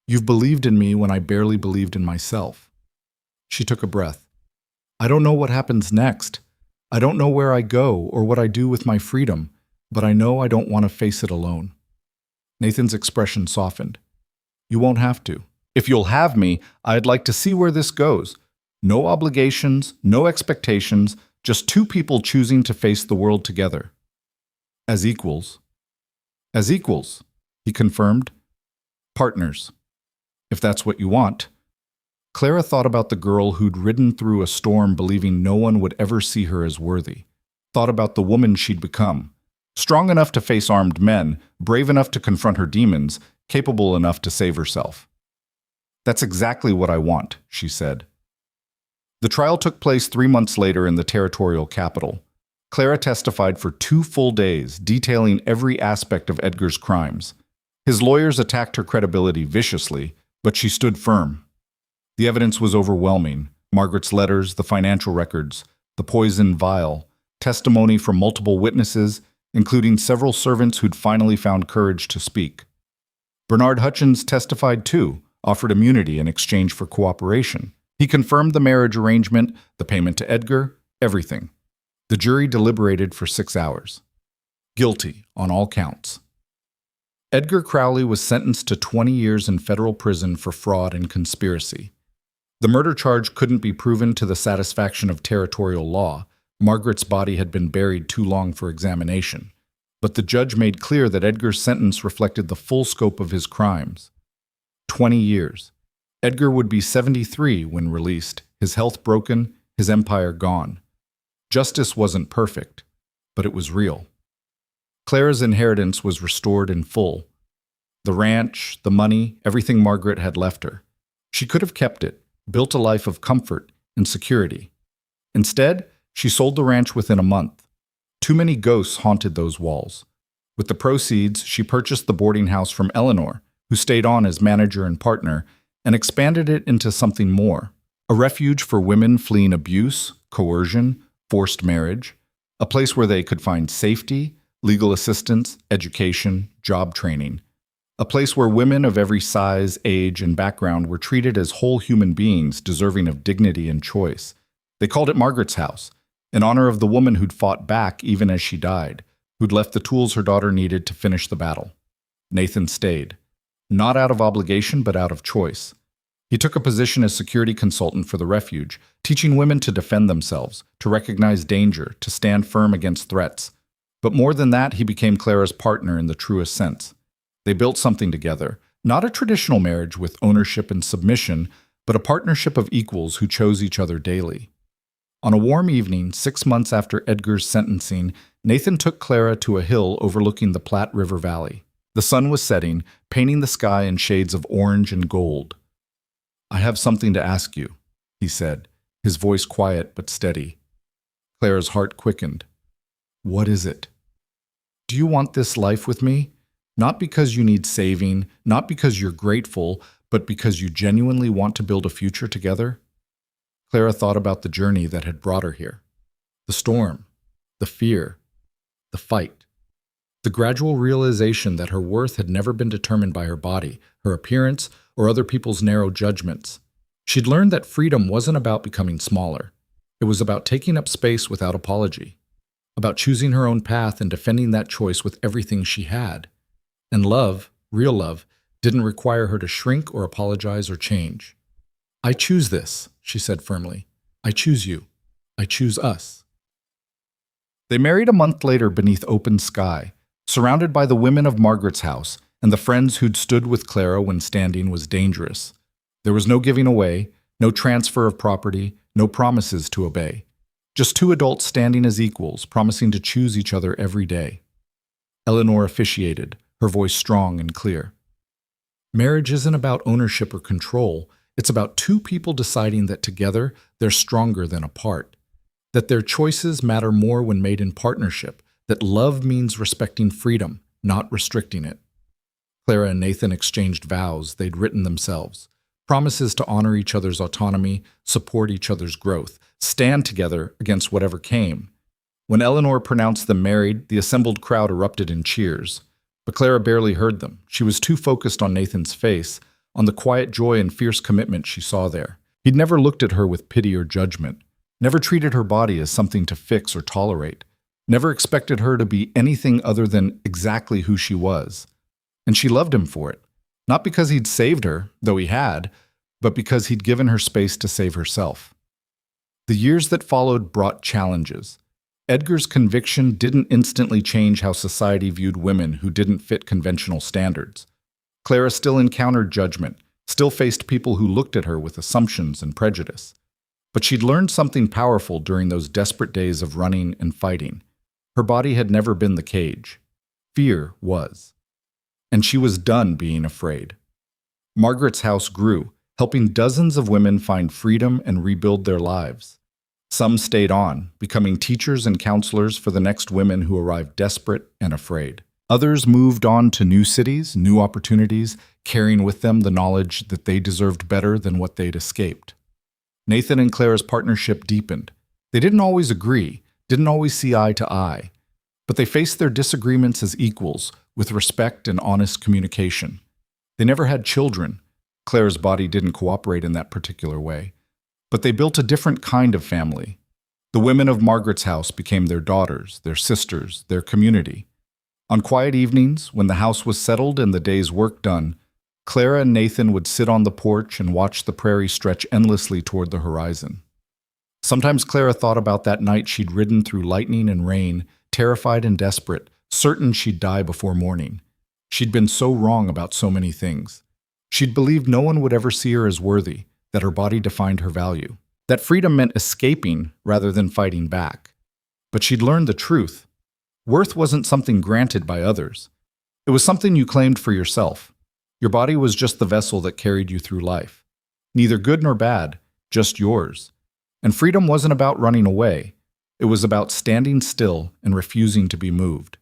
You've believed in me when I barely believed in myself. She took a breath. I don't know what happens next. I don't know where I go or what I do with my freedom, but I know I don't want to face it alone. Nathan's expression softened. You won't have to. If you'll have me, I'd like to see where this goes. No obligations, no expectations, just two people choosing to face the world together. As equals. As equals, he confirmed. Partners. If that's what you want. Clara thought about the girl who'd ridden through a storm believing no one would ever see her as worthy. Thought about the woman she'd become. Strong enough to face armed men, brave enough to confront her demons, capable enough to save herself. That's exactly what I want, she said. The trial took place 3 months later in the territorial capital. Clara testified for 2 full days, detailing every aspect of Edgar's crimes. His lawyers attacked her credibility viciously, but she stood firm. The evidence was overwhelming. Margaret's letters, the financial records, the poison vial, testimony from multiple witnesses, including several servants who'd finally found courage to speak. Bernard Hutchins testified too, offered immunity in exchange for cooperation. He confirmed the marriage arrangement, the payment to Edgar, everything. The jury deliberated for 6 hours. Guilty on all counts. Edgar Crowley was sentenced to 20 years in federal prison for fraud and conspiracy. The murder charge couldn't be proven to the satisfaction of territorial law. Margaret's body had been buried too long for examination. But the judge made clear that Edgar's sentence reflected the full scope of his crimes. 20 years. Edgar would be 73 when released, his health broken, his empire gone. Justice wasn't perfect, but it was real. Clara's inheritance was restored in full. The ranch, the money, everything Margaret had left her. She could have kept it, built a life of comfort and security. Instead, she sold the ranch within a month. Too many ghosts haunted those walls. With the proceeds, she purchased the boarding house from Eleanor, who stayed on as manager and partner, and expanded it into something more. A refuge for women fleeing abuse, coercion, forced marriage. A place where they could find safety, legal assistance, education, job training. A place where women of every size, age, and background were treated as whole human beings deserving of dignity and choice. They called it Margaret's house, in honor of the woman who'd fought back even as she died, who'd left the tools her daughter needed to finish the battle. Nathan stayed. Not out of obligation, but out of choice. He took a position as security consultant for the refuge, teaching women to defend themselves, to recognize danger, to stand firm against threats. But more than that, he became Clara's partner in the truest sense. They built something together, not a traditional marriage with ownership and submission, but a partnership of equals who chose each other daily. On a warm evening, 6 months after Edgar's sentencing, Nathan took Clara to a hill overlooking the Platte River Valley. The sun was setting, painting the sky in shades of orange and gold. I have something to ask you, he said, his voice quiet but steady. Clara's heart quickened. What is it? Do you want this life with me? Not because you need saving, not because you're grateful, but because you genuinely want to build a future together? Clara thought about the journey that had brought her here. The storm, the fear, the fight. The gradual realization that her worth had never been determined by her body, her appearance, or other people's narrow judgments. She'd learned that freedom wasn't about becoming smaller. It was about taking up space without apology, about choosing her own path and defending that choice with everything she had. And love, real love, didn't require her to shrink or apologize or change. I choose this, she said firmly. I choose you. I choose us. They married a month later beneath open sky, surrounded by the women of Margaret's house and the friends who'd stood with Clara when standing was dangerous. There was no giving away, no transfer of property, no promises to obey. Just two adults standing as equals, promising to choose each other every day. Eleanor officiated, her voice strong and clear. Marriage isn't about ownership or control. It's about two people deciding that together they're stronger than apart, that their choices matter more when made in partnership, that love means respecting freedom, not restricting it. Clara and Nathan exchanged vows they'd written themselves, promises to honor each other's autonomy, support each other's growth, stand together against whatever came. When Eleanor pronounced them married, the assembled crowd erupted in cheers. But Clara barely heard them. She was too focused on Nathan's face, on the quiet joy and fierce commitment she saw there. He'd never looked at her with pity or judgment, never treated her body as something to fix or tolerate, never expected her to be anything other than exactly who she was. And she loved him for it, not because he'd saved her, though he had, but because he'd given her space to save herself. The years that followed brought challenges. Edgar's conviction didn't instantly change how society viewed women who didn't fit conventional standards. Clara still encountered judgment, still faced people who looked at her with assumptions and prejudice. But she'd learned something powerful during those desperate days of running and fighting. Her body had never been the cage. Fear was. And she was done being afraid. Margaret's house grew, helping dozens of women find freedom and rebuild their lives. Some stayed on, becoming teachers and counselors for the next women who arrived desperate and afraid. Others moved on to new cities, new opportunities, carrying with them the knowledge that they deserved better than what they'd escaped. Nathan and Clara's partnership deepened. They didn't always agree, didn't always see eye to eye, but they faced their disagreements as equals, with respect and honest communication. They never had children. Clara's body didn't cooperate in that particular way. But they built a different kind of family. The women of Margaret's house became their daughters, their sisters, their community. On quiet evenings, when the house was settled and the day's work done, Clara and Nathan would sit on the porch and watch the prairie stretch endlessly toward the horizon. Sometimes Clara thought about that night she'd ridden through lightning and rain, terrified and desperate, certain she'd die before morning. She'd been so wrong about so many things. She'd believed no one would ever see her as worthy, that her body defined her value, that freedom meant escaping rather than fighting back. But she'd learned the truth. Worth wasn't something granted by others. It was something you claimed for yourself. Your body was just the vessel that carried you through life. Neither good nor bad, just yours. And freedom wasn't about running away. It was about standing still and refusing to be moved.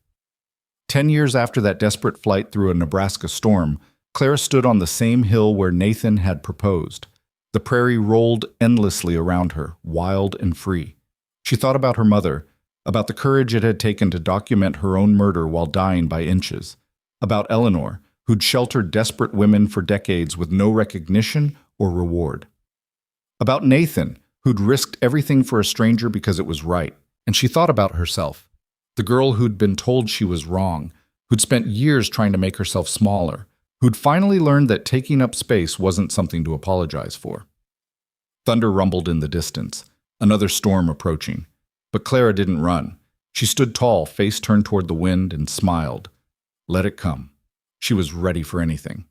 10 years after that desperate flight through a Nebraska storm, Clara stood on the same hill where Nathan had proposed. The prairie rolled endlessly around her, wild and free. She thought about her mother, about the courage it had taken to document her own murder while dying by inches, about Eleanor, who'd sheltered desperate women for decades with no recognition or reward, about Nathan, who'd risked everything for a stranger because it was right, and she thought about herself, the girl who'd been told she was wrong, who'd spent years trying to make herself smaller, who'd finally learned that taking up space wasn't something to apologize for. Thunder rumbled in the distance, another storm approaching. But Clara didn't run. She stood tall, face turned toward the wind, and smiled. Let it come. She was ready for anything.